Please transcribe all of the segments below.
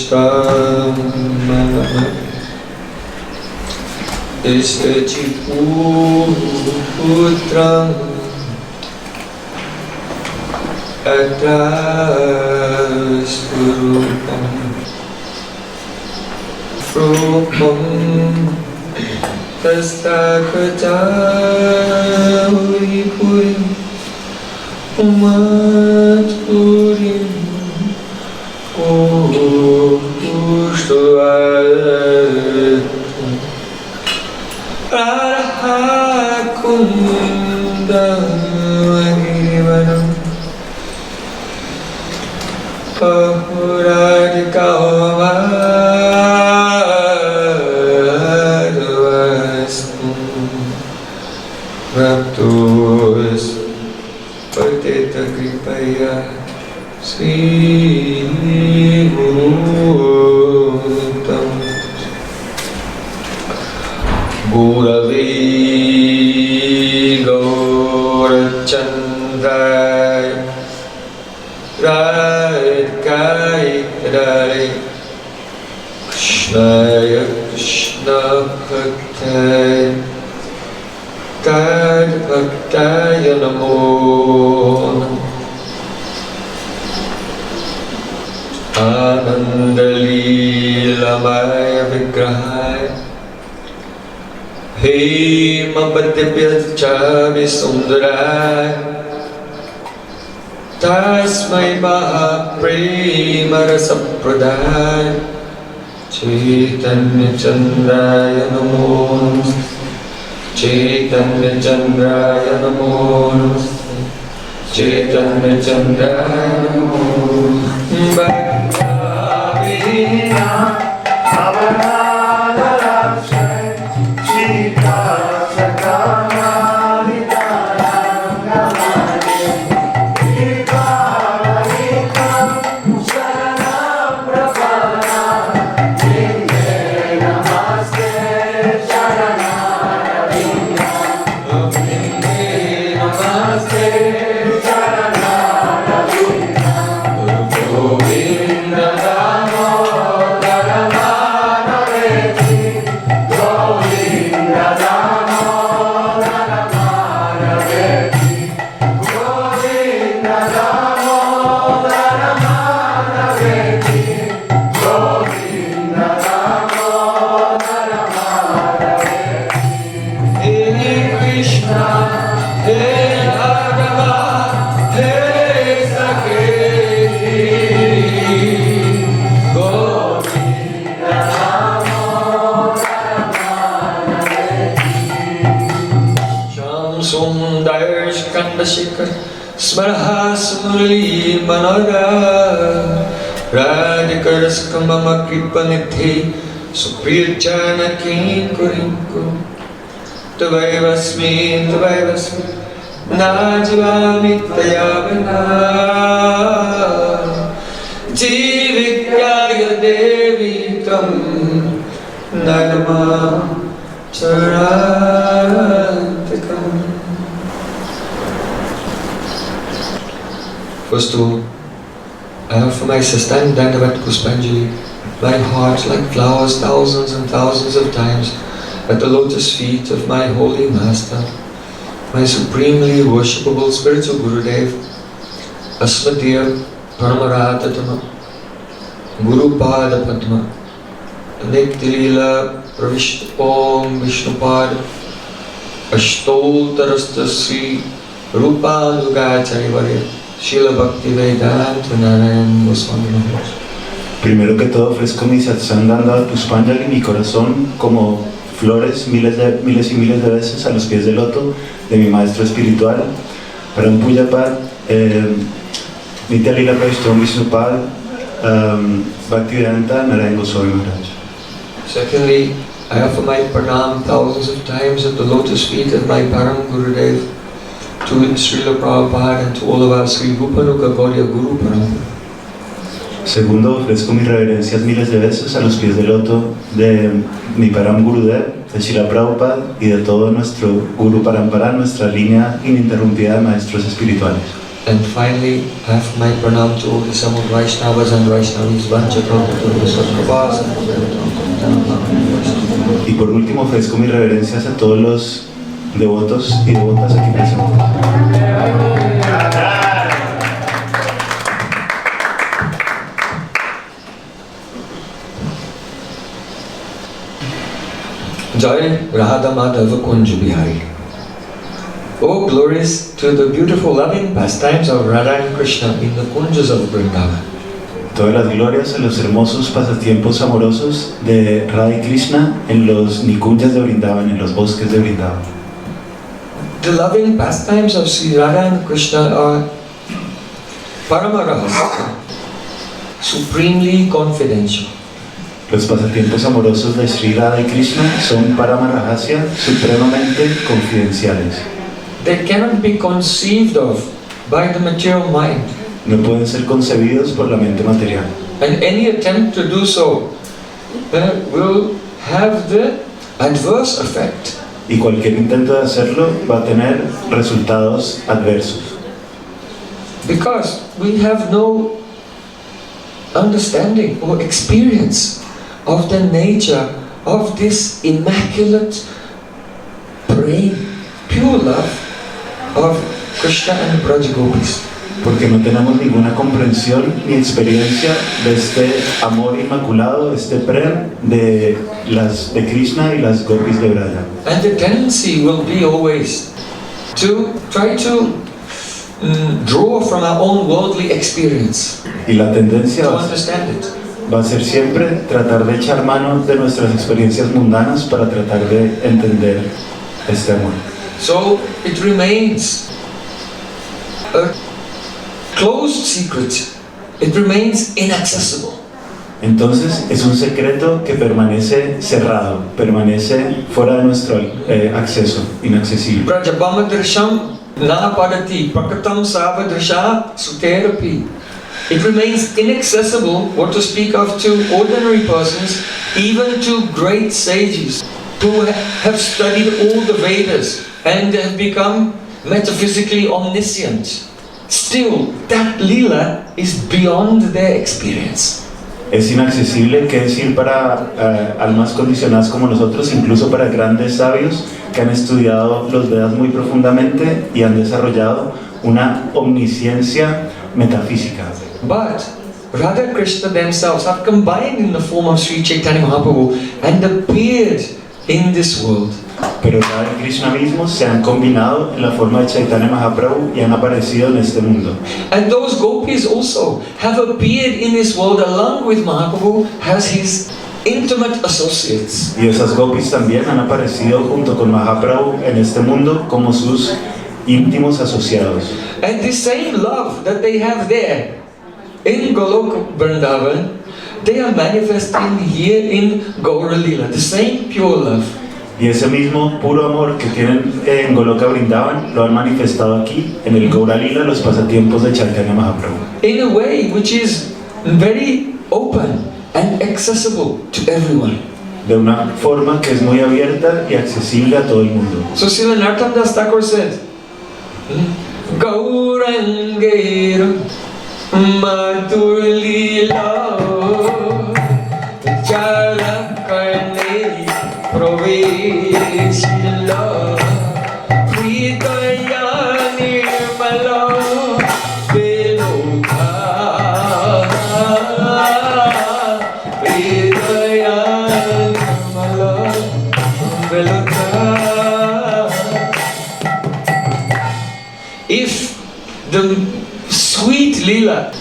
Vishvamana Isachiputram Atrasturupam Rupam Tastakatauripurim Umatpurim Ushtuvatam Arahakundamagirivanam Pahuradikamadvastu Raptus Pateta Kripaya Sri Gurutam Gurave Gaurachandray Radhikaya Radhe Krishnaya Krishna Bhaktaya Tad Bhaktaya Namo Ananda Leelamaya Vigrahaya He Mabadibhyachavi Sundaraya Tasmai Mahapremarasapradaya Chaitanya Chandraya Namo Chaitanya Chandraya Namo Chaitanya Chandraya Namo Bheda-abheda-tattva Smarahasmurli Manora Radhikaraskambama Kripanidhi Supriyachana Kinkurinko Tavaivasmi Najivami Tayavana Jivikyaya Devi Tam Nagama Charantikam. First of all, I offer my Sastang Dandavat Puspanjali, my heart like flowers thousands and thousands of times at the lotus feet of my holy master, my supremely worshipable spiritual Gurudev, Asmadya Paramaratatama, Guru Pada Padma, Niktilila Pravishtapom Vishnupad, Ashtoltarasta Sri Rupanugacharya Shila Bhakti Vedanta Narayan Goswami Maharaj. Primero que todo ofrezco mi satsang Dandavat Puspanjali, mi corazón como flores miles y miles de veces a los pies del loto de mi maestro espiritual. Prem Pujapad, Nitya Lila Pravishtam Vishnupad, Bhakti Vedanta Narayan Goswami Maharaj. Secondly, I offer my pranam thousands of times at the lotus feet of my Param Gurudev, to Srila Prabhupada and to all of our Sri Rupanuga Gauriya Guru Parampara. Segundo, ofrezco mis reverencias miles de veces a los pies del loto de mi Param Gurudev, de Srila Prabhupada y de todo nuestro Guru Parampara, nuestra línea ininterrumpida de maestros espirituales. And finally, I have my pranam to all the Samud Vaishnavas and Vaishnavis, Y por último ofrezco mis reverencias a todos los devotos y devotas aquí presentes. Jai Radha Madhava Kunj Bihari. Oh, glories to the beautiful loving pastimes of Radha and Krishna in the Kunjas of Vrindavan. Todas las glorias a los hermosos pasatiempos amorosos de Radha y Krishna en los nikunjas de Vrindavan, en los bosques de Vrindavan. The loving pastimes of Sri Radha and Krishna are Paramarahasya, supremely confidential. Los pasatiempos amorosos de Sri Radha y Krishna son Paramarahasya, supremamente confidenciales. They cannot be conceived of by the material mind. No pueden ser concebidos por la mente material. And any attempt to do so will have the adverse effect. Y cualquier intento de hacerlo va a tener resultados adversos. Because we have no understanding or experience of the nature of this immaculate praying, pure love of Krishna and Braj Gopis. Porque no tenemos ninguna comprensión ni experiencia de este amor inmaculado, este Prem de Krishna y las Gopis de Braja. And the tendency will be always to try to draw from our own worldly experience Y la tendencia to understand it. va a ser siempre tratar de echar mano de nuestras experiencias mundanas para tratar de entender este amor. So it remains a closed secret. It remains inaccessible. Entonces es un secreto que permanece cerrado, permanece fuera de nuestro acceso, inaccesible. Brajabhamadrasham napadati prakatam savadrisha suterapi. It remains inaccessible, what to speak of to ordinary persons, even to great sages who have studied all the Vedas and have become metaphysically omniscient. Still, that lila is beyond their experience. Es inaccesible, qué decir para almas condicionadas como nosotros, incluso para grandes sabios que han estudiado los Vedas muy profundamente y han desarrollado una omnisciencia metafísica. But Radha Krishna themselves have combined in the form of Sri Chaitanya Mahaprabhu and appeared in this world. Pero Radha y Krishna mismos se han combinado en la forma de Chaitanya Mahaprabhu y han aparecido en este mundo. And those gopis also have appeared in this world along with Mahaprabhu as his intimate associates. Y esas gopis también han aparecido junto con Mahaprabhu en este mundo como sus íntimos asociados. And the same love that they have there in Golok Vrindavan, they are manifesting here in Gaura Lila, the same pure love. Y ese mismo puro amor que tienen en Goloka Vrindavan lo han manifestado aquí en el Gaura Lila, los pasatiempos de Chaitanya Mahaprabhu. In a way which is very open and accessible to everyone. De una forma que es muy abierta y accesible a todo el mundo. So Srila Narottam Das Thakur said, Gaurangera Madhur Lila Jalakarne Praveshila Hridaya Nirmala Velokha Hridaya Nirmala Velokha. If the sweet lila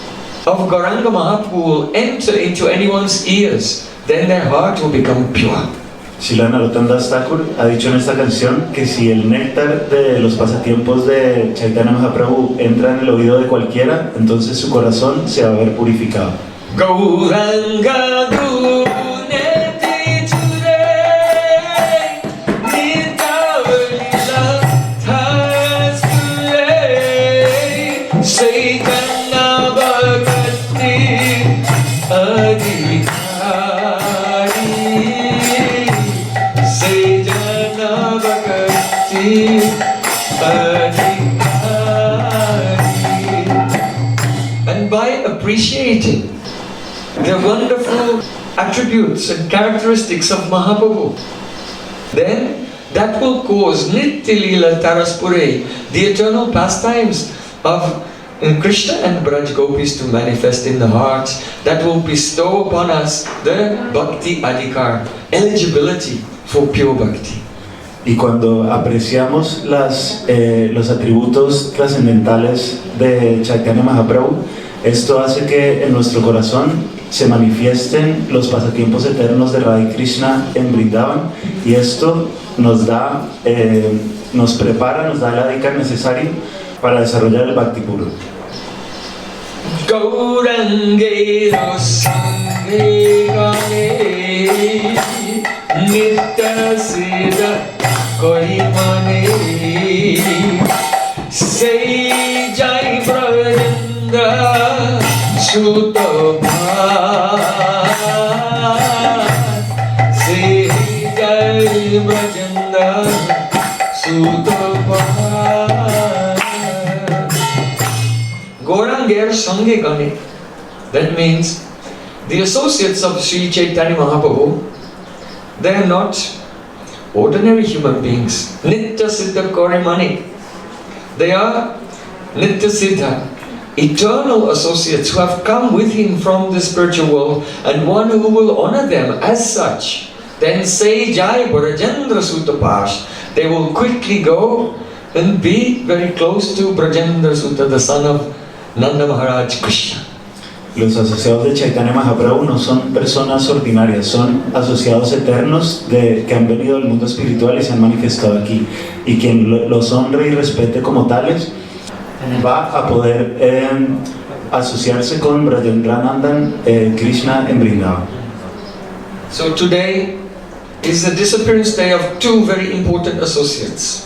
of Gauranga Mahaprabhu will enter into anyone's ears, then their heart will become pure. Srila Narottam Das Thakur ha dicho en esta canción que si el néctar de los pasatiempos de Chaitanya Mahaprabhu entra en el oído de cualquiera, entonces su corazón se va a ver purificado. Gauranga Guneti Chure Nitavalila Thasule Chaitanya Bhakti Adhikari Chaitanya Bhakti Adhikari attributes and characteristics of Mahaprabhu, then that will cause Nitya Leela Taraspure, the eternal pastimes of Krishna and Braj Gopis to manifest in the hearts. That will bestow upon us the Bhakti Adhikar, eligibility for pure Bhakti. Y cuando apreciamos los atributos trascendentales de Chaitanya Mahaprabhu, esto hace que en nuestro corazón se manifiesten los pasatiempos eternos de Radha y Krishna en Vrindavan, y esto nos prepara, nos da el adhikar necesario para desarrollar el Bhakti puro. Gaurange Rosanghe Gane Nitya Siddha Koi Mane Say Jai Prajendra Sutobha Say Jai Prajendra Sutobha Gaurangir Sanghe Gane. That means the associates of Sri Chaitanya Mahaprabhu, they are not ordinary human beings. Nitya Siddha Korimani. They are Nitya Siddha, eternal associates who have come with him from the spiritual world, and one who will honor them as such. Then say Jai Brajendra Sutapash. They will quickly go and be very close to Brajendra Sutta, the son of Nanda Maharaj Krishna. Los asociados de Chaitanya Mahaprabhu no son personas ordinarias, son asociados eternos que han venido del mundo espiritual y se han manifestado aquí. Y quien los honre y respete como tales va a poder asociarse con Brajendranandan Krishna en Vrindavan. So today is the disappearance day of two very important associates.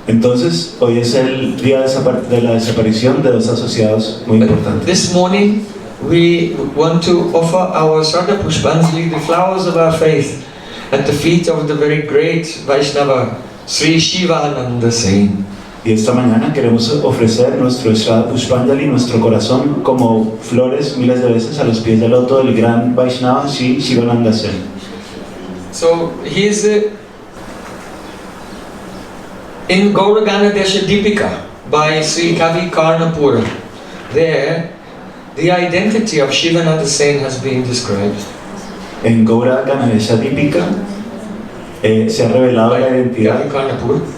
Entonces, hoy es el día de la desaparición de dos asociados muy importantes. This morning we want to offer our Shraddha Pushpanjali, the flowers of our faith, at the feet of the very great Vaishnava, Sri Shivananda Sain. Y esta mañana queremos ofrecer nuestro Shraddha Pushpanjali, nuestro corazón, como flores miles de veces a los pies del loto del gran Vaishnava Sri Shivananda Sain. So he is in Gauragana Desha Deepika by Sri Kavi Karnapura. There, the identity of Shivananda Sain has been described. En Gauragana Desha Deepika se ha revelado la identidad.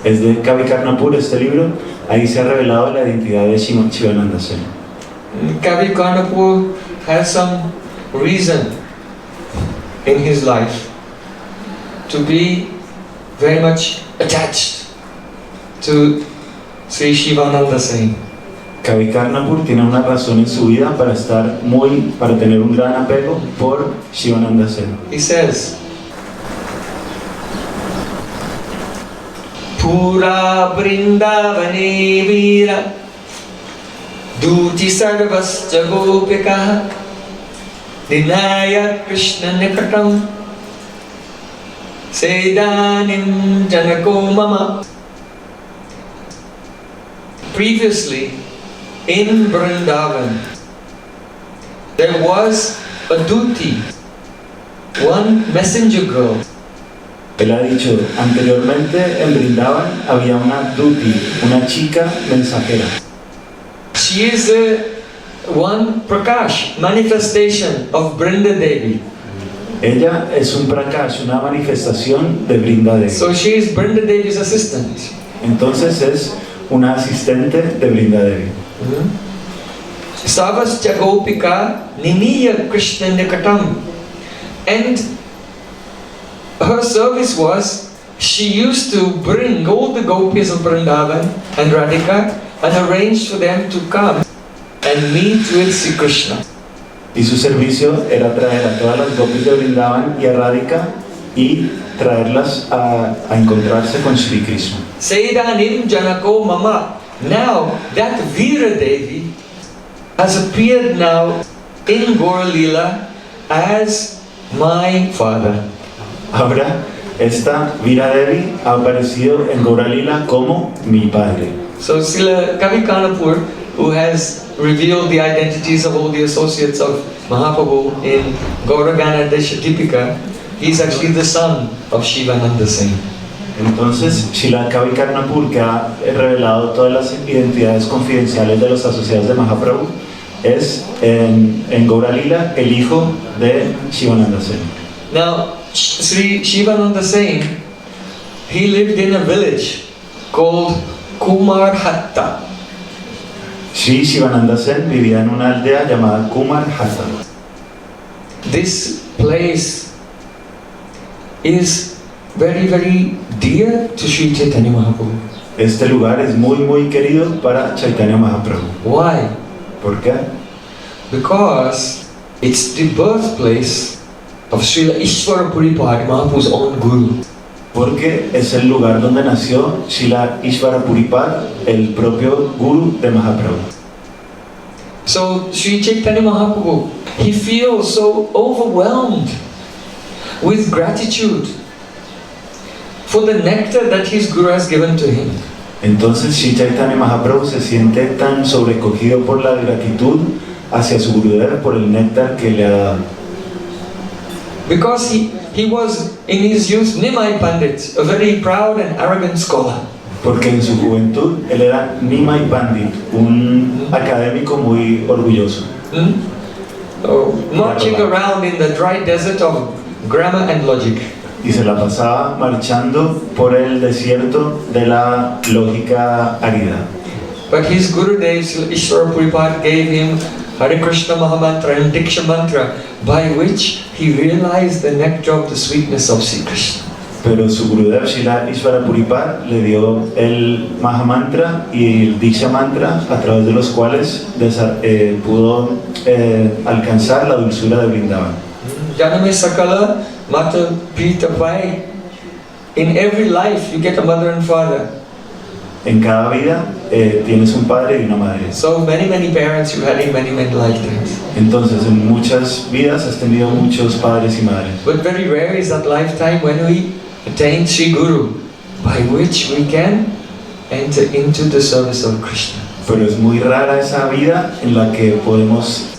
Es de Kavi Karnapura este libro. Ahí se ha revelado la identidad de Shivananda Sain. Kavi Karnapura has some reason in his life to be very much attached to Sri Shivananda Sain. Kavi Karnapur tiene una razón en su vida para tener un gran apego por Shivananda Sain. He says, Pura Vrindavane Vira Duti Sarvascha Gopika Dinaya Krishna Nikatam Sedanim Janako Mama. Previously, in Vrindavan, there was a duty, one messenger girl. Él ha dicho, anteriormente en Vrindavan había una duti, una chica mensajera. She is one Prakash, manifestation of Brinda Devi. Ella es un prakash, una manifestación de Brinda Devi. So she is Brinda Devi's assistant. Entonces es una asistente de Brinda Devi. Savascha Gopika Niniya Krishna Nikatam. And her service was, she used to bring all the gopis of Vrindavan and Radhika and arrange for them to come and meet with Sri Krishna. Y su servicio era traer a todas las gopis de Vrindavan y a Radhika y traerlas a encontrarse con Sri Krishna. Seidanim Janako Mama. Now that Veera Devi has appeared now in Gaur Leela as my father. Ahora esta Veera Devi ha aparecido en Gaura Lila como mi padre. So Srila Kavi Kanapur, who has revealed the identities of all the associates of Mahaprabhu in Gauragana Deshatipika, he's actually the son of Shivananda Singh. Entonces, Srila Kavi Karnapur, que ha revelado todas las identidades confidenciales de los asociados de Mahaprabhu, es en Gaura Lila el hijo de Shivananda Singh. Now, Sri Shivananda Singh, he lived in a village called Kumarhatta. Sri Shivananda Sen vivía en una aldea llamada Kumarhatta. This place is very, very dear to Sri Chaitanya Mahaprabhu. Este lugar es muy, muy querido para Chaitanya Mahaprabhu. Why? ¿Por qué? Because it's the birthplace of Srila Ishvara Puripad, Mahaprabhu's own guru. Porque es el lugar donde nació Srila Ishvara Puripad, el propio guru de Mahaprabhu. So Sri Chaitanya Mahaprabhu, he feels so overwhelmed with gratitude for the nectar that his guru has given to him. Entonces Sri Chaitanya Mahaprabhu se siente tan sobrecogido por la gratitud hacia su Gurudev por el néctar que le ha dado. Because he was in his youth Nimai Pandit, a very proud and arrogant scholar. Porque en su juventud él era Nimai Pandit, un académico muy orgulloso. Marching around in the dry desert of grammar and logic. Y se la pasaba marchando por el desierto de la lógica árida. But his Gurudev Ishvara Puripad gave him Hare Krishna Mahamantra and Diksha Mantra, by which he realized the nectar of the sweetness of Sri Krishna. Pero su Gurudev Srila Ishvara Puripad le dio el Mahamantra y el Diksha Mantra, a través de los cuales pudo alcanzar la dulzura de Vrindavan. Janame Sakala Mata Pita Pai. In every life you get a mother and father. En cada vida tienes un padre y una madre. So many parents you had in many lifetimes. Entonces en muchas vidas has tenido muchos padres y madres. But very rare is that lifetime when we attain Sri Guru, by which we can enter into the service of Krishna. Pero es muy rara esa vida en la que podemos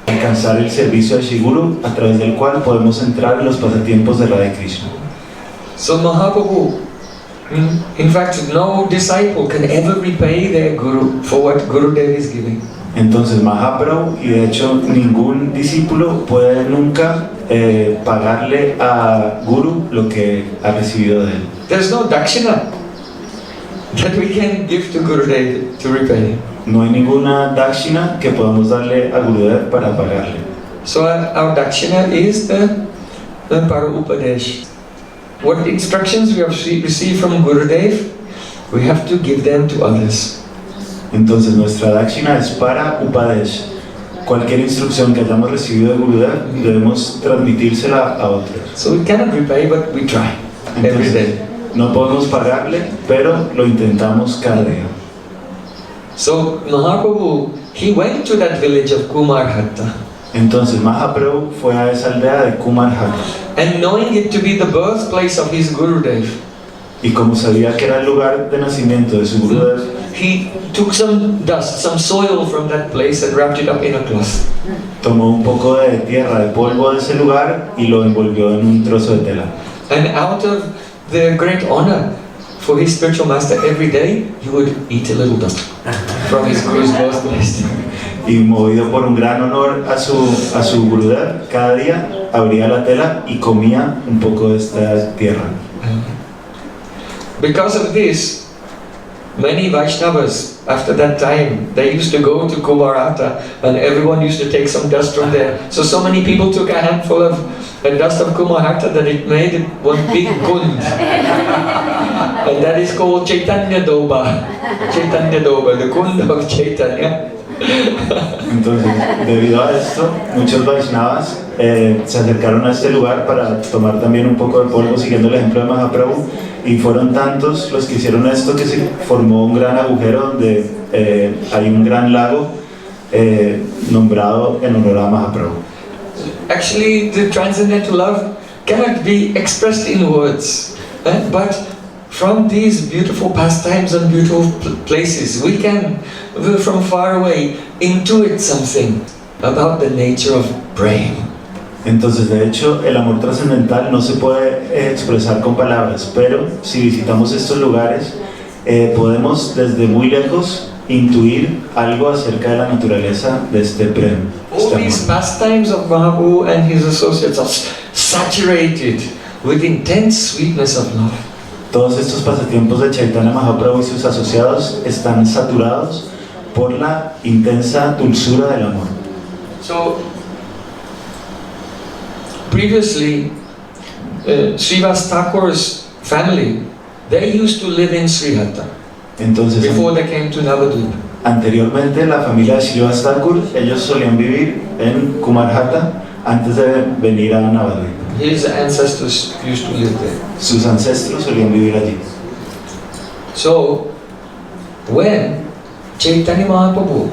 alcanzar el servicio de Sri Guru, a través del cual podemos entrar en los pasatiempos de Radha Krishna. So Mahaprabhu, in fact, no disciple can ever repay their Guru for what Gurudev is giving. Entonces Mahaprabhu, y de hecho ningún discípulo puede nunca pagarle a Guru lo que ha recibido de él. There's no dakshina that we can give to Gurudev to repay. No hay ninguna dakshina que podamos darle a Gurudev para pagarle. So our dakshina is the Para-Upadesh. What instructions we have received from Gurudev, we have to give them to others. Entonces nuestra dakshina es para Upadesh. Cualquier instrucción que hayamos recibido de Gurudev debemos transmitírsela a otros. So we cannot repay, but we try every day. No podemos pagarle, pero lo intentamos cada día. So Mahaprabhu, he went to that village of Kumarhatta. Entonces Mahaprabhu fue a esa aldea de Kumarhatta. And knowing it to be the birthplace of his Gurudev, y como sabía que era el lugar de nacimiento de su Gurudev, he took some dust, some soil from that place and wrapped it up in a cloth. Tomó un poco de tierra, de polvo de ese lugar y lo envolvió en un trozo de tela. And out of the great honor for his spiritual master, every day he would eat a little dust from his Guru's birthplace. Y movido por un gran honor a su Gurudev, cada día abría la tela y comía un poco de esta tierra. Because of this, many Vaishnavas, after that time, they used to go to Kumarhatta and everyone used to take some dust from there. So many people took a handful of the dust of Kumarhatta that it made one big kund. And that is called Chaitanya Doba. Chaitanya Doba, the kund of Chaitanya. Entonces, debido a esto, muchos Vaishnavas se acercaron a este lugar para tomar también un poco de polvo siguiendo el ejemplo de Mahaprabhu, y fueron tantos los que hicieron esto que se formó un gran agujero donde hay un gran lago nombrado en honor a Mahaprabhu. Actually, the transcendental love cannot be expressed in words, but from these beautiful pastimes and beautiful places, we can, from far away, intuit something about the nature of Prem. Entonces, de hecho, el amor trascendental no se puede expresar con palabras, pero si visitamos estos lugares, podemos desde muy lejos intuir algo acerca de la naturaleza de este Prem. All these pastimes of Mahaprabhu and his associates are saturated with intense sweetness of love. Todos estos pasatiempos de Chaitanya Mahaprabhu y sus asociados están saturados por la intensa dulzura del amor. So, previously, Srivas Thakur's family, they used to live in Srihatta. Entonces, before they came to Navadvip. Anteriormente, la familia de Srivas Thakur, ellos solían vivir en Kumarhata antes de venir a Navadvip. His ancestors used to live there. Sus ancestros solían vivir allí. So, when Chaitanya Mahaprabhu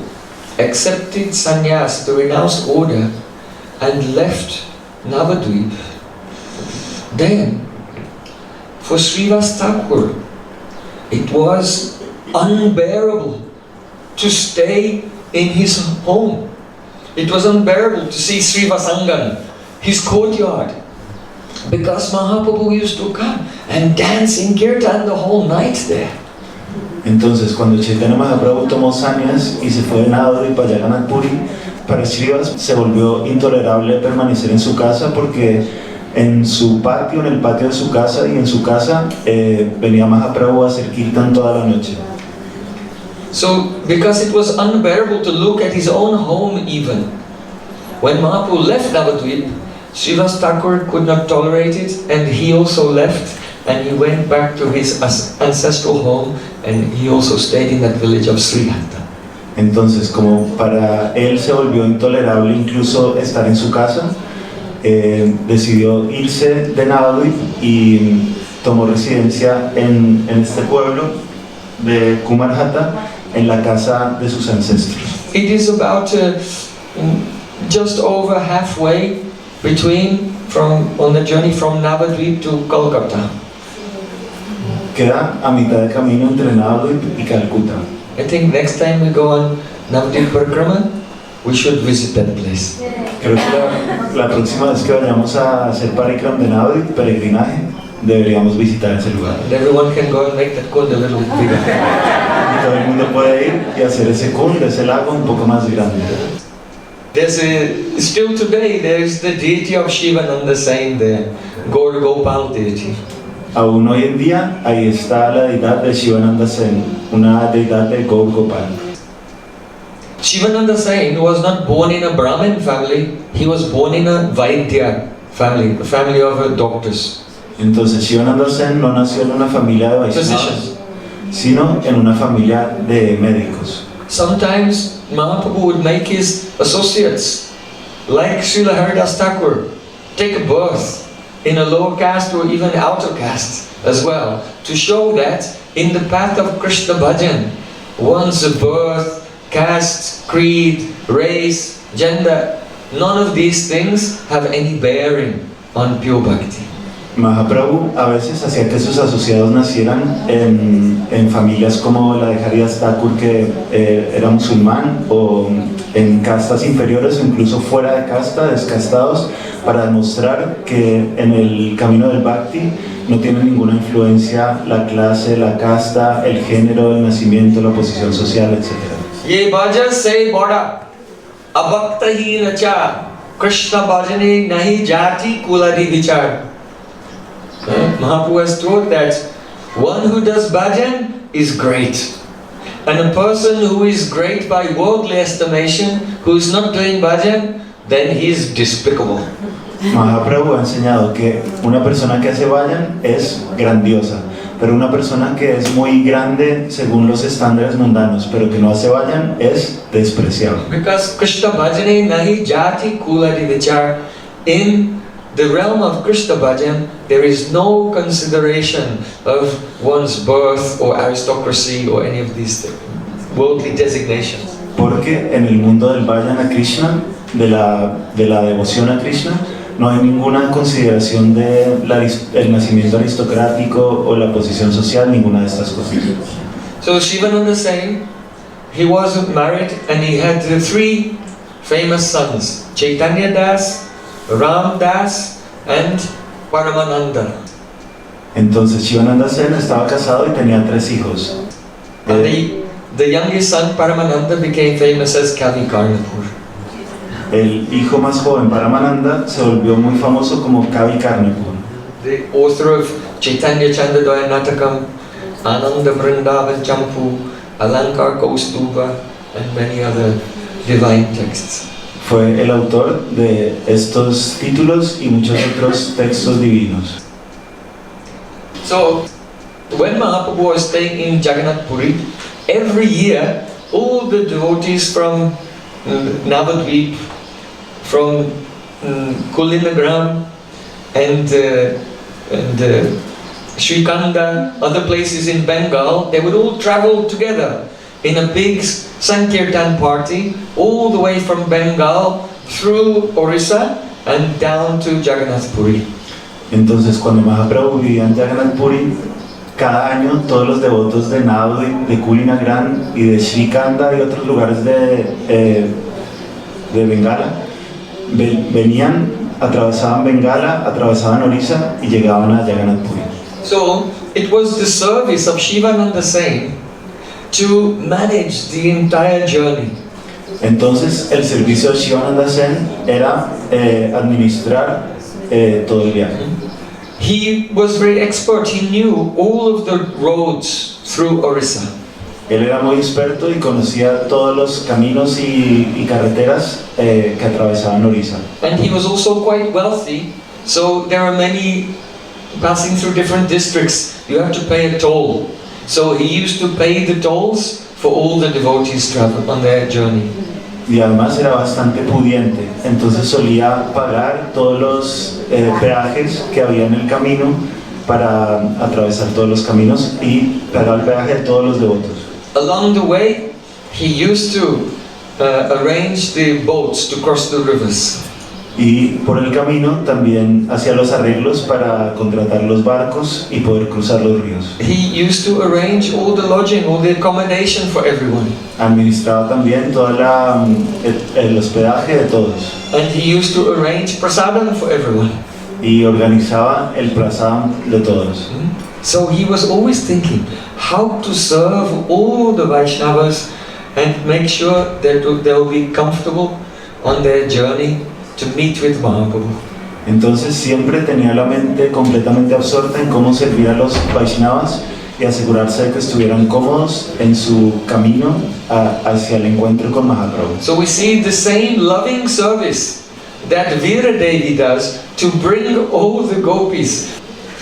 accepted sannyas, the renounced order, and left Navadvip, then for Srivas Thakur, it was unbearable to stay in his home. It was unbearable to see Srivasangan, his courtyard, because Mahaprabhu used to come and dance in kirtan the whole night there. Entonces, cuando Chaitanya Mahaprabhu tomó sannyas y se fue de Navadvip para Jagannath Puri, para Srivas se volvió intolerable permanecer en su casa porque en su patio, en el patio de su casa y en su casa venía Mahaprabhu a hacer kirtan toda la noche. So, because it was unbearable to look at his own home even, when Mahaprabhu left Navadvip, Srivas Thakur could not tolerate it, and he also left, and he went back to his ancestral home, and he also stayed in that village of Srihatta. Entonces, como para él se volvió intolerable incluso estar en su casa, decidió irse de Navadvip y tomó residencia en este pueblo de Kumarhata, en la casa de sus ancestros. It is about just over halfway on the journey from Navadvip to Kolkata. Queda a mitad de camino entre Navadvip y Calcuta. I think next time we go on Navadvip Parikrama, we should visit that place. Creo que la próxima vez que vayamos a hacer Parikram de Navadvip, peregrinaje, deberíamos visitar ese lugar. And everyone can go and make that kund a little bigger. Y todo el mundo puede ir y hacer ese kund, ese lago un poco más grande. Still today, there is the deity of Shivananda saying there, Gaur Gopal deity. Aún hoy en día, ahí está la deidad de Shivananda Sen, una deidad de Gaur Gopal. Shivananda Sen was not born in a Brahmin family, he was born in a Vaidya family, a family of doctors. Entonces Shivananda Sen no nació en una familia de Vaishnavas, sino en una familia de médicos. Sometimes Mahaprabhu would make his associates, like Srila Haridas Thakur, take a birth in a lower caste or even outer caste as well, to show that in the path of Krishna Bhajan, one's birth, caste, creed, race, gender, none of these things have any bearing on pure bhakti. Mahaprabhu a veces hacía que sus asociados nacieran en familias como la de Haridas Thakur, que era musulmán, o en castas inferiores o incluso fuera de casta, descastados, para demostrar que en el camino del bhakti no tiene ninguna influencia la clase, la casta, el género, el nacimiento, la posición social, etc. Ye bhajan se bada abhaktahi nacha Krishna bhajane nahi jati kuladi vichar. Mahaprabhu has taught that one who does bhajan is great, and a person who is great by worldly estimation, who is not doing bhajan, then he is despicable. Mahaprabhu ha enseñado que una persona que hace bhajan es grandiosa, pero una persona que es muy grande según los estándares mundanos, pero que no hace bhajan, es despreciable. Because Krishna bhajane nahi jati kuladi vichar. In the realm of Krishna bhajan, there is no consideration of one's birth or aristocracy or any of these worldly designations. Porque en el mundo del bhajan a Krishna, de la devoción a Krishna, No hay ninguna consideración de el nacimiento aristocrático o la posición social, ninguna de estas cosas. So Shivananda saying, he was married and he had three famous sons, Chaitanya Das, Ram Das and Paramananda. Entonces Shivananda Sen estaba casado y tenía 3 hijos. And the youngest son, Paramananda, became famous as Kavi Karnapur. El hijo más joven, Paramananda, se volvió muy famoso como Kavi Karnapur. The author of Chaitanya Chandadaya Natakam, Ananda Vrindavan Champu, Alankar Kaustuba, and many other divine texts. Fue el autor de estos títulos y muchos otros textos divinos. So, when Mahaprabhu was staying in Jagannath Puri, every year all the devotees from Navadvip, from Kulinagram and Srikanda, other places in Bengal, they would all travel together in a big Sankirtan party all the way from Bengal through Orissa and down to Jagannath Puri. Entonces, cuando Mahaprabhu vivía en Jagannath Puri, cada año todos los devotos de Navadvip, de Kulinagram y de Srikanda y otros lugares de Bengala venían, atravesaban Bengala, atravesaban Orissa y llegaban a Jagannath Puri. So it was the service of Shivananda Sen to manage the entire journey. Entonces el servicio de Shivananda Sen era administrar todo el viaje. He was very expert. He knew all of the roads through Orissa. Él era muy experto y conocía todos los caminos y carreteras que atravesaban Orissa. And he was also quite wealthy, so there are many passing through different districts. You have to pay a toll. So he used to pay the tolls for all the devotees travel on their journey. Y además era bastante pudiente, entonces solía pagar todos los peajes que había en el camino para atravesar todos los caminos y pagar el peaje de todos los devotos. Along the way, he used to arrange the boats to cross the rivers. Y por el camino también hacía los arreglos para contratar los barcos y poder cruzar los ríos. He used to arrange all the lodging, all the accommodation for everyone. Administraba también toda el hospedaje de todos. And he used to arrange prasadam for everyone. Y organizaba el prasadam de todos. So he was always thinking how to serve all the Vaishnavas and make sure that they'll be comfortable on their journey to meet with Mahaprabhu. Entonces siempre tenía la mente completamente absorta en cómo servir a los Vaishnavas y asegurarse de que estuvieran cómodos en su camino hacia el encuentro con Mahaprabhu. So we see the same loving service that Veera Devi does to bring all the gopis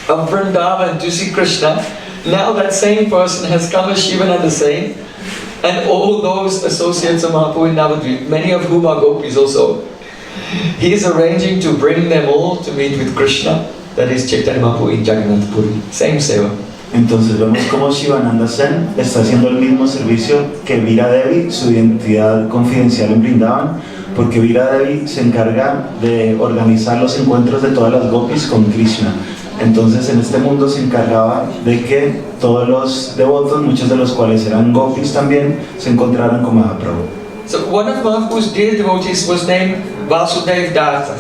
of Vrindavan to see Krishna. Now that same person has come as Shivananda Sen and all those associates of Mahaprabhu in Navadvip, many of whom are gopis also. He is arranging to bring them all to meet with Krishna, that is Chaitanya Mahaprabhu in Jagannath Puri. Same seva. Entonces vemos cómo Shivananda Sen está haciendo el mismo servicio que Veera Devi, su identidad confidencial en Vrindavan, porque Veera Devi se encarga de organizar los encuentros de todas las gopis con Krishna. Entonces en este mundo se encargaba de que todos los devotos, muchos de los cuales eran gopis también, se encontraran con Mahaprabhu. So one of Mahaprabhu's dear devotees was named Vasudev Datta.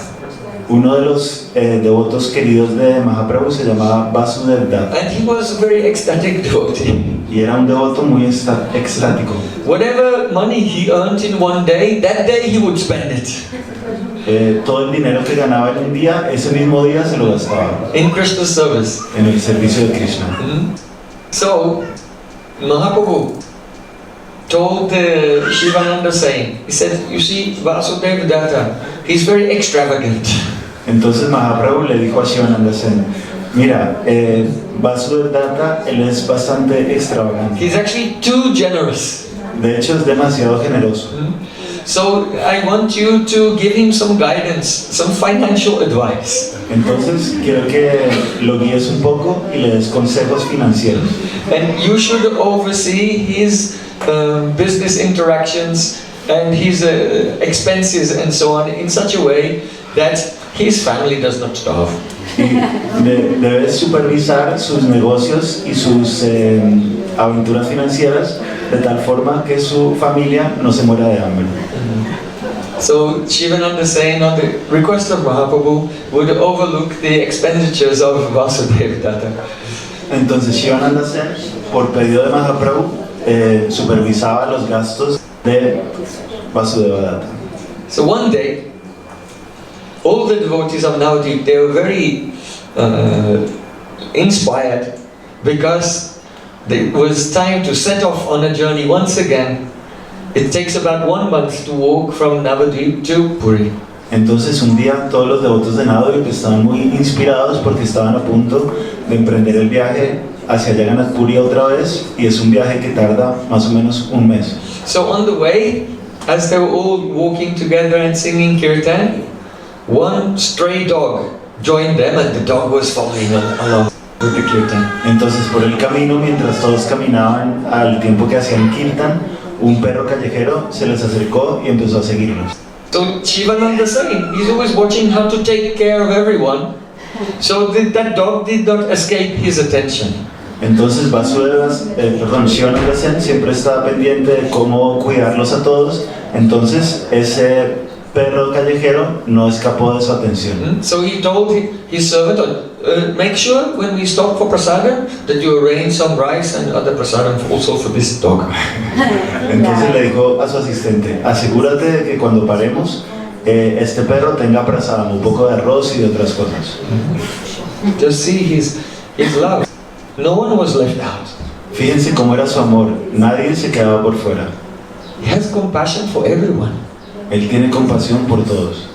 Uno de los devotos queridos de Mahaprabhu se llamaba Vasudev Datta. And he was a very ecstatic devotee. Y era un devoto muy extático. Whatever money he earned in one day, that day he would spend it. Todo el dinero que ganaba en un día, ese mismo día se lo gastaba. In Krishna's service. En el servicio de Krishna. So, Mahaprabhu told Shivananda Sen, he said, you see, Vasudeva Datta, he's very extravagant. Entonces Mahaprabhu le dijo a Shivananda Sen, mira, Vasudeva Datta, él es bastante extravagante. He's actually too generous. De hecho, es demasiado generoso. So I want you to give him some guidance, some financial advice. Entonces quiero que lo guíes un poco y le des consejos financieros. And you should oversee his business interactions and his expenses and so on in such a way that his family does not starve. Y debes supervisar sus negocios y sus aventuras financieras de tal forma que su familia no se muera de hambre. So Shivananda saying on the request of Mahaprabhu would overlook the expenditures of Vasudeva. Entonces Shivananda Sen, por pedido de Mahaprabhu, supervisaba los gastos de Vasudeva. So one day, all the devotees of Navadvip, they were very inspired because it was time to set off on a journey once again. It takes about 1 month to walk from Navadvip to Puri. Entonces un día todos los devotos de Navadvip estaban muy inspirados porque estaban a punto de emprender el viaje hacia Jagannath Puri otra vez, y es un viaje que tarda más o menos un mes. So on the way, as they were all walking together and singing kirtan, one stray dog joined them, and the dog was following along with the kirtan. Entonces por el camino, mientras todos caminaban al tiempo que hacían kirtan, un perro callejero se les acercó y empezó a seguirlos. So Shivananda saying, he's always watching how to take care of everyone. So that dog did not escape his attention. Entonces Shivananda Sen siempre estaba pendiente de cómo cuidarlos a todos. Entonces ese perro callejero no escapó de su atención. So he told his servant, make sure when we stop for prasadam that you arrange some rice and other prasadam also for this dog. Entonces le dijo a su asistente, asegúrate de que cuando paremos este perro tenga prasadam, un poco de arroz y de otras cosas. Just see his love. No one was left out. Fíjense cómo era su amor, nadie se quedaba por fuera. He has compassion for everyone. Él tiene compasión por todos.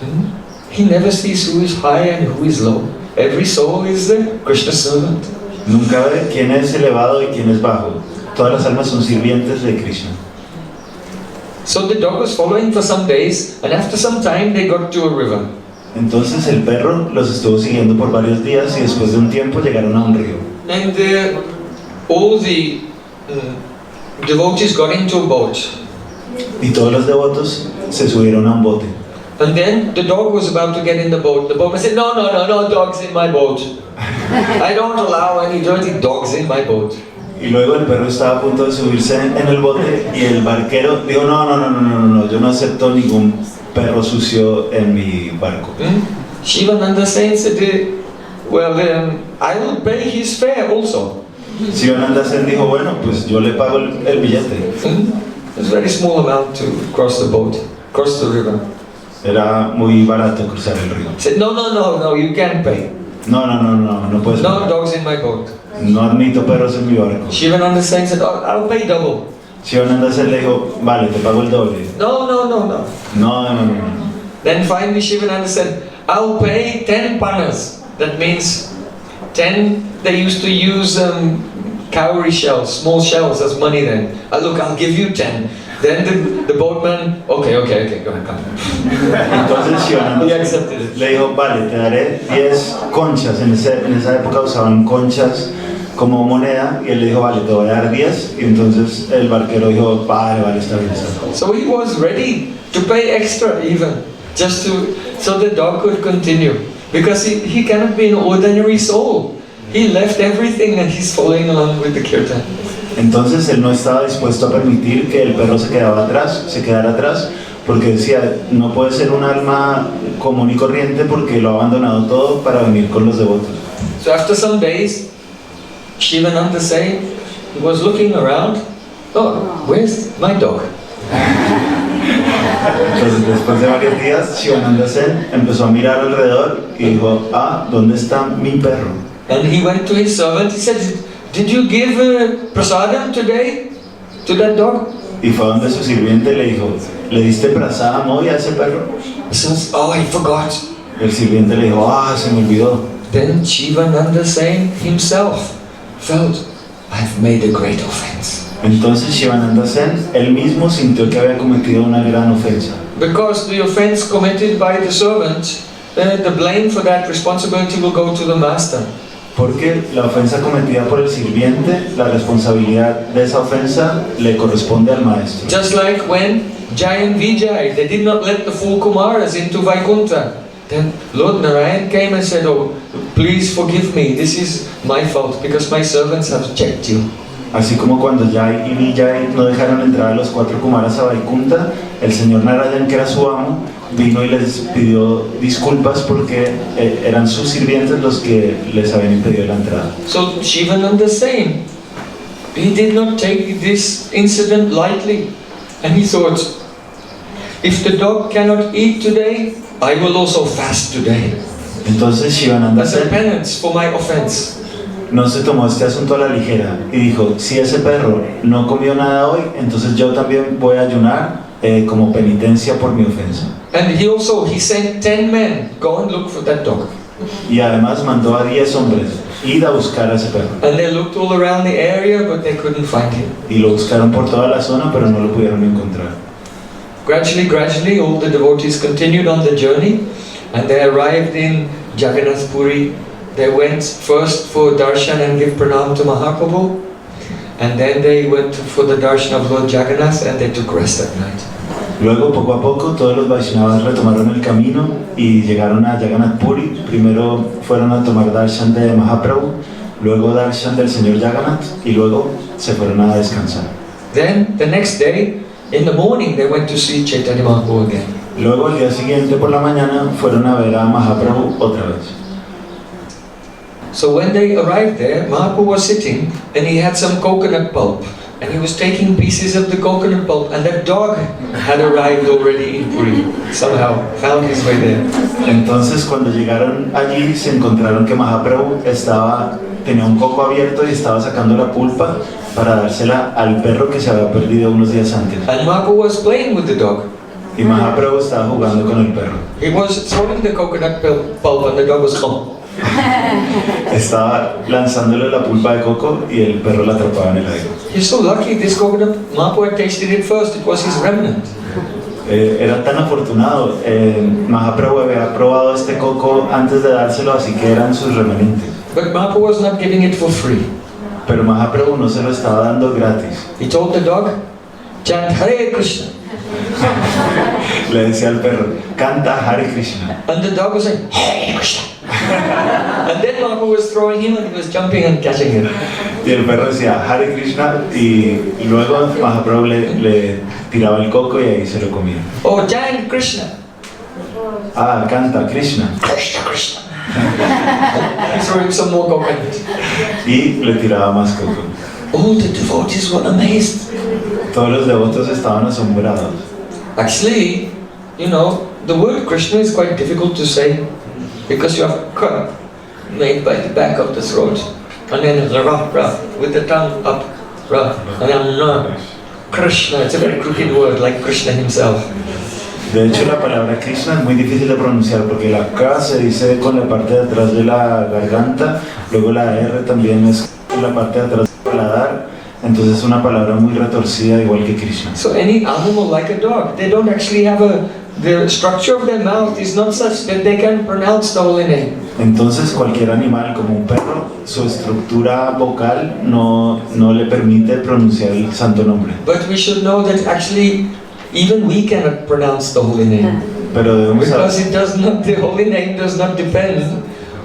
He never sees who is high and who is low. Every soul is the Krishna servant. Nunca ve quién es elevado y quién es bajo. Todas las almas son sirvientes de Krishna. So the dog was following for some days, and after some time they got to a river. Entonces el perro los estuvo siguiendo por varios días y después de un tiempo llegaron a un río. And all the devotees got into a boat. Y todos los devotos se subieron a un bote. And then the dog was about to get in the boat. The boatman said, no dogs in my boat. I don't allow any dirty dogs in my boat. Y luego el perro estaba a punto de subirse en el bote y el barquero dijo, no, yo no acepto ningún perro sucio en mi barco. Shivananda said, I will pay his fare also. Shivananda Sen dijo, bueno, pues yo le pago el billete. It's a very small amount to cross the river. Era muy barato cruzar el río. He said, no, you can't pay. No puedes No pagar. dogs in my boat. No admito perros en mi barco. Shivananda said, I'll pay double. Shivananda Sen le dijo, vale, te pago el doble. No. No. Then finally Shivananda said, I'll pay 10 panas. That means 10, they used to use cowrie shells, small shells as money then. Look, I'll give you 10. Then the boatman, okay, go ahead, come. Entonces Shivananda He accepted it. le dijo, vale, te daré 10 conchas. En esa época usaban conchas como moneda y él le dijo, vale, te voy a dar 10. Y entonces el barquero dijo, vale, está bien. So he was ready to pay extra even, so the dog could continue. Because he cannot be an ordinary soul. He left everything and he's following along with the kirtan. Entonces él no estaba dispuesto a permitir que el perro se quedara atrás, porque decía, no puede ser un alma común y corriente porque lo ha abandonado todo para venir con los devotos. So after some days, Shivananda saying, he was looking around, where's my dog? Entonces después de varios días, Shivananda Sen empezó a mirar alrededor y dijo, ¿dónde está mi perro? And he went to his servant, he said, did you give prasadam today to that dog? Y fue donde su sirviente le dijo, ¿le diste prasadam hoy a ese perro? He says, I forgot. El sirviente le dijo, se me olvidó. Then Shivananda Sen himself felt, I've made a great offense. Entonces Shivananda Sen, él mismo sintió que había cometido una gran ofensa. Because the offense committed by the servant, the blame for that responsibility will go to the master. Porque la ofensa cometida por el sirviente, la responsabilidad de esa ofensa le corresponde al maestro. Just like when Jai and Vijay, they did not let the 4 Kumaras into Vaikuntha. Then Lord Narayan came and said, oh, please forgive me, this is my fault because my servants have checked you. Así como cuando Jai y Vijay no dejaron entrar a los 4 Kumaras a Vaikunta, el señor Narayan, que era su amo, vino y les pidió disculpas porque eran sus sirvientes los que les habían impedido la entrada. So Shivananda is saying, he did not take this incident lightly, and he thought, if the dog cannot eat today, I will also fast today. Entonces Shivananda As a penance for my offense. no se tomó este asunto a la ligera y dijo, si ese perro no comió nada hoy, entonces yo también voy a ayunar como penitencia por mi ofensa. And he sent 10 men, go and look for that dog. Y además mandó a 10 hombres ir a buscar a ese perro. And they looked all around the area, but they couldn't find him. Y lo buscaron por toda la zona, pero no lo pudieron encontrar. Gradually, all the devotees continued on the journey, and they arrived in Jagannath Puri. They went first for darshan and give pranam to Mahaprabhu, and then they went for the darshan of Lord Jagannath, and they took rest at night. Luego, poco a poco, todos los Vaishnavas retomaron el camino y llegaron a Jagannath Puri. Primero fueron a tomar darshan de Mahaprabhu, luego darshan del señor Jagannath y luego se fueron a descansar. Then, the next day, in the morning, they went to see Chaitanya Mahaprabhu again. Luego, al día siguiente por la mañana, fueron a ver a Mahaprabhu otra vez. So when they arrived there, Mahaprabhu was sitting and he had some coconut pulp, and he was taking pieces of the coconut pulp, and that dog had arrived already in Puri, somehow found his way there. Entonces, cuando llegaron allí, se encontraron que Mahaprabhu tenía un coco abierto y estaba sacando la pulpa para dársela al perro que se había perdido unos días antes. And Mahaprabhu was playing with the dog. Y Mahaprabhu estaba jugando con el perro. He was throwing the coconut pulp and the dog was gone. Estaba lanzándole la pulpa de coco y el perro la atrapaba en el aire. He's so lucky, this coconut, Mahaprabhu had tasted it first, it was his remnant. Era tan afortunado, Mahaprabhu había probado este coco antes de dárselo, así que eran sus remanentes. But Mahaprabhu was not giving it for free. Pero Mahaprabhu no se lo estaba dando gratis. He told the dog, chant Hare Krishna. Le decía al perro, canta Hare Krishna. And the dog was saying, Hare Krishna. And then Mahaprabhu was throwing him and he was jumping and catching him. Y el perro decía Hare Krishna y luego Mahaprabhu le tiraba el coco y ahí se lo comía. Oh, chant Krishna. Ah, canta Krishna. Krishna, Krishna. He threw him some more coconut. Y le tiraba más coco. All the devotees were amazed. Todos los devotos estaban asombrados. Actually, you know, the word Krishna is quite difficult to say because you have K made by the back of the throat, and then Ra, with the tongue up, Ra, and then Na. Krishna, it's a very crooked word, like Krishna himself. De hecho, la palabra Krishna es muy difícil de pronunciar porque la K se dice con la parte de atrás de la garganta, luego la R también es con la parte de atrás del paladar, entonces es una palabra muy retorcida igual que Krishna. So any animal like a dog, they don't actually have the structure of their mouth is not such that they can pronounce the holy name. Entonces cualquier animal como un perro, su estructura vocal no le permite pronunciar el santo nombre. But we should know that actually even we cannot pronounce the holy name. Pero debemos Because saber, the holy name does not depend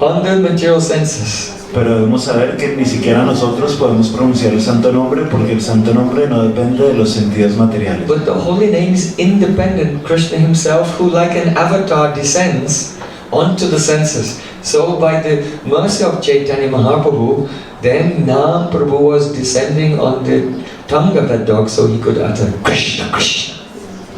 on the material senses. pero debemos saber que ni siquiera nosotros podemos pronunciar el santo nombre porque el santo nombre no depende de los sentidos materiales. But the holy name is independent. Krishna himself, who like an avatar descends onto the senses. So by the mercy of Chaitanya Mahaprabhu, then Nam Prabhu was descending on the tongue of that dog so he could utter Krishna, Krishna.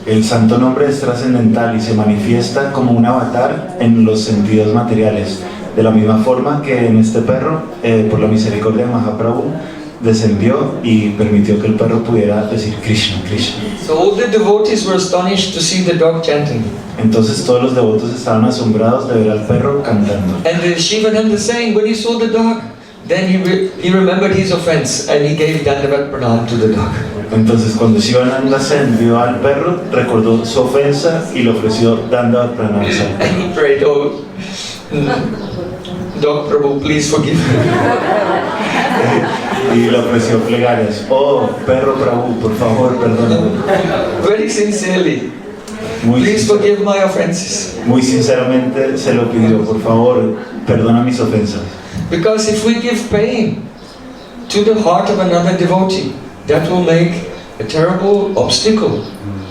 El santo nombre es trascendental y se manifiesta como un avatar en los sentidos materiales. De la misma forma que en este perro, por la misericordia de Mahaprabhu, descendió y permitió que el perro pudiera decir Krishna, Krishna. So all the devotees were astonished to see the dog chanting. Entonces todos los devotos estaban asombrados de ver al perro cantando. And the Shivananda saying, when he saw the dog, then he remembered his offense and he gave Dandavat Pranam to the dog. Entonces cuando Shivananda Sen vio al perro, recordó su ofensa y le ofreció Dandavat Pranam. And he prayed, oh, Dog Prabhu, please forgive me. Y le ofreció plegarias. Oh, perro Prabhu, por favor, perdóname. Very sincerely. Please forgive my offenses. Muy sinceramente se lo pidió, por favor, perdona mis ofensas. Because if we give pain to the heart of another devotee, that will make a terrible obstacle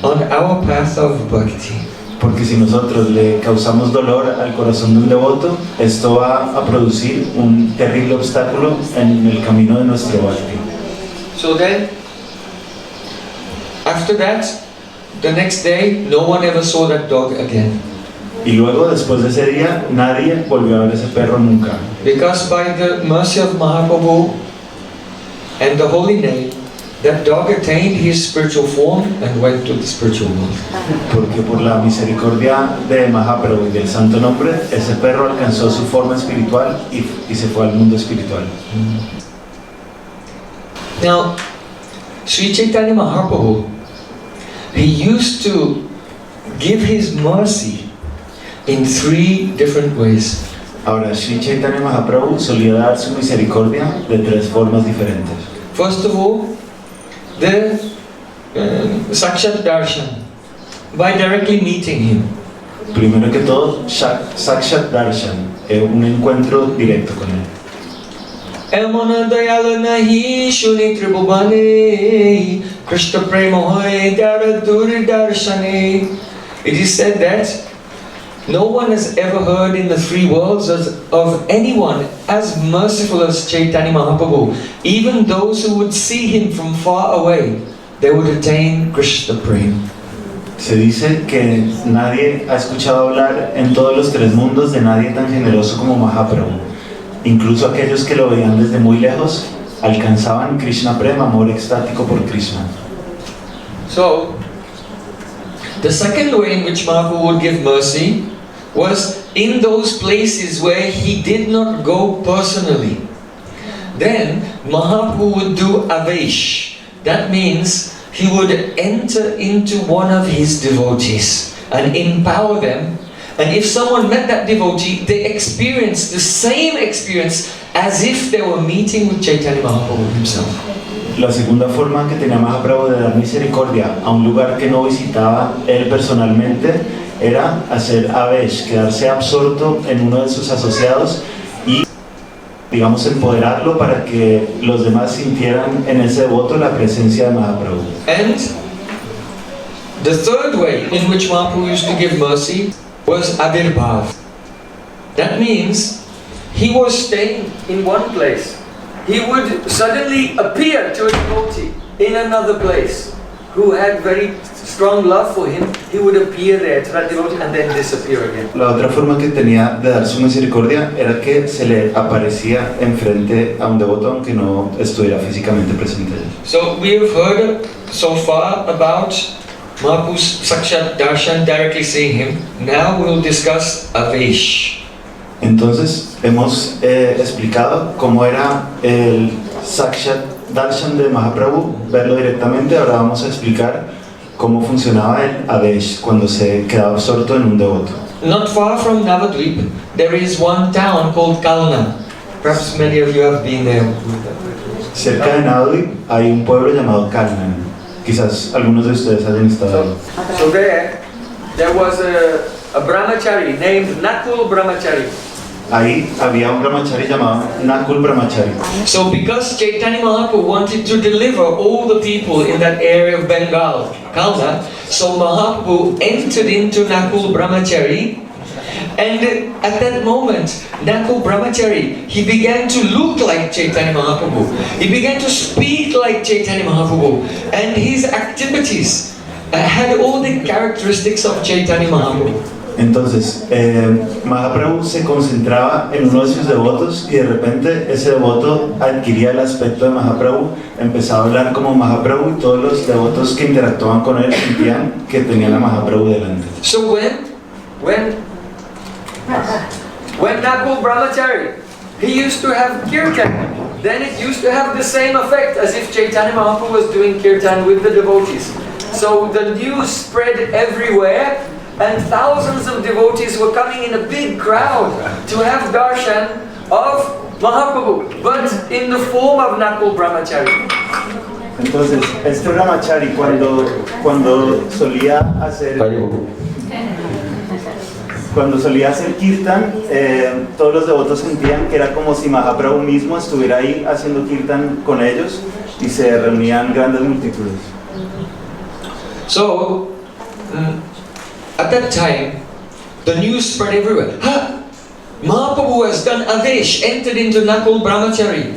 on our path of bhakti. Porque si nosotros le causamos dolor al corazón de un devoto, esto va a producir un terrible obstáculo en el camino de nuestro bhakti. So then, after that, the next day, no one ever saw that dog again. Y luego, después de ese día, nadie volvió a ver ese perro nunca. Because by the mercy of Mahaprabhu and the holy name, that dog attained his spiritual form and went to the spiritual world. Porque por la misericordia de Mahaprabhu y del santo nombre, ese perro alcanzó su forma espiritual y se fue al mundo espiritual. Now, Sri Chaitanya Mahaprabhu, he used to give his mercy in 3 different ways. Ahora, Sri Chaitanya Mahaprabhu solía dar su misericordia de 3 formas diferentes. First of all, the Sakshat Darshan, by directly meeting him. Primero que todo, Sakshat Darshan, un encuentro directo con él. Emona dayala nahi shuni tribhubane Krishna prema hoy daraduri darshane. It is said that no one has ever heard in the 3 worlds of anyone as merciful as Chaitanya Mahaprabhu. Even those who would see him from far away, they would attain Krishna Prem. Se dice que nadie ha escuchado hablar en todos los 3 mundos de nadie tan generoso como Mahaprabhu. Incluso aquellos que lo veían desde muy lejos alcanzaban Krishna Prem, amor extático por Krishna. So, the second way in which Mahaprabhu would give mercy was in those places where he did not go personally. Then Mahaprabhu would do avesh. That means he would enter into one of his devotees and empower them. And if someone met that devotee, they experienced the same experience as if they were meeting with Chaitanya Mahaprabhu himself. La segunda forma que tenía Mahaprabhu de dar misericordia a un lugar que no visitaba él personalmente era hacer avesh, quedarse absorto en uno de sus asociados y, digamos, empoderarlo para que los demás sintieran en ese devoto la presencia de Mahaprabhu. And the third way in which Mahaprabhu used to give mercy was avirbhav. That means he was staying in one place. He would suddenly appear to a devotee in another place who had very strong love for him. He would appear there to that devotee and then disappear again. La otra forma que tenía de dar su misericordia era que se le aparecía enfrente a un devoto aunque no estuviera físicamente presente. So we have heard so far about Mahaprabhu's Sakshat Darshan, directly seeing him. Now we will discuss avesh. Entonces hemos explicado cómo era el Sakshat Darshan de Mahaprabhu, verlo directamente. Ahora vamos a explicar cómo funcionaba el avesh cuando se quedaba absorto en un devoto. Not far from Navadvip, there is one town called Kalna. Perhaps many of you have been there. Cerca de Navadvip hay un pueblo llamado Kalnan. Quizás algunos de ustedes hayan estado ahí. So there was a brahmachari named Nakul Brahmachari. Ahí había un brahmachari llamado Nakul Brahmachari. So because Chaitanya Mahaprabhu wanted to deliver all the people in that area of Bengal, Kalna, so Mahaprabhu entered into Nakul Brahmachari, and at that moment, Nakul Brahmachari, he began to look like Chaitanya Mahaprabhu. He began to speak like Chaitanya Mahaprabhu, and his activities had all the characteristics of Chaitanya Mahaprabhu. Entonces, Mahaprabhu se concentraba en uno de sus devotos y de repente ese devoto adquiría el aspecto de Mahaprabhu, empezaba a hablar como Mahaprabhu y todos los devotos que interactuaban con él sentían que tenían a Mahaprabhu delante. So when Nakul Brahmachari, he used to have kirtan, then it used to have the same effect as if Chaitanya Mahaprabhu was doing kirtan with the devotees. So the news spread everywhere, and thousands of devotees were coming in a big crowd to have darshan of Mahaprabhu, but in the form of Nakul Brahmachari. Entonces, este brahmachari cuando solía hacer kirtan, todos los devotos sentían que era como si Mahaprabhu mismo estuviera ahí haciendo kirtan con ellos y se reunían grandes multitudes. So, at that time, the news spread everywhere. Mahaprabhu has done Avesh, entered into Nakul Brahmachari.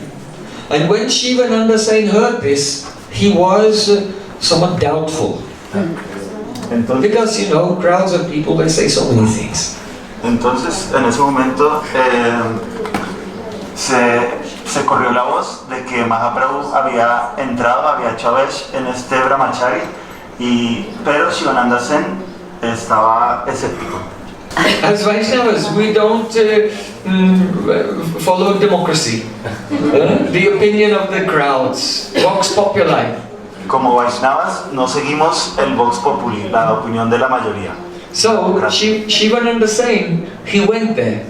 And when Shivananda Sain heard this, he was somewhat doubtful. Entonces, because, you know, crowds of people, they say so many things. Entonces, en ese momento, se corrió la voz de que Mahaprabhu había entrado, había hecho Avesh en este Brahmachari, pero Shivananda Sen estaba escéptico. As Vaishnavas, we don't follow democracy, the opinion of the crowds, vox populi. Como Vaishnavas, no seguimos el vox populi, la opinión de la mayoría. So, Shivananda Sen, he went there.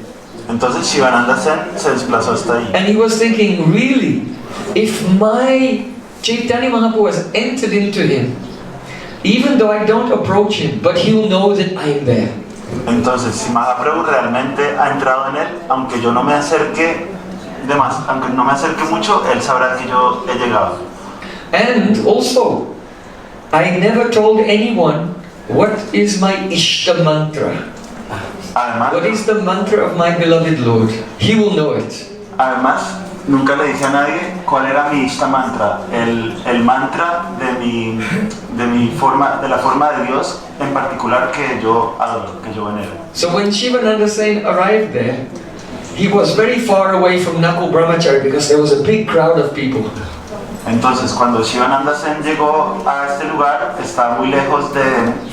Entonces Shivananda Sen se desplazó hasta ahí. And he was thinking, really, if my Chaitanya Mahaprabhu has entered into him, even though I don't approach him, but he'll know that I'm there. Entonces, si Mahaprabhu realmente ha entrado en él, aunque yo no me acerque aunque no me acerque mucho, él sabrá que yo he llegado. And also, I never told anyone what is my Ishta mantra. Además, What is the mantra of my beloved Lord? He will know it. Además, nunca le dije a nadie cuál era mi Ishta mantra, el mantra de la forma de Dios en particular que yo adoro, que yo venero. So when Shivananda Sain arrived there, he was very far away from Nakul Brahmachari because there was a big crowd of people. Entonces, cuando Shivananda Sen llegó a este lugar, estaba muy lejos de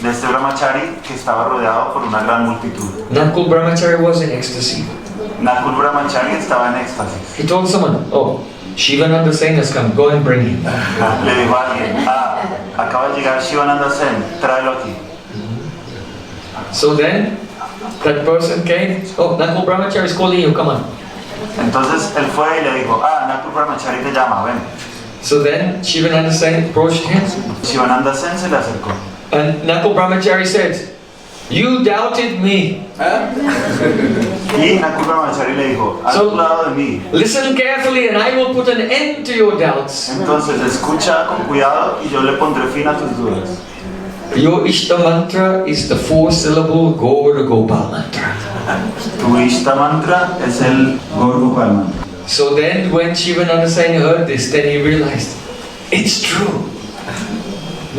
este Brahmachari que estaba rodeado por una gran multitud. Nakul Brahmachari was in ecstasy. Nakul Brahmachari estaba en éxtasis. He told someone, oh, Shivananda Sain has come, go and bring him. Le dijo a alguien, acaba de llegar Shivananda Sen, tráelo aquí. So then, that person came, oh, Nakul Brahmachari is calling you, come on. Entonces él fue y le dijo, Nakul Brahmachari te llama, ven. So then, Shivananda Sain approached him. Shivananda Sen se le acercó. And Nakul Brahmachari said, you doubted me. Y Nakul Brahmachari le dijo, has dudado de mí. Listen carefully and I will put an end to your doubts. Entonces escucha con cuidado y yo le pondré fin a tus dudas. Your Ishta mantra is the 4-syllable Gaur Gopal mantra. Tu Ishta mantra es el Gaur Gopal mantra. So then when Shivananda Sain heard this, then he realized, it's true.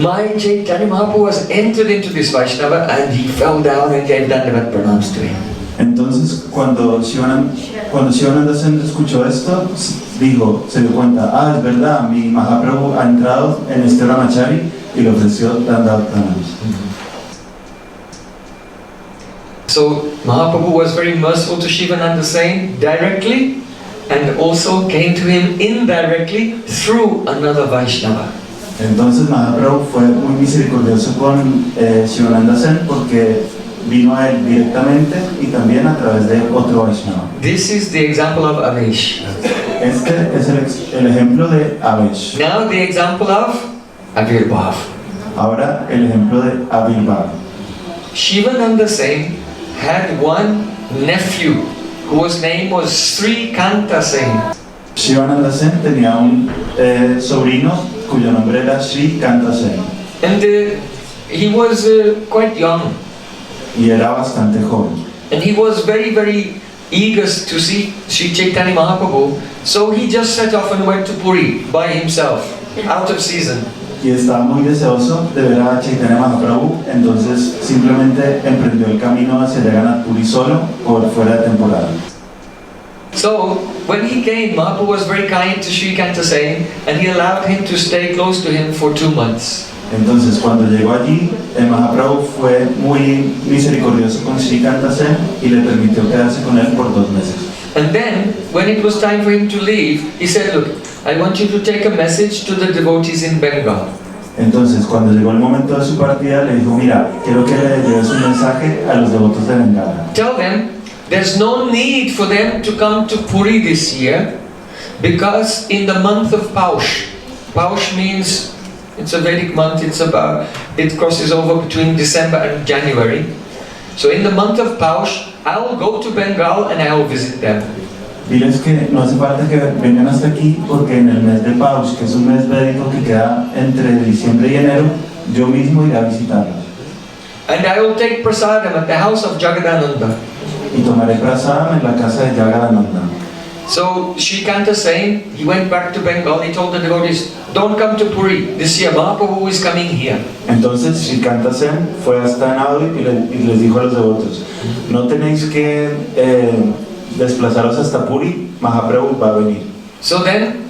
My Chaitanya Mahaprabhu has entered into this Vaishnava and he fell down and gave Dandavat pranams to him. Entonces cuando Shivananda Sen escuchó esto, se dio cuenta, es verdad, mi Mahaprabhu ha entrado en este Brahmachari y le ofreció Dandavat pranams. So Mahaprabhu was very merciful to Shivananda Sain directly and also came to him indirectly through another Vaishnava. Entonces Mahaprabhu fue muy misericordioso con Shivananda Sen porque vino a él directamente y también a través de otro Vaishnava. This is the example of Avesh. Este es el ejemplo de Avesh. Now the example of Avirbhav. Ahora el ejemplo de Avirbhav. Shivananda Sain had one nephew whose name was Sri Kanta Sain. Shivananda Sen tenía un sobrino cuyo nombre era Sri Kanta Sen. And he was quite young. Y era bastante joven. And he was very, very eager to see Sri Chaitanya Mahaprabhu. So he just set off and went to Puri by himself, out of season. Y estaba muy deseoso de ver a Chaitanya Mahaprabhu, entonces simplemente emprendió el camino hacia Jagannath Puri solo por fuera de temporada. So when he came, Mahaprabhu was very kind to Sri Kanta Sain and he allowed him to stay close to him for 2 months. Entonces cuando llegó allí, el Mahaprabhu fue muy misericordioso con Sri Kanta Sen y le permitió quedarse con él por 2 meses. And then, when it was time for him to leave, he said, look, I want you to take a message to the devotees in Bengal. Entonces, cuando llegó el momento de su partida, le dijo, mira, quiero que le lleves un mensaje a los devotos de Bengala. Tell them, there's no need for them to come to Puri this year, because in the month of Paush, Paush means, it's a Vedic month, it crosses over between December and January. So in the month of Paush, I'll go to Bengal and I'll visit them. Diles que no hace falta que vengan hasta aquí porque en el mes de Paush, que es un mes védico que queda entre diciembre y enero, yo mismo iré a visitarlos. And I will take prasadam at the house of Jagadananda. Y tomaré prasadam en la casa de Jagadananda. So Shivananda saying, he went back to Bengal, he told the devotees, don't come to Puri, this year Mahaprabhu is coming here. Entonces Shivananda Sen fue hasta Nadu y les dijo a los devotos, no tenéis que desplazaros hasta Puri, Mahaprabhu va a venir. So then,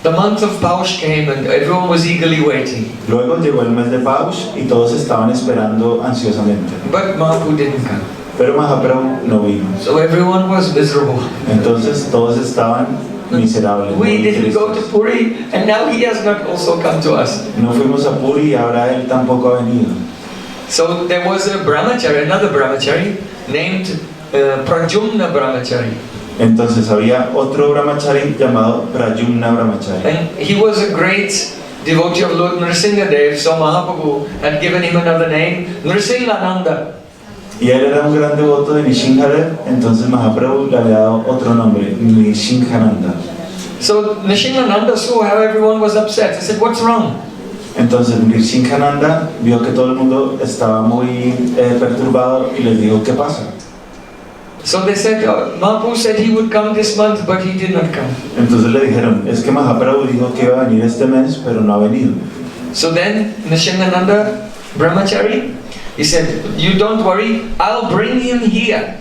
the month of Paush came and everyone was eagerly waiting. Luego llegó el mes de Paush y todos estaban esperando ansiosamente. But Mahaprabhu didn't come. Pero Mahaprabhu no vino. So everyone was miserable. Entonces todos estaban miserables. We didn't go to Puri and now he has not also come to us. No fuimos a Puri y ahora él tampoco ha venido. So there was a brahmachari, another brahmachari, named Prayojan brahmachari. Entonces había otro brahmachari llamado Prayojan brahmachari. And he was a great devotee of Lord Nrsingadev, so Mahaprabhu had given him another name, Nrsingananda. Y él era un gran devoto de Nrsingadev, entonces Mahaprabhu le había dado otro nombre, Nrsingananda. So Nrsingananda saw how everyone was upset. He said, what's wrong? Entonces Nrsingananda vio que todo el mundo estaba muy perturbado y les dijo, ¿qué pasa? So they said, Mahaprabhu said he would come this month, but he did not come. Entonces le dijeron, es que Mahaprabhu dijo que iba a venir este mes, pero no ha venido. So then Nrsingananda brahmachari, he said, you don't worry, I'll bring him here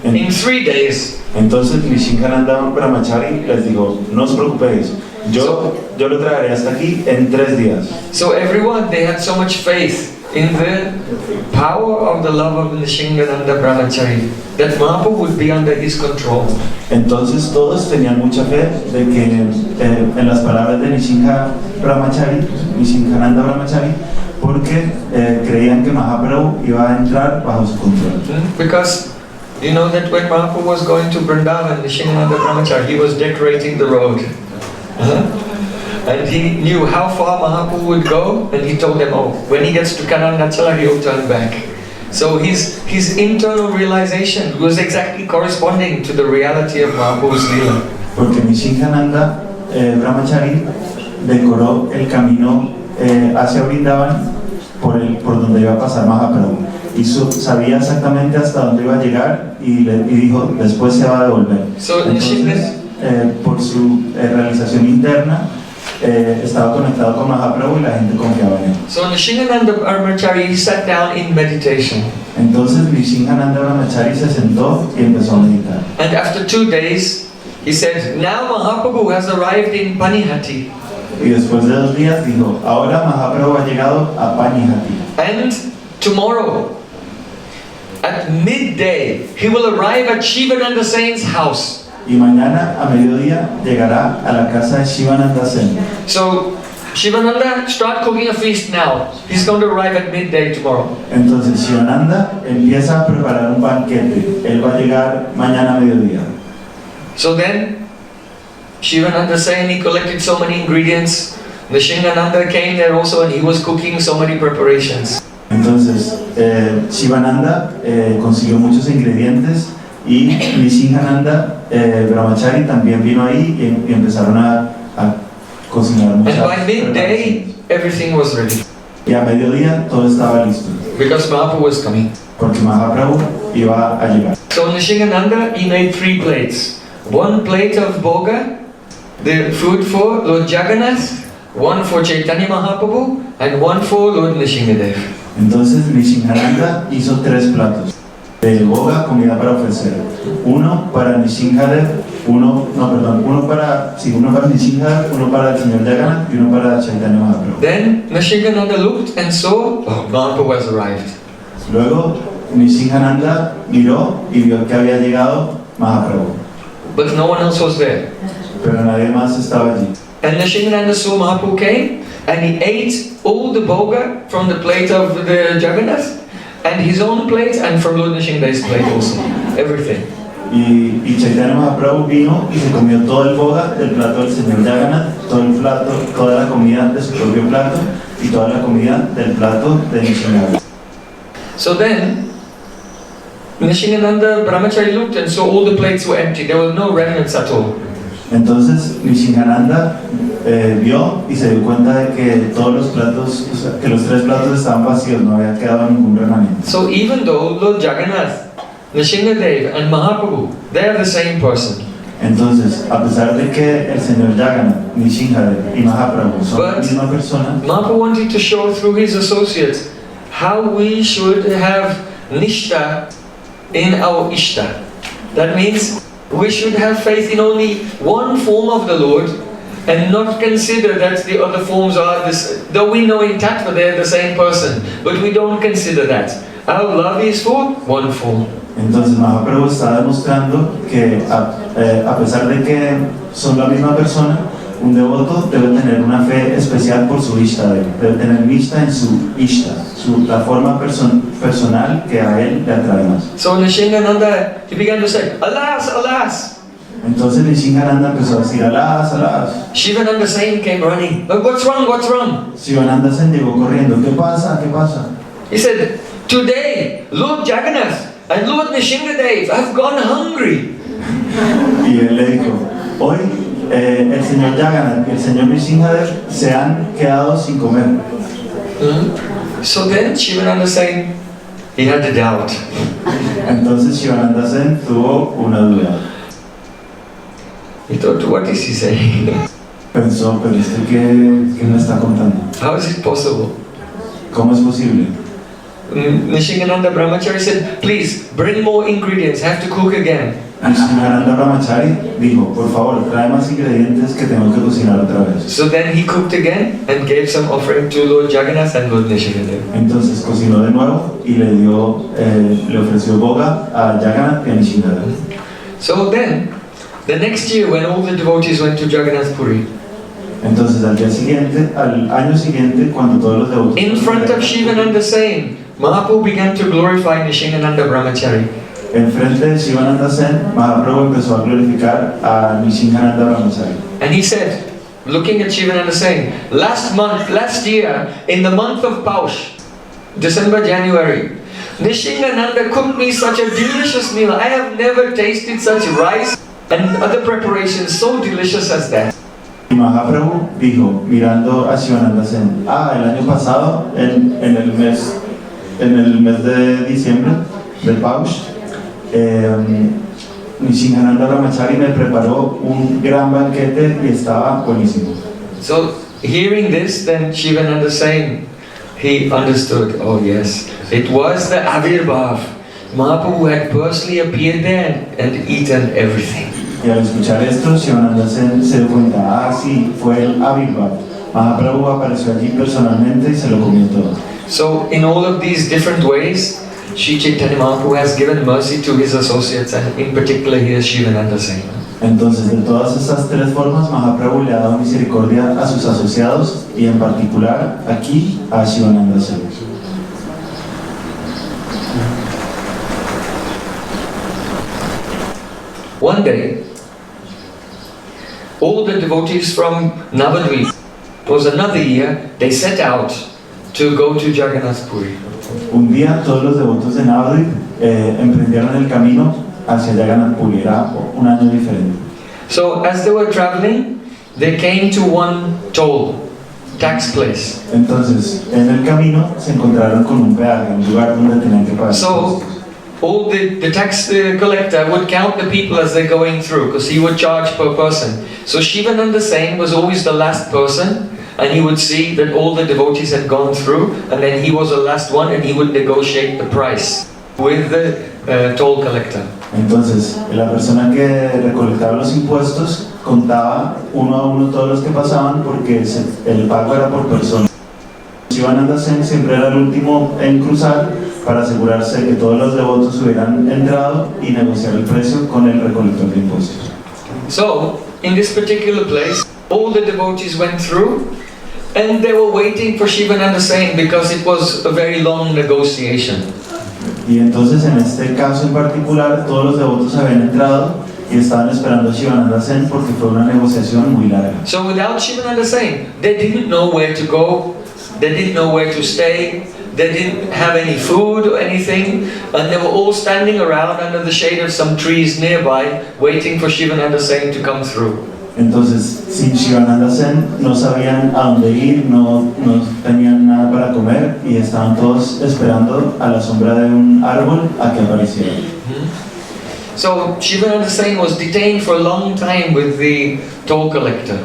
in 3 days. Entonces Nrsingananda brahmachari les dijo, no os preocupéis, yo lo traeré hasta aquí en 3 días. So everyone, they had so much faith in the power of the love of Nrsingananda brahmachari that Mahaprabhu would be under his control. Entonces todos tenían mucha fe de que en las palabras de Nrsingananda brahmachari, porque creían que Mahaprabhu iba a entrar bajo su control. Because you know that when Mahaprabhu was going to Vrindavan, Nrsingananda brahmachari, he was decorating the road. And he knew how far Mahaprabhu would go, and he told them, oh, when he gets to Kananachala, he'll turn back. So his internal realization was exactly corresponding to the reality of Mahaprabhu's lila. Porque Nrsingananda brahmachari decoró el camino hacia Vrindavan por donde iba a pasar Mahaprabhu. Y sabía exactamente hasta dónde iba a llegar y dijo, después se va a devolver. So entonces, por su realización interna, estaba conectado con Mahaprabhu y la gente confiaba en él. So Nrsingananda brahmachari sat down in meditation. Entonces Nrsingananda brahmachari se sentó y empezó a meditar. And after 2 days, he said, now Mahaprabhu has arrived in Panihati. Y después de 2 días dijo, ahora Mahaprabhu ha llegado a Panihati. And tomorrow, at midday, he will arrive at Shivananda Sen's house. Y mañana a mediodía llegará a la casa de Shivananda Sen. So, Shivananda, start cooking a feast now. He's going to arrive at midday tomorrow. Entonces Shivananda empieza a preparar un banquete. Él va a llegar mañana a mediodía. So then, Shivananda Sen, he collected so many ingredients. Nrsingananda came there also and he was cooking so many preparations. Entonces, Shivananda consiguió muchos ingredientes y Nrsingananda brahmachari también vino ahí y empezaron a cocinar muchas. And by midday, everything was ready. Y a mediodía todo estaba listo. Because Mahaprabhu was coming. Porque Mahaprabhu iba a llegar. So Nrsingananda, he made 3 plates. 1 plate of bhoga, the food for Lord Jagannath, 1 for Chaitanya Mahaprabhu, and 1 for Lord Nrsingadev. Entonces Nrsingananda hizo 3 platos de boga, comida para ofrecer. Uno para Nrsingadev, uno para Nrsingadev, uno para el señor Jagannath y uno para Chaitanya Mahaprabhu. Then Nrsingananda looked and saw, Mahaprabhu has arrived. Luego Nrsingananda miró y vio que había llegado Mahaprabhu. But no one else was there. Pero nadie más estaba allí. And Nrsingananda saw Mahaprabhu came, and he ate all the bhoga from the plate of the Jagannath, and his own plate, and from Lord Nrsingadev's plate also. Everything. Y Chaitanya Mahaprabhu vino y se comió todo el boga del plato del señor Jagannath, todo el plato, toda la comida de su propio plato y toda la comida del plato de Nishingananda. So then, Nishingananda Brahmachari looked and saw all the plates were empty. There were no remnants at all. Entonces Nishingananda vio y se dio cuenta de que todos los platos, o sea, que los 3 platos estaban vacíos, no había quedado ningún remanente. So even though Lord Jagannath, Nishingadev and Mahaprabhu, they are the same person. Entonces, a pesar de que el señor Jagannath, Nishingadev y Mahaprabhu son la misma persona, Mahaprabhu wanted to show through his associates how we should have Nishta in our Ishta. That means we should have faith in only one form of the Lord and not consider that the other forms are this. Though we know in Tattva they are the same person, but we don't consider that. Our love is for one form. Entonces Mahaprabhu está demostrando que a pesar de que son la misma persona, un devoto debe tener una fe especial por su Ishta, debe tener Nishta en su Ishta, la forma personal que a él le atrae más. So Nishingananda, he began to say, alas, alas. Entonces Nishingananda empezó a decir, alas, alas. Shivananda Sain came running. What's wrong? What's wrong? Shivananda Sain llegó corriendo. ¿Qué pasa? ¿Qué pasa? He said, today, Lord Jagannath and Lord Nishingadev have gone hungry. Y él le dijo, hoy el señor Jagannath y el señor Nishingadev se han quedado sin comer. So then Shivananda Sain, he had a doubt. Entonces Shivananda Sain tuvo una duda. He thought, what is he saying? Pensó, pero ¿qué me está contando? How is it possible? ¿Cómo es posible? Nishingananda Brahmachari said, please bring more ingredients, have to cook again. Nishingananda Brahmachari dijo, por favor, trae más ingredientes que tengo que cocinar otra vez. So then he cooked again and gave some offering to Lord Jagannath and Lord Nishingadev. Entonces cocinó de nuevo y le ofreció boga a Jagannath y a Nishingadev. So then, the next year when all the devotees went to Jagannath Puri, entonces al año siguiente, cuando todos los devotos in front of Shivananda Sain, Mahaprabhu began to glorify Nishingananda Brahmachari. En frente de Shivananda Sain, Mahaprabhu empezó a glorificar a Nishingananda Brahmachari. And he said, looking at Shivananda Sain, last year, in the month of Paush, December, January, Nishingananda cooked me such a delicious meal. I have never tasted such rice and other preparations so delicious as that. Y Mahaprabhu dijo, mirando a Shivananda Sain, el año pasado, en el mes de diciembre, del Paush, Nishingananda Brahmachari me preparó un gran banquete y estaba buenísimo. So, hearing this, then Shivananda Sain, he understood, oh yes, it was the Avirbhav. Mahaprabhu had personally appeared there and eaten everything. Y al escuchar esto, Shivananda Sain se dio cuenta, sí, fue el Avirbhav. Mahaprabhu apareció allí personalmente y se lo comió todo. So, in all of these different ways, Sri Chaitanya Mahaprabhu has given mercy to his associates, and in particular here Shivananda Sain. Entonces, de todas estas 3 formas, Mahaprabhu le ha dado misericordia a sus asociados y en particular aquí a Shivananda Sain. One day, all the devotees from Navadvip, it was another year, they set out to go to Jagannath Puri. Un día todos los devotos de Navadvip emprendieron el camino hacia Jagannath Puri, era un año diferente. So as they were traveling, they came to one toll, tax place. Entonces, en el camino se encontraron con un peaje, un lugar donde tenían que pagar. So all the tax collector would count the people as they're going through, because he would charge per person. So Shivananda Sain was always the last person, and he would see that all the devotees had gone through, and then he was the last one, and he would negotiate the price with the toll collector. Entonces, la persona que recolectaba los impuestos contaba uno a uno todos los que pasaban porque el pago era por persona. Shivananda Sain siempre era el último en cruzar para asegurarse que todos los devotos hubieran entrado y negociar el precio con el recolector de impuestos. So, in this particular place, all the devotees went through, and they were waiting for Shivananda Sain because it was a very long negotiation. Y entonces en este caso en particular todos los devotos habían entrado y estaban esperando a Shivananda Sen porque fue una negociación muy larga. So without Shivananda Sen, they didn't know where to go, they didn't know where to stay, they didn't have any food or anything, and they were all standing around under the shade of some trees nearby, waiting for Shivananda Sen to come through. Entonces, sin Shivananda Sen no sabían a dónde ir, no tenían nada para comer y estaban todos esperando a la sombra de un árbol a que apareciera. So Shivananda Sen was detained for a long time with the toll collector.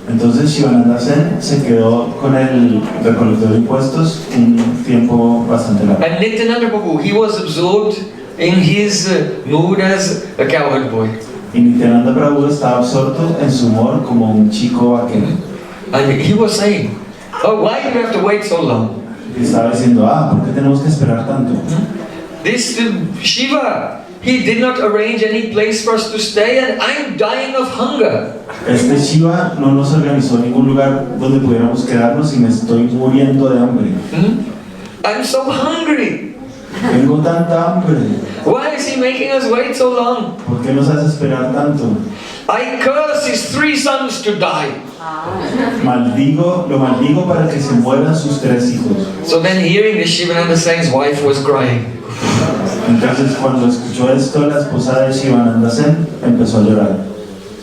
Entonces Shivananda Sen se quedó con el recolector de impuestos un tiempo bastante largo. And Nityananda Prabhu, he was absorbed in his mood as a cowherd boy. Y Nityananda Prabhu estaba absorto en su humor como un chico vaquero. And he was saying, oh, why do you have to wait so long? Y estaba diciendo, ¿por qué tenemos que esperar tanto? This Shiva, he did not arrange any place for us to stay, and I'm dying of hunger. Este Shiva no nos organizó ningún lugar donde pudiéramos quedarnos y me estoy muriendo de hambre. I'm so hungry. Tengo tanta hambre. Why is he making us wait so long? ¿Por qué nos hace esperar tanto? I curse his 3 sons to die. Lo maldigo para que se mueran sus 3 hijos. So then hearing this, Shivananda Sen's wife was crying. Entonces cuando escuchó esto, la esposa de Shivananda Sen empezó a llorar.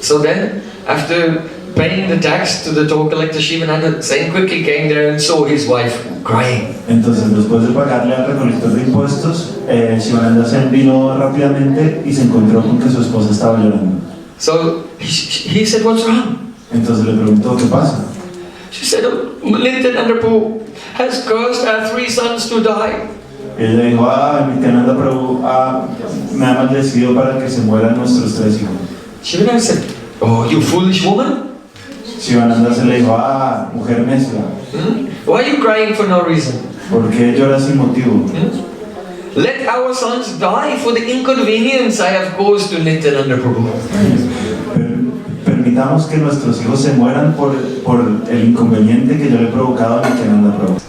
So then, after paying the tax to the toll collector, Shivananda Sen quickly came there and saw his wife crying. Entonces después de pagarle al recolector de impuestos, Shivananda Sen vino rápidamente y se encontró con que su esposa estaba llorando. So he said, what's wrong? Entonces le preguntó, ¿qué pasa? She said, oh, Nityananda Prabhu has cursed our 3 sons to die. Ella dijo, Nityananda Prabhu me ha maldecido para que se mueran nuestros 3 hijos. Shivananda said, oh, you foolish woman. Shivananda se le dijo, mujer necia. Why are you crying for no reason? ¿Por qué lloras sin motivo? Let our sons die for the inconvenience I have caused to Nityananda Prabhu. Permitamos que nuestros hijos se mueran por el inconveniente que yo le he provocado a Nityananda Prabhu.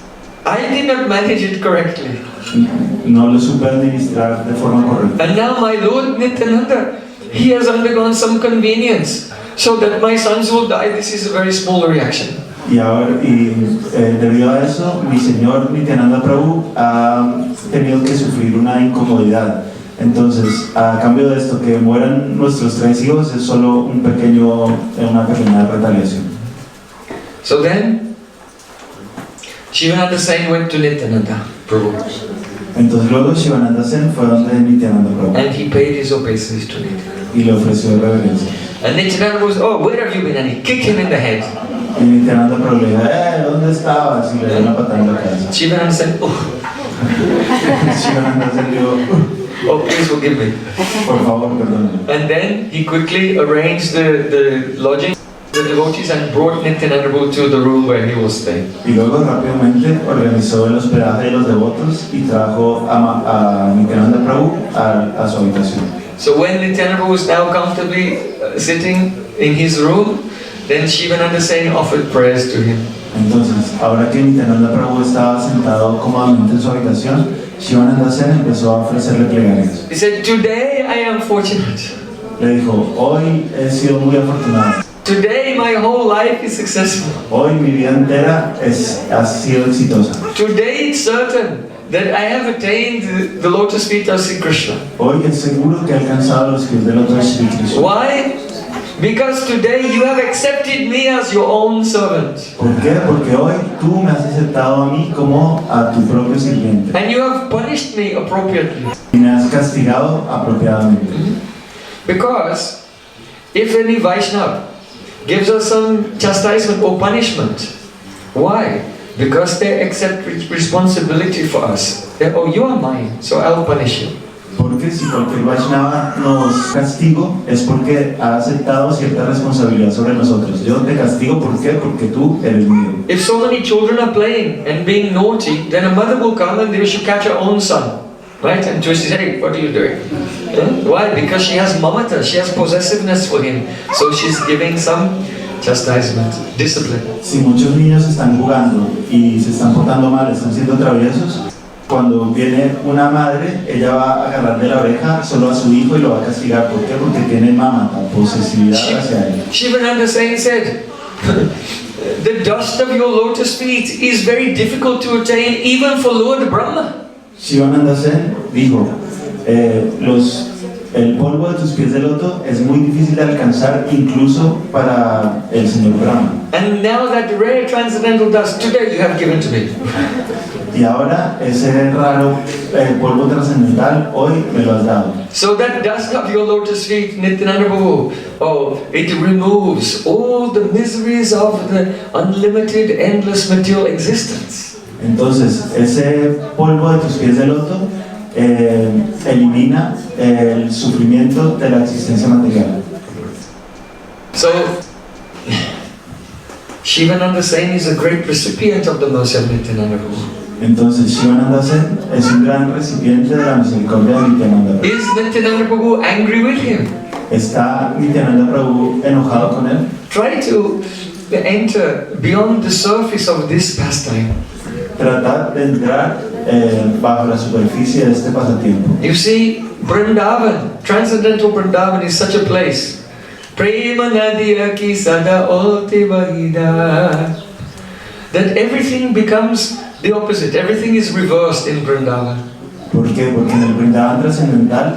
I did not manage it correctly. No lo supe administrar de forma correcta. And now my Lord Nityananda, he has undergone some convenience, so that my sons will die. This is a very small reaction. Y debido a eso, mi señor Nityananda Prabhu ha tenido que sufrir una incomodidad. Entonces, a cambio de esto, que mueran nuestros 3 hijos es solo una pequeña retaliación. So then, Shivananda Sen went to Nityananda Prabhu. Entonces luego Shivananda Sen fue donde Nityananda Prabhu. And he paid his obeisance to Nityananda. Y le ofreció reverencia. And Nityananda was, oh, where have you been? And he kicked him in the head. Y Nityananda Prabhu le dijo, ¿dónde estabas? Y le dio una patada en la cabeza. Shivananda said, oh. Shivananda Sen dijo, oh, please forgive me. Por favor, perdóname. And then he quickly arranged the lodging, the devotees, and brought Nityananda Prabhu to the room where he was staying. Y luego rápidamente organizó el hospedaje de los devotos y trajo a Nityananda Prabhu a su habitación. So when Nityananda Prabhu was now comfortably sitting in his room, then Shivananda Sen offered prayers to him. Entonces, ahora que Nityananda Prabhu estaba sentado cómodamente en su habitación, Shivananda Sen empezó a ofrecerle plegarias. He said, today I am fortunate. Le dijo, hoy he sido muy afortunado. Today my whole life is successful. Hoy mi vida entera ha sido exitosa. Today it's certain that I have attained the lotus feet of Sri Krishna. Hoy es seguro que he alcanzado los pies del otro Sri Krishna. Why? Because today you have accepted me as your own servant. ¿Por qué? Porque hoy tú me has aceptado a mí como a tu propio sirviente. And you have punished me appropriately. Y me has castigado apropiadamente. Because if any Vaishnava gives us some chastisement or punishment, why? Because they accept responsibility for us. Oh, you are mine, so I'll punish you. Porque si cualquier Vaishnava nos castigo es porque ha aceptado cierta responsabilidad sobre nosotros. Yo te castigo, ¿por qué? Porque tú eres mío. If so many children are playing and being naughty, then a mother will come and they should catch her own son, right? And she says, hey, what are you doing? Why? Because she has mamata, she has possessiveness for him. So she's giving some chastisement, discipline. Si muchos niños están jugando y se están portando mal, están siendo traviesos, Cuando viene una madre, ella va a agarrar de la oreja solo a su hijo y lo va a castigar. ¿Por qué? Porque tiene mamata, posesividad hacia él. Shivananda said, the dust of your lotus feet is very difficult to attain even for Lord Brahma. Shivananda Sen dijo, el polvo de tus pies de loto es muy difícil de alcanzar incluso para el señor Brahma. And now that rare transcendental dust today you have given to me. Y ahora ese raro polvo trascendental hoy me lo has dado. So that dust of your lotus feet, Nityananda Prabhu, it removes all the miseries of the unlimited, endless material existence. Entonces, ese polvo de tus pies de loto elimina el sufrimiento de la existencia material. So, Shivananda Sen is a great recipient of the mercy of Nityananda Prabhu. Entonces, Shivananda Sen es un gran recipiente de la misericordia de Nityananda Prabhu. Is Nityananda Prabhu angry with him? ¿Está Nityananda Prabhu enojado con él? Try to enter beyond the surface of this pastime. Tratar de entrar bajo la superficie de este pasatiempo. You see, Vrindavan, transcendental Vrindavan is such a place. Prema nadiya ki sada oti bahida. That everything becomes the opposite. Everything is reversed in Vrindavan. ¿Por qué? Porque en el Vrindavan trascendental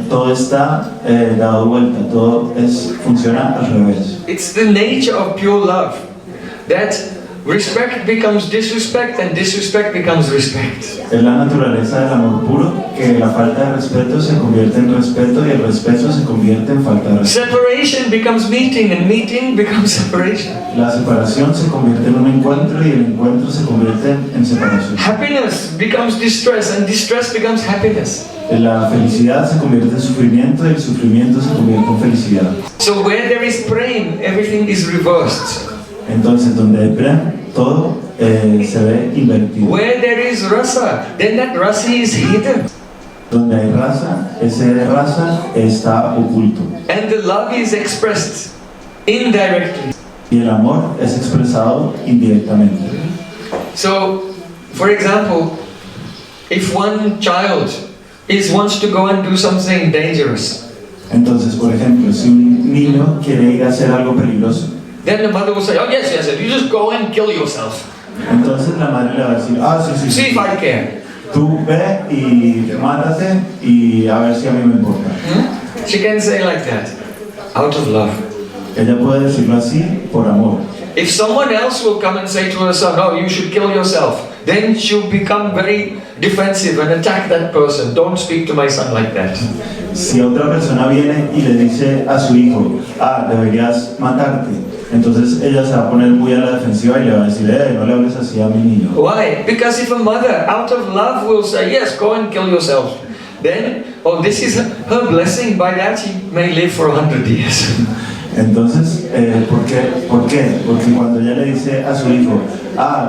todo está dado vuelta, todo funciona al revés. It's the nature of pure love that respect becomes disrespect and disrespect becomes respect. Es la naturaleza del amor puro que la falta de respeto se convierte en respeto y el respeto se convierte en falta de respeto. Separation becomes meeting and meeting becomes separation. La separación se convierte en un encuentro y el encuentro se convierte en separación. Happiness becomes distress and distress becomes happiness. La felicidad se convierte en sufrimiento y el sufrimiento se convierte en felicidad. So where there is prem, everything is reversed. Entonces, donde hay Prem, todo se ve invertido. Where there is rasa, then that rasa is hidden. Donde hay raza, ese rasa está oculto. And the love is expressed indirectly. Y el amor es expresado indirectamente. So, for example, if one child wants to go and do something dangerous, Entonces, por ejemplo, si un niño quiere ir a hacer algo peligroso, then the mother will say, oh yes, you just go and kill yourself. entonces la madre le va a decir, sí, See if I care. tú ve y mátate y a ver si a mí me importa. She can say like that, out of love. Ella puede decirlo así por amor. If someone else will come and say to her son, oh, you should kill yourself, then she'll become very defensive and attack that person. Don't speak to my son like that. Si otra persona viene y le dice a su hijo, deberías matarte, entonces ella se va a poner muy a la defensiva y le va a decir, no le hables así a mi niño. Why? Because if a mother, out of love, will say, yes, go and kill yourself, then, this is her blessing. By that, she may live for 100 years. Entonces, ¿por qué? Porque cuando ella le dice a su hijo,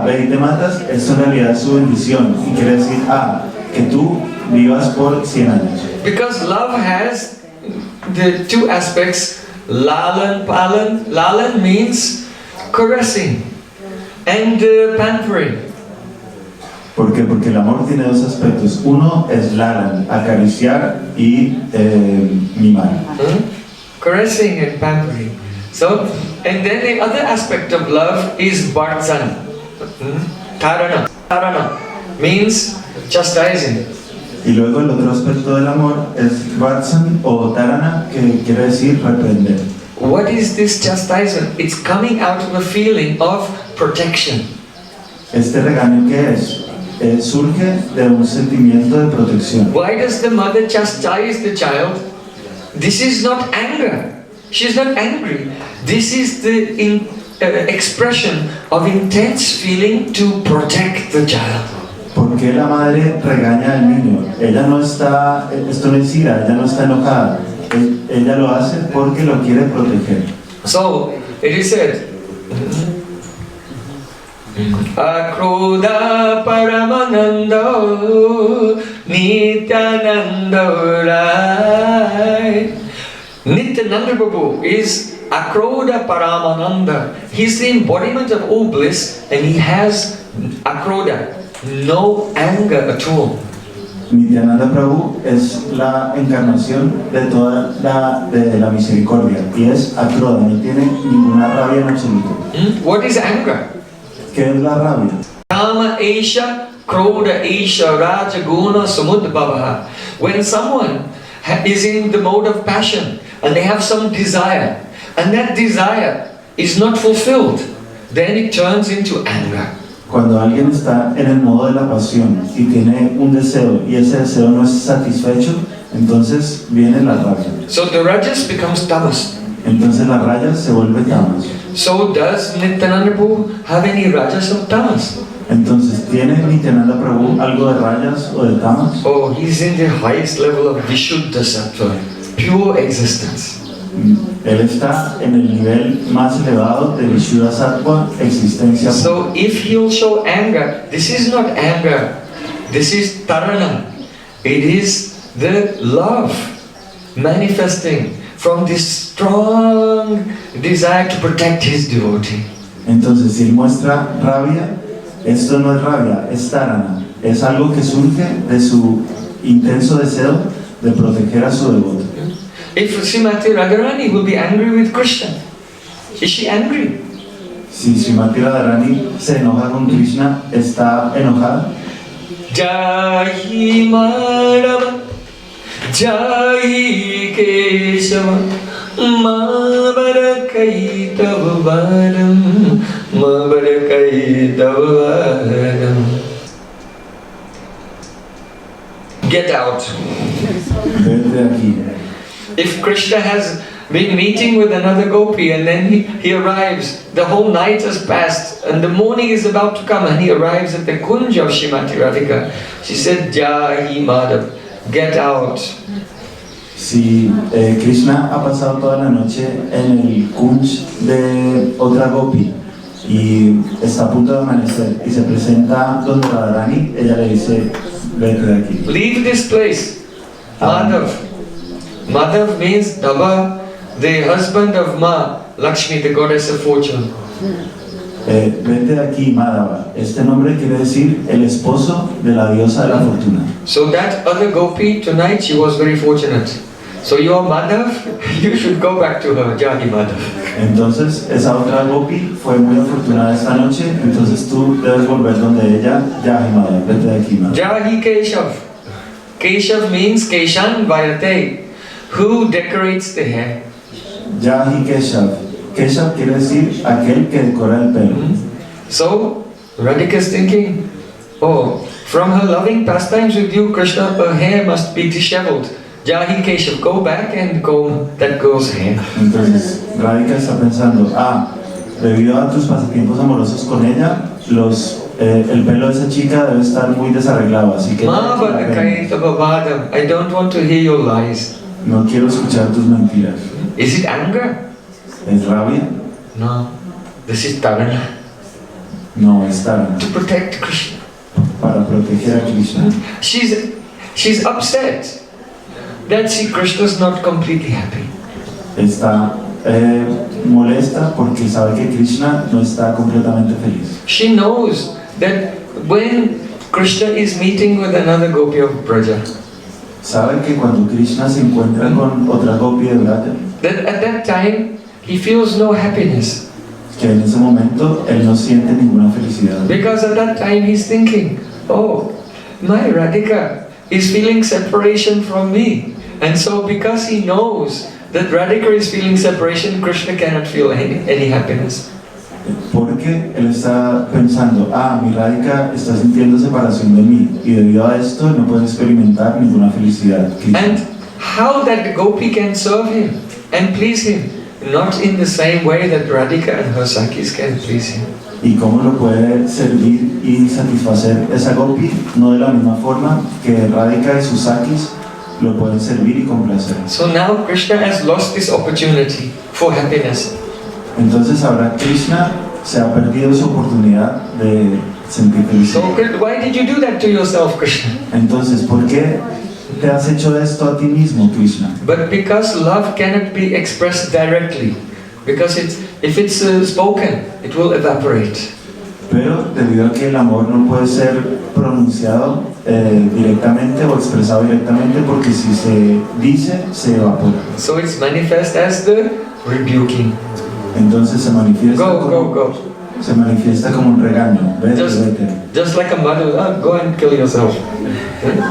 ve y te matas, eso en realidad es su bendición. Y quiere decir, que tú vivas por 100 años. Because love has the two aspects, lalan, palan. Lalan means caressing and pampering. ¿Por qué? Porque el amor tiene dos aspectos. Uno es lalan, acariciar y mimar. Caressing and pampering. So, and then the other aspect of love is bhartan. Tarana. Tarana means chastising. Y luego el otro aspecto del amor es bhartan o tarana, que quiere decir reprender. What is this chastisement? It's coming out of a feeling of protection. Este regaño, ¿qué es? Surge de un sentimiento de protección. Why does the mother chastise the child? This is not anger. She's not angry. This is the expression of intense feeling to protect the child. ¿Por qué la madre regaña al niño? Ella no está, esto no es ira, ella no está enojada. Ella lo hace porque lo quiere proteger. So, it is said, Akroda Paramananda Nityananda Rai. Nityananda Prabhu is Akroda Paramananda. He's the embodiment of all bliss and he has akrodha, no anger at all. Nityananda Prabhu es la encarnación de toda la misericordia y es akrodha, no tiene ninguna rabia en absoluto. What is anger? ¿Qué es la rabia? Kama esha, krodha esha, raja guna samudbhavaha. When someone is in the mode of passion and they have some desire, and that desire is not fulfilled, then it turns into anger. Cuando alguien está en el modo de la pasión y tiene un deseo y ese deseo no es satisfecho, entonces viene la rabia. So the rajas becomes tamas. Entonces la raya se vuelve tamas. So does Nityananda Prabhu have any rajas or tamas? Entonces, ¿tiene Nityananda Prabhu algo de rayas o de tamas? Oh, he's in the highest level of Vishuddha Sattva, pure existence. Él está en el nivel más elevado de Vishuddha Sattva, existencia. So if he'll show anger, this is not anger, this is tarana. It is the love manifesting from this strong desire to protect his devotee. Entonces, si él muestra rabia, esto no es rabia, es tarana. Es algo que surge de su intenso deseo de proteger a su devoto. If Srimati Radharani will be angry with Krishna, is she angry? Si Srimati Radharani se enoja con Krishna, ¿está enojada? Jahi Madhava, Jahi Keshava, Mabarakai Tavadam, Mabarakai Tavadam. Get out. Vete de aquí. If Krishna has been meeting with another gopi and then he arrives, the whole night has passed and the morning is about to come and he arrives at the kunj of Srimati Radhika, she said, Jahi Madhav, get out. Si Krishna ha pasado toda la noche en el kunj de otra gopi y está a punto de amanecer y se presenta donde Radharani, ella le dice, vete de aquí. Leave this place. Madhav. Madhav means Dava, the husband of Ma, Lakshmi, the goddess of fortune. Vete de aquí, Madhava. Este nombre quiere decir el esposo de la diosa de la fortuna. So that other gopi, tonight she was very fortunate. So your Madhav, you should go back to her, Jahi Madhav. Entonces, esa otra gopi fue muy afortunada esta noche, entonces tú debes volver donde ella, Jahi Madhav, vete de aquí, Madhav. Jahi Keshav. Keshav means Keshan Vayate, who decorates the hair. Jahi Keshav. Keshav quiere decir aquel que decora el pelo. So, Radhika is thinking, oh, from her loving pastimes with you, Krishna, her hair must be disheveled. Jahi Keshav, go back and comb that girl's hair. Entonces, Radhika está pensando, debido a tus pasatiempos amorosos con ella, el pelo de esa chica debe estar muy desarreglado, así que I don't want to hear your lies. no quiero escuchar tus mentiras. Is it anger? ¿Es rabia? No. This is tarana. No, es tarana. To protect Krishna. Para proteger a Krishna. She's upset that see Krishna is not completely happy. Está molesta porque sabe que Krishna no está completamente feliz. She knows that when Krishna is meeting with another gopi of Braja, sabe que cuando Krishna se encuentra con otra gopi de Braja, that at that time he feels no happiness. Que en ese momento él no siente ninguna felicidad. Because at that time he's thinking, oh, my Radhika is feeling separation from me. And so because he knows that Radhika is feeling separation, Krishna cannot feel any happiness. Porque él está pensando, mi Radhika está sintiendo separación de mí y debido a esto no puede experimentar ninguna felicidad. And how that gopi can serve him and please him, not in the same way that Radhika and her Sakis can please him. Y cómo lo puede servir y satisfacer esa gopi, no de la misma forma que Radhika y sus Sakis lo pueden servir y complacer. So now Krishna has lost this opportunity for happiness. Entonces ahora Krishna se ha perdido su oportunidad de sentir felicidad. So why did you do that to yourself, Krishna? Entonces, ¿por qué te has hecho esto a ti mismo, Krishna? But because love cannot be expressed directly, because if it's spoken, it will evaporate. Pero debido a que el amor no puede ser pronunciado directamente o expresado directamente, porque si se dice, se evapora. So it's manifest as the rebuking. Entonces se manifiesta Go. se manifiesta como un regaño. Vete. Just like a mother, go and kill yourself.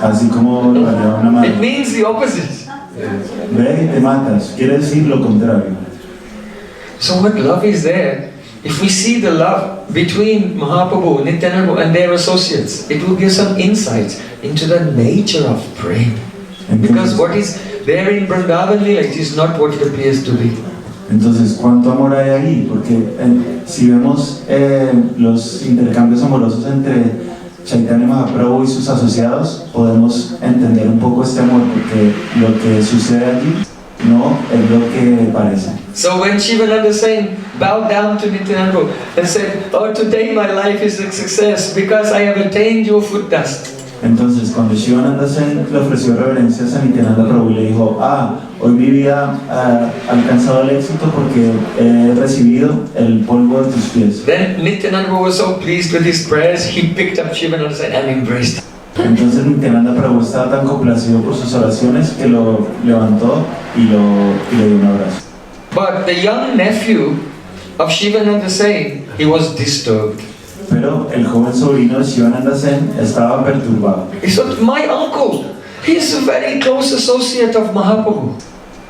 Así como lo haría una madre. It means the opposite. Ve y te matas. Quiere decir lo contrario. So what love is there? If we see the love between Mahaprabhu, Nityananda and their associates, it will give some insight into the nature of Prem. Because what is there in Vrindavan Lila, it is not what it appears to be. Entonces, ¿cuánto amor hay ahí? Porque si vemos los intercambios amorosos entre Chaitanya Mahaprabhu y sus asociados, podemos entender un poco este amor, porque lo que sucede allí no es lo que parece. So when Shivananda Sain bowed down to Nityananda and said, "Oh, today my life is a success because I have attained your foot dust." Entonces, cuando Shivananda Sen le ofreció reverencias a Nityananda Prabhu y le dijo, hoy mi vida ha alcanzado el éxito porque he recibido el polvo de tus pies. Then Nityananda was so pleased with his prayers, he picked up Shivananda and embraced him. Entonces Nityananda Prabhu estaba tan complacido por sus oraciones que lo levantó y le dio un abrazo. But the young nephew of Shivananda Sain, he was disturbed. Pero el joven sobrino de Shivananda Sen estaba perturbado. He said, "My uncle, he is a very close associate of Mahaprabhu."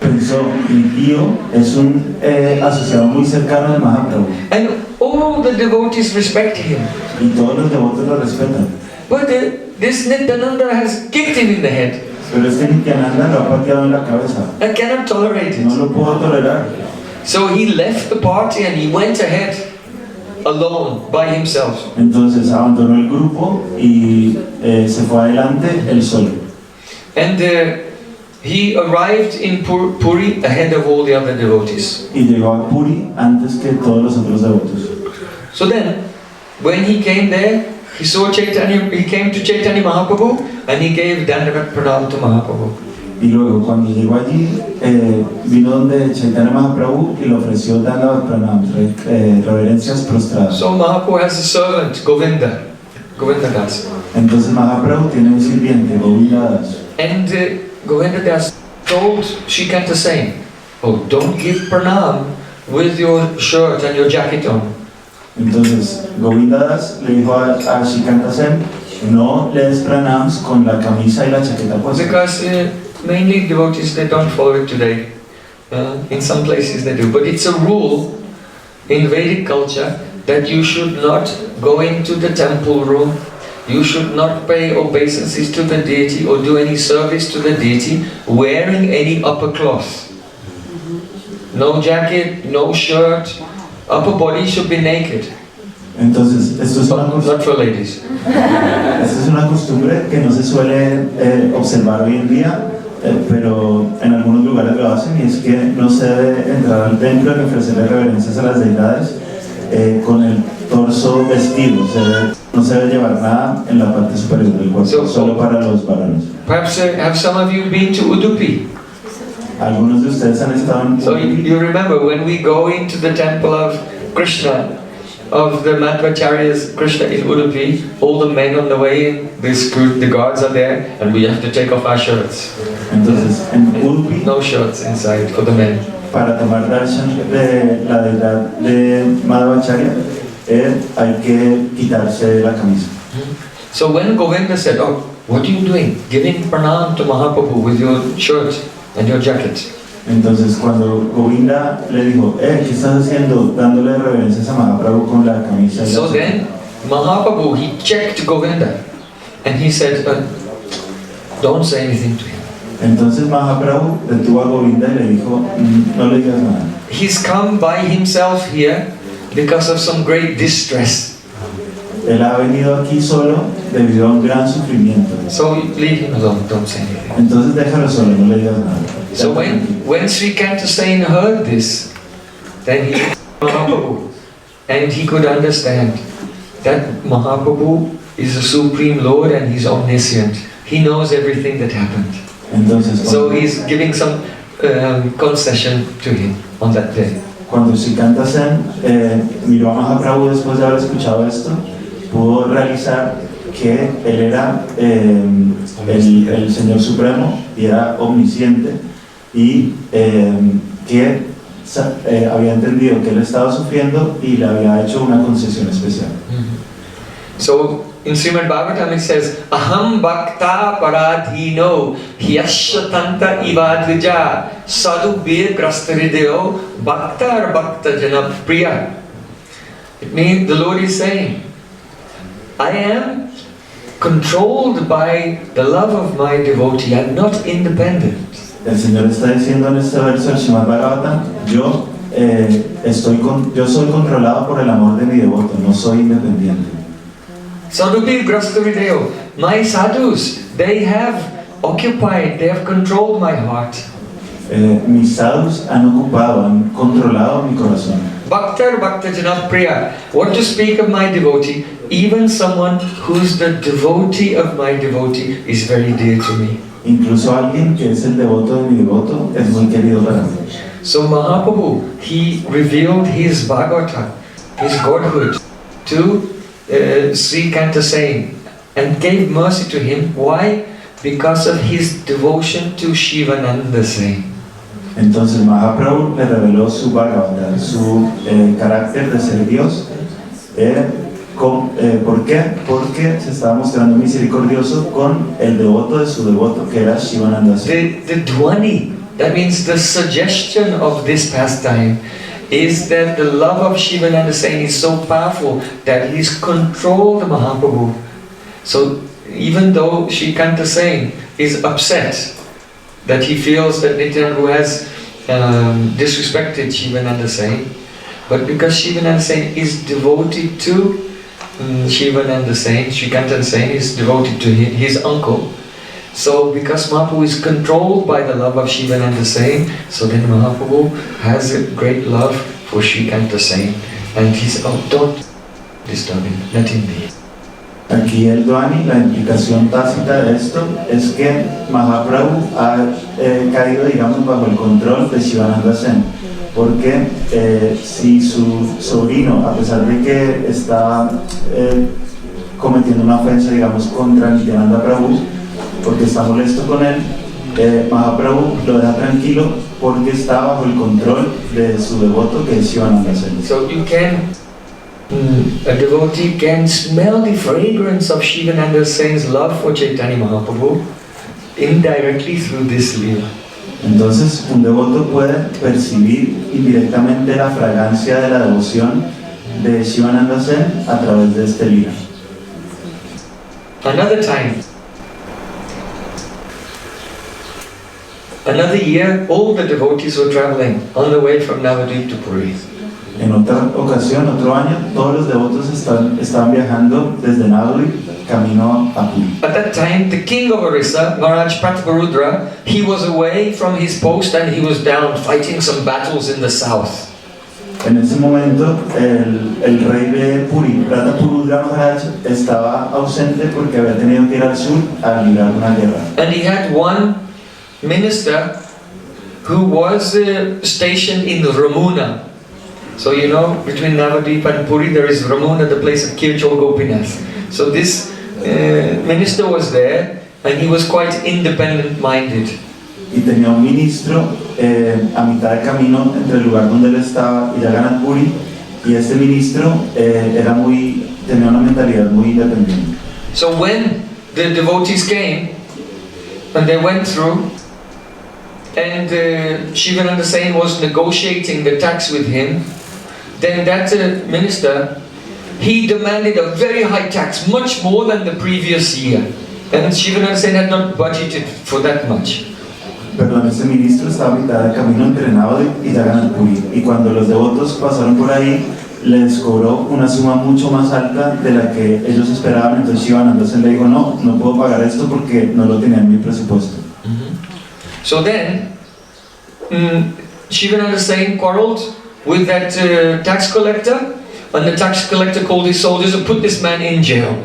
Pensó, mi tío es un asociado muy cercano de Mahaprabhu. And all the devotees respect him. Y todos los devotos lo respetan. But this Nityananda has kicked him in the head. Pero este Nityananda lo ha pateado en la cabeza. I cannot tolerate it. No lo puedo tolerar. So he left the party and he went ahead alone by himself. Entonces abandonó el grupo y se fue adelante él solo. And he arrived in Puri ahead of all the other devotees. Y llegó a Puri antes que todos los otros devotos. So then, when he came there, he saw Chaitanya. He came to Chaitanya Mahaprabhu and he gave Dandavat Pranam to Mahaprabhu. Y luego cuando llegó allí, vino donde Chaitanya Mahaprabhu y le ofreció Dandavat Pranam, reverencias prostradas. So Mahaprabhu has a servant, Govinda Das. Entonces Mahaprabhu tiene un sirviente, Govinda Das. And Govinda Das told Shrikanta Sain, "Oh, don't give pranam with your shirt and your jacket on." Entonces Govinda Das le dijo a Shrikanta Sen, no le des pranams con la camisa y la chaqueta puesta. Because mainly devotees, they don't follow it today. In some places they do. But it's a rule in Vedic culture that you should not go into the temple room, you should not pay obeisances to the deity or do any service to the deity wearing any upper cloth. No jacket, no shirt, upper body should be naked. Entonces, esto es una Not for ladies. Esta es una costumbre que no se suele observar hoy en día, pero en algunos lugares lo hacen, y es que no se debe entrar al templo y ofrecerle reverencias a las deidades con el torso vestido. No se debe llevar nada en la parte superior del cuerpo, solo para los varones. Perhaps have some of you been to Udupi? Algunos de ustedes han estado en So you remember when we go into the temple of Krishna, of the Madhvacharyas Krishna in Udupi, all the men on the way in, the guards are there, and we have to take off our shirts. Entonces, en Udupi, No shirts inside for the men. para tomar darshan de la deidad de Madhvacharya, hay que quitarse la camisa. So when Govinda said, "Oh, what are you doing? Giving pranam to Mahaprabhu with your shirt and your jacket." Entonces cuando Govinda le dijo, ¿qué estás haciendo? Dándole reverencias a Mahaprabhu con la camisa. So then Mahaprabhu, he checked Govinda and he said, "Don't say anything to him. Entonces Mahaprabhu detuvo a Govinda y le dijo, no le digas nada. He's come by himself here because of some great distress. Él ha venido aquí solo debido a un gran sufrimiento. So leave him alone, don't say anything." Entonces déjalo solo, no le digas nada. So when Shrikanta Sain heard this, then he Mahaprabhu, and he could understand that Mahaprabhu is the Supreme Lord and he's omniscient. He knows everything that happened. Entonces, So he's giving some concession to him on that day. cuando Srikanta Sen miró a Mahaprabhu después de haber escuchado esto, pudo realizar que él era el Señor Supremo y era omnisciente y que había entendido que él estaba sufriendo y le había hecho una concesión especial. So in Srimad Bhagavatam it says, Aham bhakta paradhino hyashatanta ivadvija sadubir grastarideo bhaktar bhakta jana priya. It means the Lord is saying, I am controlled by the love of my devotee, I am not independent. El Señor está diciendo en este verso del Srimad Bhagavatam, yo soy controlado por el amor de mi devoto, no soy independiente. Sadhupir grastavideo, my sadhus, they have occupied, they have controlled my heart. Mis sadhus han ocupado, han controlado mi corazón. Bhaktar bhakta jana priya, what to speak of my devotee, even someone who's the devotee of my devotee is very dear to me. Incluso alguien que es el devoto de mi devoto es muy querido para mí. So Mahaprabhu, he revealed his Bhagavata, his godhood, to Srikanta Sen and gave mercy to him. Why? Because of his devotion to Shivananda Sen. Entonces Mahaprabhu le reveló su Bhagavata, su carácter de ser Dios. ¿Por qué? Porque se estaba mostrando misericordioso con el devoto de su devoto, que era Shivananda Sen. The dhvani, that means the suggestion of this pastime, is that the love of Shivananda Sen is so powerful that he's controlled Mahaprabhu. So even though Srikanta Sen is upset that he feels that Nityananda has disrespected Shivananda Sen, but because Shivananda Sen is devoted to Shivananda Sen, Srikanta Sen is devoted to his uncle. So because Mahaprabhu is controlled by the love of Shivananda Sen, so then Mahaprabhu has a great love for Srikanta Sen, and he's, oh, don't disturb him, let him be. Aquí el Dwani, la implicación tácita de esto es que Mahaprabhu ha caído, digamos, bajo el control de Shivananda Sen, porque si su sobrino, a pesar de que está cometiendo una ofensa, digamos, contra Nityananda Prabhu, porque está molesto con él, Mahaprabhu lo deja tranquilo porque está bajo el control de su devoto, que es Shivananda Sen. So you can, a devotee can smell the fragrance of Shivananda Sen's love for Chaitanya Mahaprabhu indirectly through this lila. Entonces un devoto puede percibir indirectamente la fragancia de la devoción de Shivananda Sen a través de este lila. Another time, another year, all the devotees were traveling on the way from Navadvip to Puri. En otra ocasión, otro año, todos los devotos estaban viajando desde Navadvip camino a Puri. At that time, the king of Orissa, Maharaj Prataparudra, he was away from his post and he was down fighting some battles in the south. En ese momento, el rey de Puri, Prataparudra Maharaj, estaba ausente porque había tenido que ir al sur a librar una guerra. And he had one minister who was stationed in Ramuna. So you know, between Navadvip and Puri there is Ramuna, the place of Kirchol Gopinath. So this minister was there and he was quite independent-minded. Y tenía un ministro a mitad de camino entre el lugar donde él estaba y Jagannath Puri, y este ministro tenía una mentalidad muy independiente. So when the devotees came and they went through, and Shivananda Sen was negotiating the tax with him, then that minister, he demanded a very high tax, much more than the previous year. And Shivananda Sen had not budgeted for that much. Perdón, este ministro estaba a mitad de camino entre Navadvip y Jagannath Puri, y cuando los devotos pasaron por ahí, les cobró una suma mucho más alta de la que ellos esperaban. Entonces Shivananda Sen le dijo, no puedo pagar esto porque no lo tenía en mi presupuesto. So then, Shivananda Sen quarreled with that tax collector, and the tax collector called his soldiers and put this man in jail.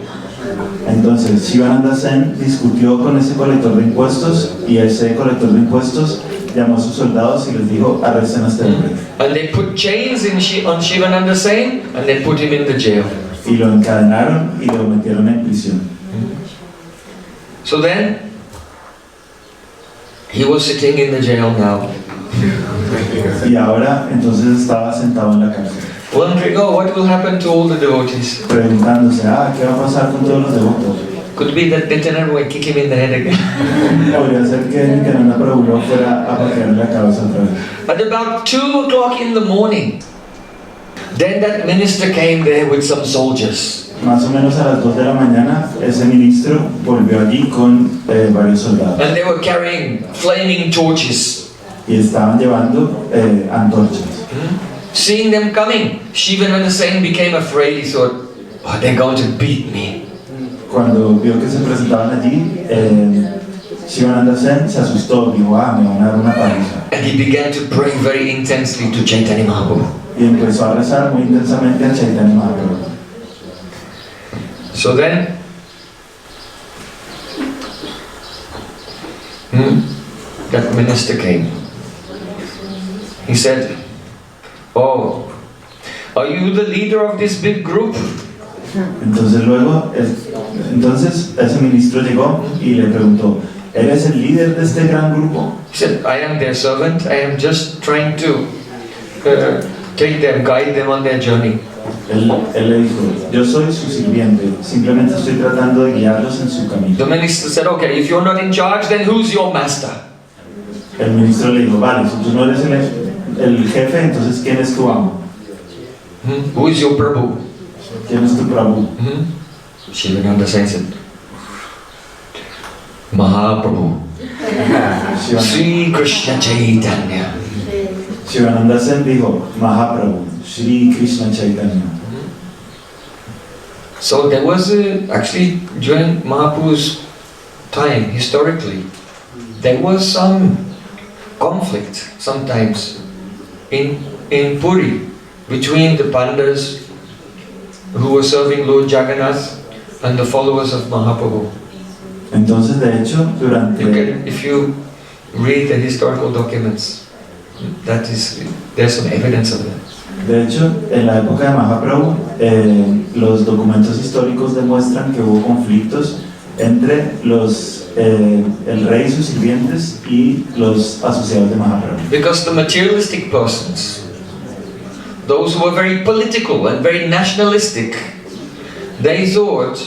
Entonces Shivananda Sen discutió con ese colector de impuestos, y ese colector de impuestos llamó a sus soldados y les dijo, arresten a este hombre. And they put chains on Shivananda Sen and they put him in the jail. Y lo encadenaron y lo metieron en prisión. So then, he was sitting in the jail now. Y ahora entonces estaba sentado en la cárcel. Wondering, oh, what will happen to all the devotees? Preguntándose, ¿qué va a pasar con todos los devotos? Could be that Nityananda will kick him in the head again. Podría ser que Nityananda Prabhu fuera a patearle la cabeza otra vez. At about 2 o'clock in the morning, then that minister came there with some soldiers. Más o menos a las 2 de la mañana, ese ministro volvió allí con varios soldados. And they were carrying flaming torches. Y estaban llevando antorchas. Seeing them coming, Shivananda Sen became afraid. He thought, oh, they're going to beat me. Cuando vio que se presentaban allí, Shivananda Sen se asustó, dijo, me van a dar una paliza. And he began to pray very intensely to Chaitanya Mahaprabhu. Y empezó a rezar muy intensamente a Chaitanya Mahaprabhu. So then, that minister came. He said, oh, are you the leader of this big group? Entonces ese ministro llegó y le preguntó, ¿eres el líder de este gran grupo? He said, I am their servant. I am just trying to take them, guide them on their journey. Él le dijo, yo soy su sirviente, simplemente estoy tratando de guiarlos en su camino. The minister said, okay, if you're not in charge, then who's your master? El ministro le dijo, vale, si tú no eres el jefe, entonces ¿quién es tu amo? Who is your Prabhu? ¿Quién es tu Prabhu? Shivananda Sen said, Mahaprabhu, Sri Krishna Chaitanya. Shivananda Sen dijo, Mahaprabhu, Sri Krishna Chaitanya. So there was actually during Mahaprabhu's time, historically, there was some conflict sometimes in Puri between the Pandas who were serving Lord Jagannath and the followers of Mahaprabhu. Entonces, de hecho, if you read the historical documents, there's some evidence of that. De hecho, en la época de Mahaprabhu, los documentos históricos demuestran que hubo conflictos entre el rey y sus sirvientes y los asociados de Mahaprabhu. Because the materialistic persons, those who were very political and very nationalistic, they thought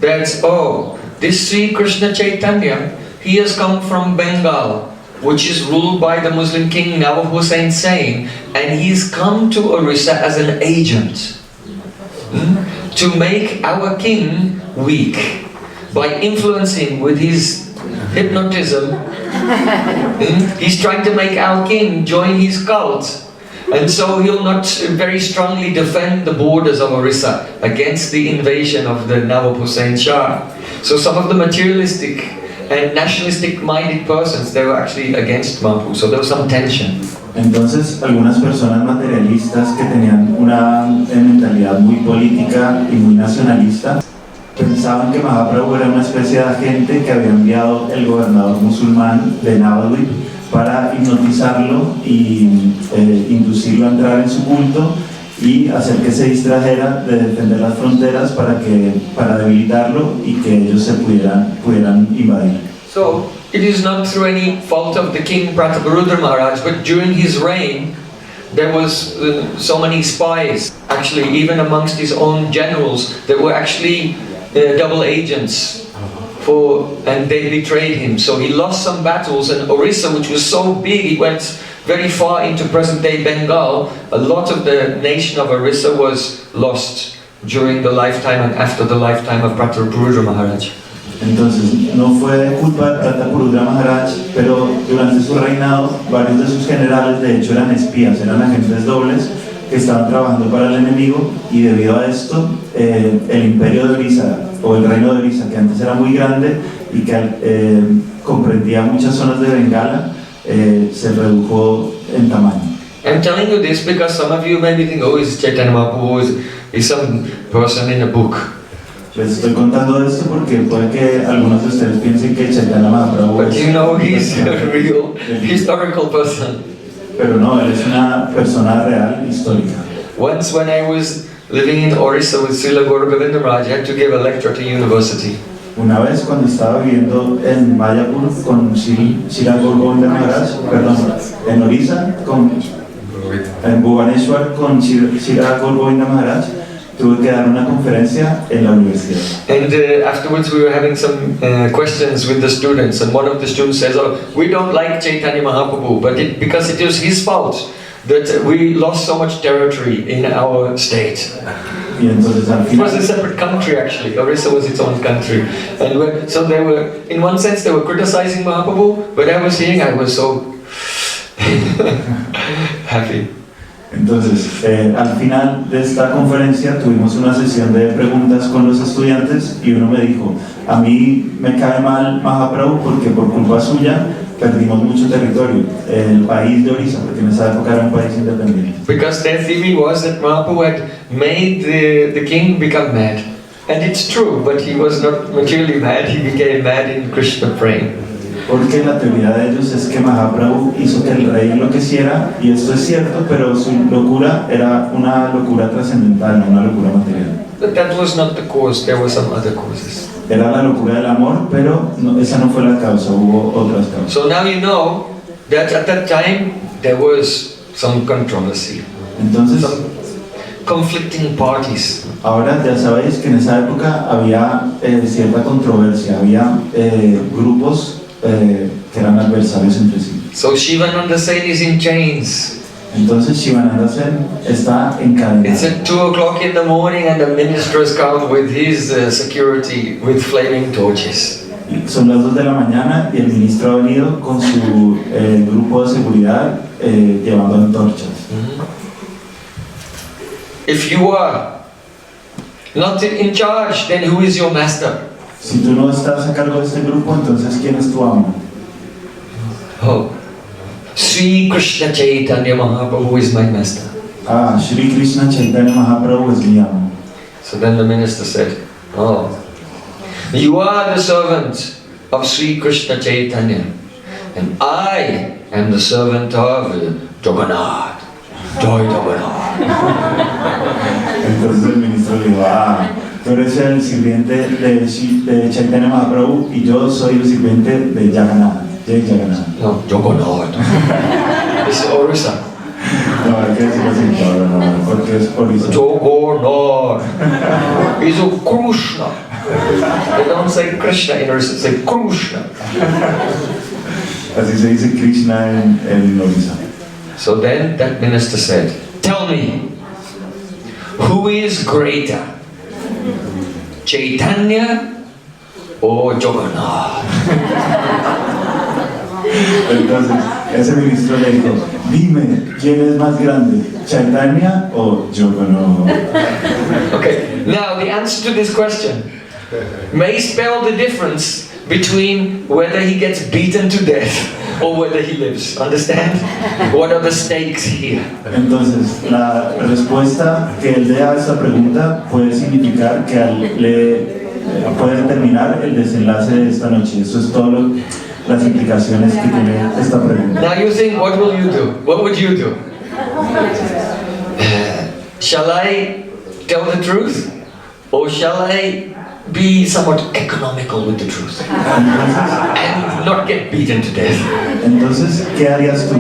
that, oh, this Sri Krishna Chaitanya, he has come from Bengal, which is ruled by the Muslim king Nawab Hussain Sain, and he's come to Orissa as an agent to make our king weak by influencing with his hypnotism. He's trying to make our king join his cult. And so he'll not very strongly defend the borders of Orissa against the invasion of the Nawab Hussain Shah. So some of the materialistic and nationalistic minded persons, they were actually against Mahaprabhu, so there was some tension. Entonces, algunas personas materialistas que tenían una mentalidad muy política y muy nacionalista pensaban que Mahaprabhu era una especie de agente que había enviado el gobernador musulmán de Navadvip para hipnotizarlo y inducirlo a entrar en su culto y hacer que se distrajera de defender las fronteras para debilitarlo y que ellos se pudieran invadir. So, it is not through any fault of the king Prataparudra Maharaj, but during his reign there was so many spies, actually even amongst his own generals, that were actually double agents and they betrayed him. So he lost some battles, and Orissa, which was so big, it went very far into present-day Bengal. A lot of the nation of Orissa was lost during the lifetime and after the lifetime of Prataparudra Maharaj. Entonces, no fue culpa de Prataparudra Maharaj, pero durante su reinado, varios de sus generales, de hecho, eran espías, eran agentes dobles que estaban trabajando para el enemigo, y debido a esto, el imperio de Orissa, o el reino de Orissa, que antes era muy grande y que comprendía muchas zonas de Bengala, se redujo en tamaño. I'm telling you this because some of you maybe think, oh, is Chaitanya Mahaprabhu is some person in a book. Les estoy contando esto porque puede que algunos de ustedes piensen que Chaitanya Mahaprabhu But you know, he's es a real historical person. pero no, él es una persona real, histórica. Once when I was living in Orissa with Srila Gaura Govinda Maharaj, I had to give a lecture to university. Una vez cuando estaba viviendo en Mayapur con Srila Gaura Govinda Maharaj, perdón, en Orissa, en Bhubaneswar con Srila Gaura Govinda Maharaj, tuve que dar una conferencia en la universidad. And afterwards we were having some questions with the students, and one of the students says, "Oh, we don't like Chaitanya Mahaprabhu, but because it was his fault that we lost so much territory in our state." Y entonces al It final, was a separate country actually. Orissa was its own country, and so they were, in one sense, they were criticizing Mahaprabhu, but I was hearing, I was so happy. entonces al final de esta conferencia tuvimos una sesión de preguntas con los estudiantes y uno me dijo, a mí me cae mal Mahaprabhu porque por culpa suya perdimos mucho territorio, el país de Orissa, porque en esa época era un país independiente. Because their theory was that Mahaprabhu had made the king become mad. And it's true, but he was not materially mad, he became mad in Krishna Prem. Porque la teoría de ellos es que Mahaprabhu hizo que el rey enloqueciera, y esto es cierto, pero su locura era una locura trascendental, no una locura material. But that was not the cause, there were some other causes. Era la locura del amor, pero esa no fue la causa, hubo otras causas. So now you know that at that time there was some controversy, Entonces, some conflicting parties. ahora ya sabéis que en esa época había cierta controversia, había grupos que eran adversarios entre sí. So Shivananda Sen is in chains. Entonces Shivananda Sen está It's encadenado. at 2 o'clock in the morning and the ministers come with his security with flaming torches. Son las 2 de la mañana y el ministro ha venido con su grupo de seguridad llevando antorchas. If you are not in charge, then who is your master? Si tú no estás a cargo de este grupo, entonces ¿quién es tu amo? Oh, Sri Krishna Chaitanya Mahaprabhu is my master. Ah, Shri Krishna Chaitanya Mahaprabhu es mi amo. So then the minister said, "Oh, you are the servant of Sri Krishna Chaitanya, and I am the servant of Jagannath. Joy Jagannath." Entonces el ministro le dijo, ah, tú eres el sirviente de Chaitanya Mahaprabhu y yo soy el sirviente de Jagannath, Jai Jagannath. No, Jagannath. This is Orissa. No, hay que decirlo así, no, porque es Orissa. Jagannath. He's a Krishna. They don't say Krishna in Orissa, they say Krishna. Así se dice Krishna en Orissa. So then that minister said, "Tell me, who is greater, Chaitanya or Jagannath?" Entonces, ese ministro le dijo, dime, ¿quién es más grande, Chaitanya o Jagannath? Okay, now the answer to this question may spell the difference between whether he gets beaten to death or whether he lives. Understand? What are the stakes here? Entonces, la respuesta que él dé a esa pregunta puede significar que puede determinar el desenlace de esta noche. Eso es todo las implicaciones que tiene esta pregunta. Now you think, what will you do? What would you do? Shall I tell the truth? Or shall I be somewhat economical with the truth? And not get beaten to death? Entonces, ¿qué harías tú?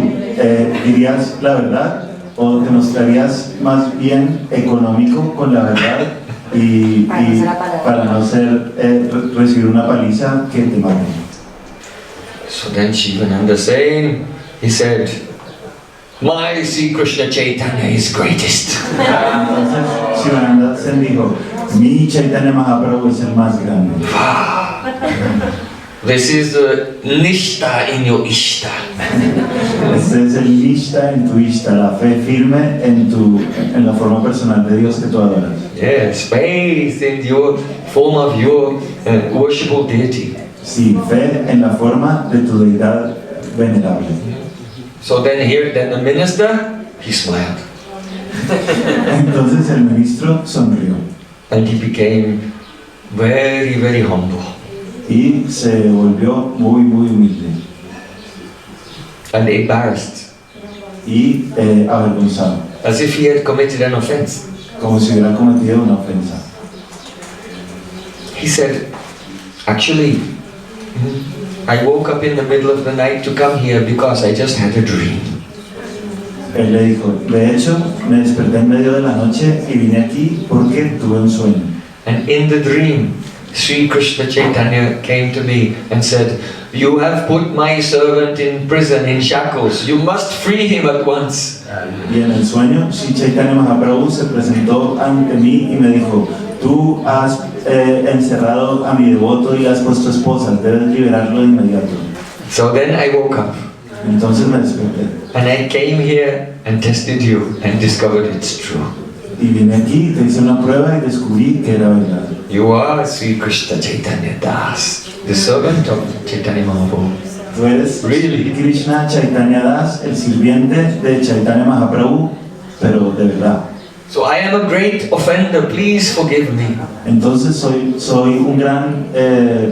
¿Dirías la verdad o te mostrarías más bien económico con la verdad y para no recibir una paliza que te mate? So then Shivananda Sen, he said, "My Sri Krishna Chaitanya is greatest." Entonces Shivananda Sen dijo, mi Chaitanya Mahaprabhu es el más grande. This is the Nishta in your Ishta. Este es el Nishta en tu Ishta, la fe firme en la forma personal de Dios que tú adoras. Yes, faith in your form of your worshipable deity. Sí, fe en la forma de tu deidad venerable. So then the minister, he smiled. Entonces el ministro sonrió And he became very, very humble. y se volvió muy, muy humilde And embarrassed, y avergonzado, as if he had committed an offense. como si hubiera cometido una ofensa. He said, actually, I woke up in the middle of the night to come here because I just had a dream. Él le dijo, de hecho, me desperté en medio de la noche y vine aquí porque tuve un sueño. And in the dream, Sri Krishna Chaitanya came to me and said, you have put my servant in prison, in shackles. You must free him at once. Y en el sueño, Sri Chaitanya Mahaprabhu se presentó ante mí y me dijo, tú has encerrado a mi devoto y has puesto esposa, debes liberarlo de inmediato. So then I woke up. Entonces me desperté And I came here and tested you and discovered it's true. y vine aquí, te hice una prueba y descubrí que era verdad. You are Sri Krishna Chaitanya Das, the servant of Chaitanya Mahaprabhu. Tú eres Really? Krishna Chaitanya Das, el sirviente de Chaitanya Mahaprabhu, pero de verdad. So I am a great offender, please forgive me. Entonces soy un gran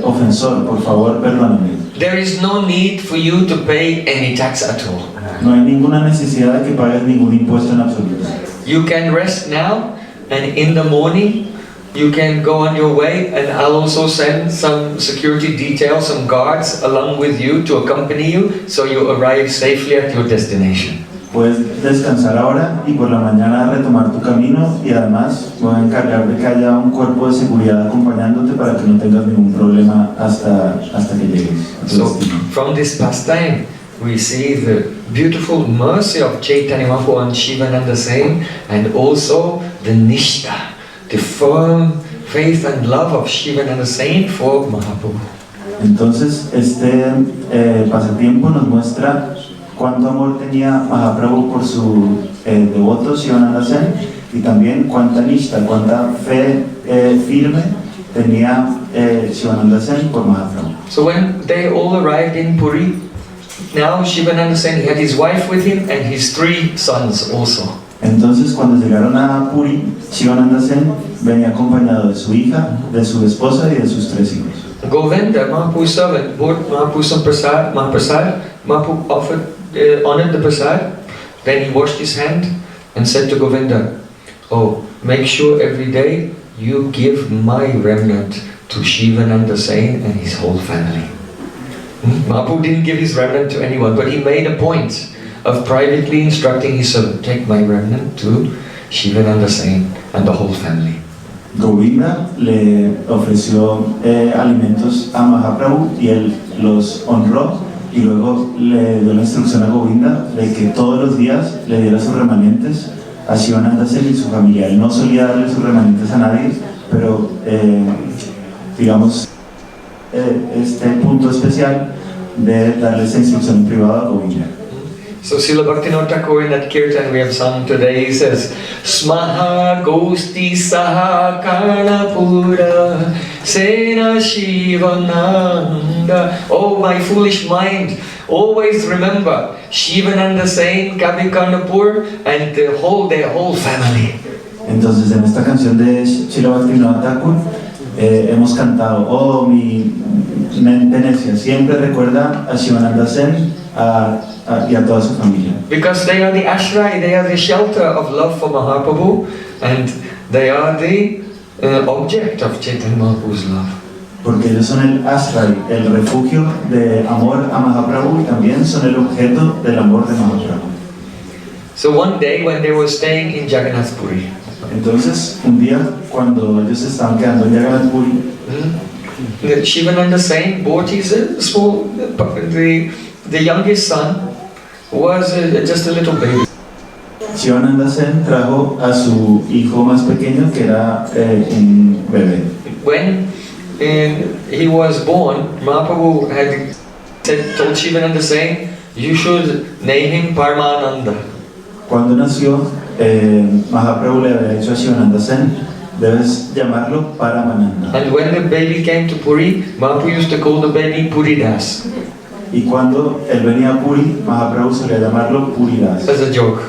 ofensor, por favor perdóname. There is no need for you to pay any tax at all. No hay ninguna necesidad de que pagues ningún impuesto en absoluto. You can rest now, and in the morning you can go on your way, and I'll also send some security details, some guards along with you to accompany you, so you arrive safely at your destination. Puedes descansar ahora y por la mañana retomar tu camino y además voy a encargar de que haya un cuerpo de seguridad acompañándote para que no tengas ningún problema hasta que llegues a tu So destino. from this pastime we see the beautiful mercy of Chaitanya Mahaprabhu and Shivananda Sain, and also the nishta, the firm faith and love of Shivananda Sain for Mahaprabhu. Entonces este pasatiempo nos muestra cuánto amor tenía Mahaprabhu por su devoto Shivananda Sen y también cuánta nishta, cuánta fe firme tenía Shivananda Sen por Mahaprabhu. So when they all arrived in Puri, now Shivananda Sen had his wife with him and his 3 sons also. Entonces cuando llegaron a Puri, Shivananda Sen venía acompañado de su hija, de su esposa y de sus 3 hijos. Govinda, Mahaprabhu's servant, brought Mahaprabhu some prasad, Mahaprabhu offered, honored the prasad, then he washed his hand and said to Govinda, oh, make sure every day you give my remnant to Shivananda Sain and his whole family. Mahaprabhu didn't give his remnant to anyone, but he made a point of privately instructing his servant, take my remnant to Shivananda Sain and the whole family. Govinda le ofreció alimentos a Mahaprabhu y él los honró y luego le dio la instrucción a Govinda de que todos los días le diera sus remanentes a Shivananda Sen y su familia. Él no solía darle sus remanentes a nadie, pero digamos este punto especial de darle esa instrucción privada a Govinda. So Srila Bhaktivinoda Thakur in that kirtan we have sung today, he says, Smaha Gosti Saha Karnapura Sena Shivananda. Oh my foolish mind, always remember Shivananda Sain, Kavi Karnapur and their whole family. Entonces en esta canción de Srila Bhaktivinoda Thakur hemos cantado, oh mi mente necia, siempre recuerda a Shivananda Sen y a toda su familia. Because they are the ashray, they are the shelter of love for Mahaprabhu, and they are the object of Chaitanya Mahaprabhu's love. Porque ellos son el ashray, el refugio de amor a Mahaprabhu y también son el objeto del amor de Mahaprabhu. So one day when they were staying in Jagannath Puri, entonces un día cuando ellos estaban quedando en Jagannath Puri, Shivananda Sain bought his small, the youngest son was just a little baby. Shivananda Sen trajo a su hijo más pequeño que era un bebé. When he was born, Mahaprabhu had told Shivananda Sain, you should name him Paramananda. Cuando nació, Mahaprabhu le había dicho a Shivananda Sen, debes llamarlo Paramananda. And when the baby came to Puri, Mahaprabhu used to call the baby Puridas. Y cuando él venía a Puri, Mahaprabhu solía llamarlo Puridas, As a joke.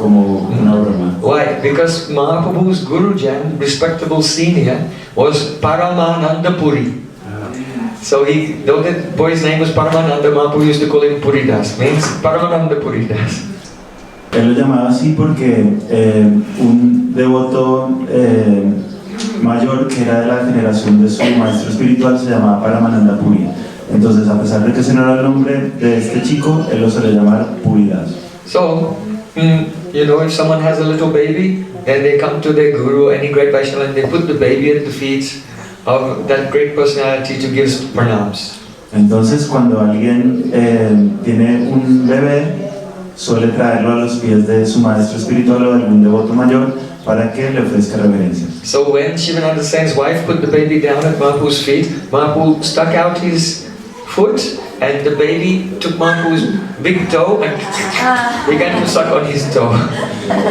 como una broma. Why? Because Mahaprabhu's Gurujan, respectable senior, was Paramananda Puri. So though the boy's name was Paramananda, Mahaprabhu used to call him Puridas, means Paramananda Puridas. Él lo llamaba así porque un devoto mayor que era de la generación de su maestro espiritual se llamaba Paramananda Puri. Entonces, a pesar de que ese no era el nombre de este chico, él lo suele llamar Puridas. So, if someone has a little baby and they come to their guru, any great Vaishnava, and they put the baby at the feet of that great personality to give pranams. Entonces, cuando alguien tiene un bebé, suele traerlo a los pies de su maestro espiritual o de algún devoto mayor para que le ofrezca reverencias. So when Shivananda Sen's wife put the baby down at Mahaprabhu's feet, Mahaprabhu stuck out his foot and the baby took Mahaprabhu's big toe and began to suck on his toe.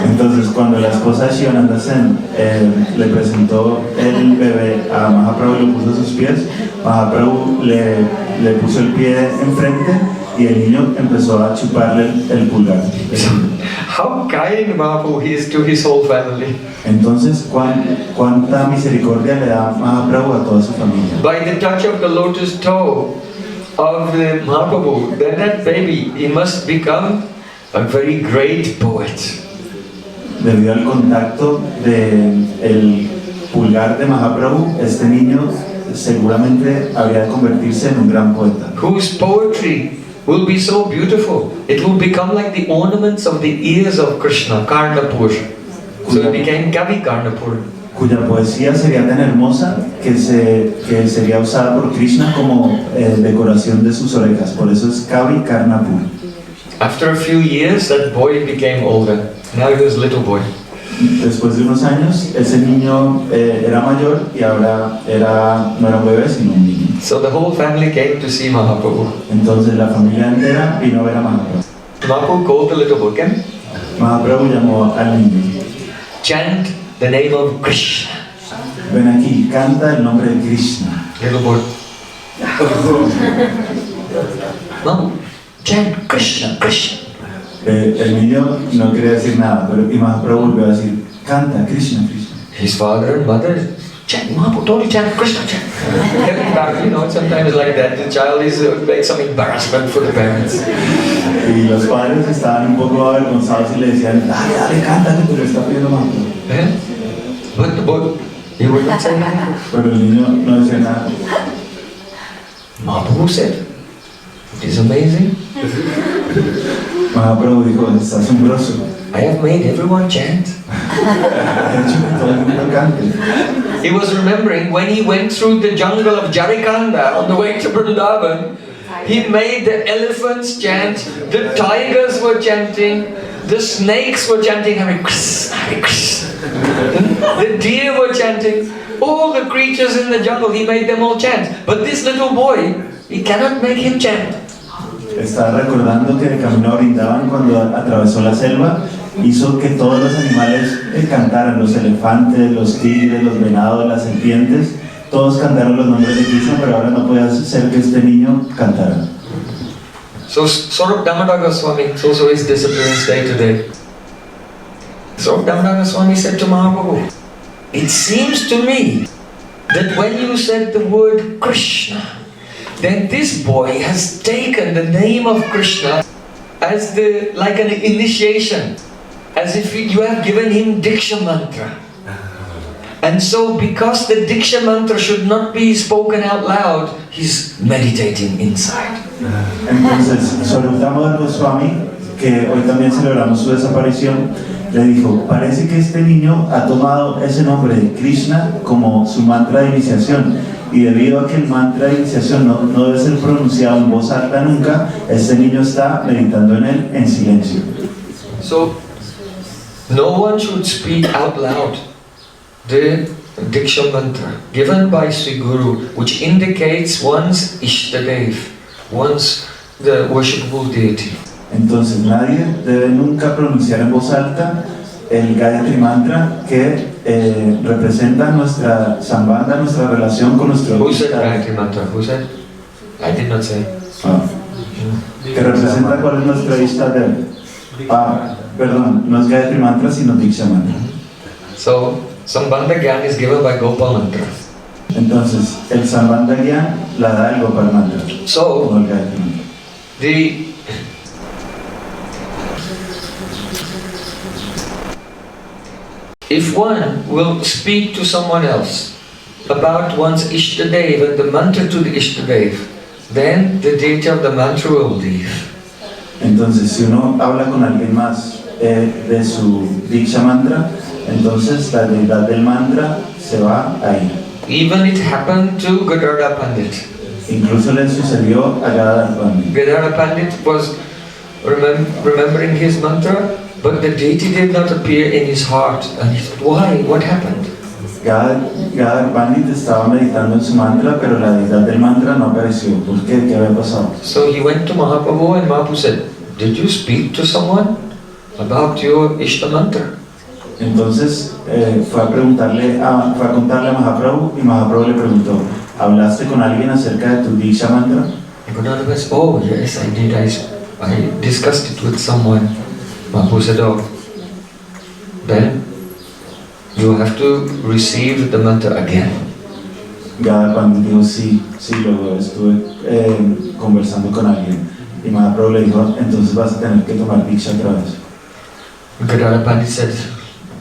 Entonces, cuando la esposa de Shivananda Sen le presentó el bebé a Mahaprabhu y lo puso a sus pies, Mahaprabhu le puso el pie enfrente y el niño empezó a chuparle el pulgar. How kind Mahaprabhu is to his whole family. Entonces, cuánta misericordia le da Mahaprabhu a toda su familia. By the touch of the lotus toe of the Mahaprabhu, then that baby, he must become a very great poet. Debido al contacto del pulgar de Mahaprabhu, este niño seguramente habría de convertirse en un gran poeta. Whose poetry will be so beautiful. It will become like the ornaments of the ears of Krishna, Karnapur. So it became Kavi Karnapur. Cuya poesía sería tan hermosa que sería usada por Krishna como decoración de sus orejas. Por eso es Kavi Karnapur. After a few years, that boy became older. Now he was a little boy. Después de unos años, ese niño era mayor y ahora no era un bebé, sino un niño. So the whole family came to see Mahaprabhu. Entonces la familia entera vino a ver a Mahaprabhu. Mahaprabhu called the little boy, okay? Mahaprabhu llamó al niño. Chant the name of Krishna. Ven aquí, canta el nombre de Krishna. Little boy. No, chant Krishna, Krishna. El niño no quería decir nada, pero Mahaprabhu volvió a decir, canta Krishna, Krishna. His father and mother chant, Mahaprabhu told you chant Krishna, chant. Sometimes like that, the child is like some embarrassment for the parents. Y los padres estaban un poco avergonzados y le decían, dale, canta que te lo está pidiendo Mahaprabhu. But the boy, he would not say anything. Pero el niño no decía nada. Mahaprabhu said, it is amazing. Mahaprabhu dijo, es asombroso. I have made everyone chant. He was remembering when he went through the jungle of Jarikanda on the way to Vrindavan. He made the elephants chant, the tigers were chanting, the snakes were chanting Hare Krishna, Hare Krishna. The deer were chanting, all the creatures in the jungle, he made them all chant. But this little boy, he cannot make him chant. Estaba recordando que de camino a Vrindavan, cuando atravesó la selva, hizo que todos los animales cantaran, los elefantes, los tigres, los venados, las serpientes, todos cantaron los nombres de Krishna, pero ahora no puede ser que este niño cantara. So Swarup Damodar Goswami, it's also his disappearance day today. Swarup Damodar Goswami said to Mahaprabhu, it seems to me that when you said the word Krishna, then this boy has taken the name of Krishna as like an initiation, as if you have given him Diksha mantra. And so because the Diksha mantra should not be spoken out loud, he's meditating inside. Entonces, Swarup Damodar Goswami, que hoy también celebramos su desaparición, le dijo, parece que este niño ha tomado ese nombre de Krishna como su mantra de iniciación, y debido a que el mantra de iniciación no debe ser pronunciado en voz alta nunca, este niño está meditando en él en silencio. So, no one should speak out loud the Diksha mantra given by Sri Guru, which indicates one's Ishtadev, one's the worshipable deity. Entonces nadie debe nunca pronunciar en voz alta el Gayatri Mantra que representa nuestra sambandha, nuestra relación con nuestro Who said Gayatri Mantra? Who said? I did not say. Que representa cuál es nuestra Ishtadev. Perdón, no es Gayatri Mantra, sino Diksha Mantra. So, Sambandha Gyan is given by Gopal Mantra. Entonces, el Sambandha Gyan la da el Gopal Mantra, So, no el Gayatri Mantra. If one will speak to someone else about one's Ishtadev and the mantra to the Ishtadev, then the deity of the mantra will leave. Entonces, si uno habla con alguien más de su Diksha Mantra, entonces la deidad del mantra se va a ir. Even it happened to Gadadhar Pandit. Incluso le sucedió a Gadadhar Pandit. Gadadhar Pandit was remembering his mantra, but the deity did not appear in his heart. And he thought, why? What happened? Gadadhar Pandit estaba meditando en su mantra, pero la deidad del mantra no apareció. ¿Por qué? ¿Qué había pasado? So he went to Mahaprabhu and Mahaprabhu said, did you speak to someone about your Ishta mantra? Entonces fue a contarle a Mahaprabhu y Mahaprabhu le preguntó, ¿hablaste con alguien acerca de tu Diksha mantra? Gadadhar said, oh yes, I did. I discussed it with someone. Mahaprabhu said, oh, then you have to receive the mantra again. Gadadhar Pandit dijo, sí, lo estuve conversando con alguien. Y Mahaprabhu le dijo, entonces vas a tener que tomar Diksha otra vez. Gadadhar Pandit said,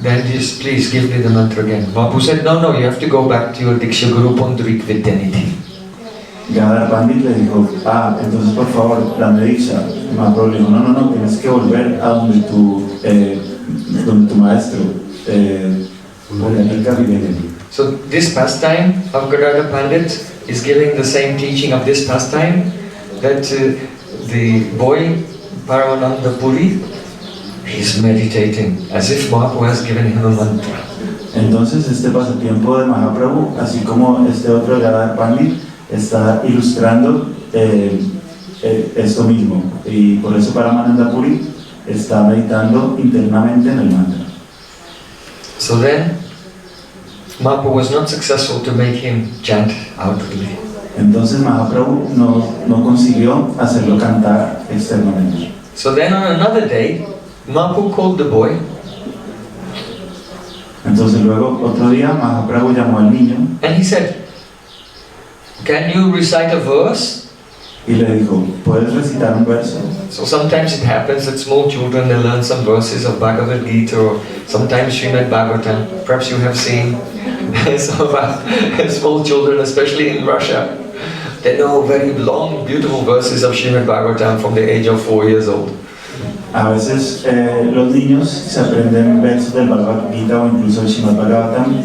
then please give me the mantra again. Mahaprabhu said, no, you have to go back to your Diksha Guru Pundrik Vidyanidhi. Gadadhar Pandit le dijo, entonces por favor, dame Diksha. Y Mahaprabhu le dijo, no, tienes que volver a donde tu maestro. So this pastime of Gadadhar Pandit is giving the same teaching of this pastime, that the boy Paramananda Puri, he's meditating as if Mahaprabhu has given him a mantra. Entonces este pasatiempo de Mahaprabhu, así como este otro Gadadhar Pandit, está ilustrando esto mismo, y por eso Paramananda Puri está meditando internamente en el mantra. So then, Mahaprabhu was not successful to make him chant outwardly. Entonces Mahaprabhu no consiguió hacerlo cantar externamente. So then on another day, Mahaprabhu called the boy. Entonces luego otro día Mahaprabhu llamó al niño. And he said, can you recite a verse? Y le dijo, ¿puedes recitar un verso? So sometimes it happens that small children, they learn some verses of Bhagavad Gita or sometimes Srimad Bhagavatam. Perhaps you have seen some of our small children, especially in Russia. They know very long, beautiful verses of Srimad Bhagavatam from the age of 4 years old. A veces los niños se aprenden versos del Bhagavad Gita o incluso el Srimad Bhagavatam.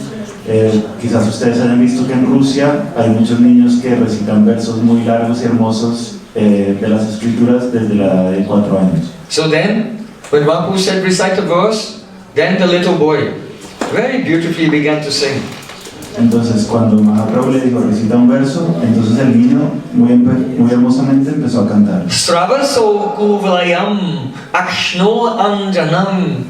Quizás ustedes hayan visto que en Rusia hay muchos niños que recitan versos muy largos y hermosos de las escrituras desde la edad de 4 años. So then, when Mahaprabhu said recite a verse, then the little boy very beautifully began to sing. Entonces cuando Mahaprabhu le dijo recita un verso, entonces el niño muy hermosamente empezó a cantar. Stravaso kuvalayam akshno anjanam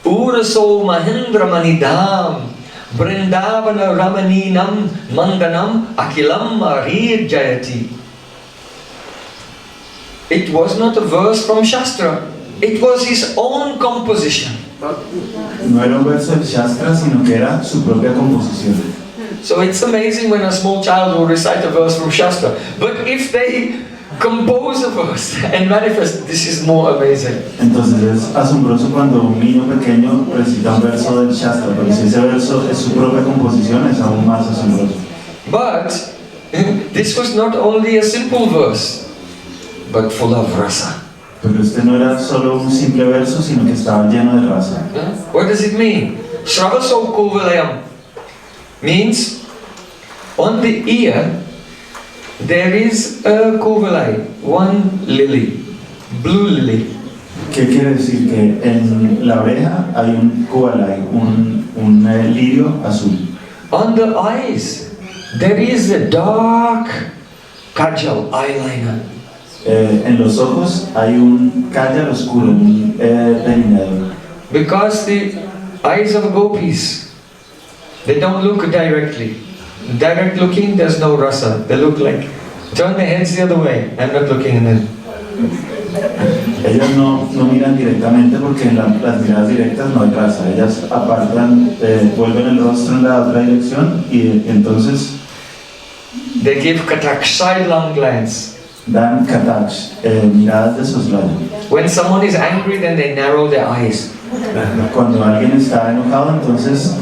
uraso mahindra manidam Vrindavana Ramaninam Mandanam Akilam Arir Jayati. It was not a verse from Shastra, it was his own composition. No era un verso del Shastra, sino que era su propia composición. So it's amazing when a small child will recite a verse from Shastra, but if they compose a verse and manifest, this is more amazing. Entonces es asombroso cuando un niño pequeño recita un verso del Shastra, pero si ese verso es su propia composición, es aún más asombroso. But this was not only a simple verse, but full of rasa. Pero este no era solo un simple verso, sino que estaba lleno de rasa. What does it mean? Shravaso kuvalayam means on the ear there is a kuvalai, one lily, blue lily. ¿Qué quiere decir? Que en la oreja hay un kuvalai, un lirio azul. On the eyes there is a dark kajal, eyeliner. En los ojos hay un kajal oscuro, un delineador. Because the eyes of gopis, they don't look directly. Direct looking, there's no rasa. They look like, turn their heads the other way. I'm not looking in them. Ellas no miran directamente porque en las miradas directas no hay raza. Ellas apartan, vuelven el rostro en la otra dirección y entonces they give katak, sidelong glance. dan kataksh, miradas de soslayo. When someone is angry, then they narrow their eyes. Cuando alguien está enojado, entonces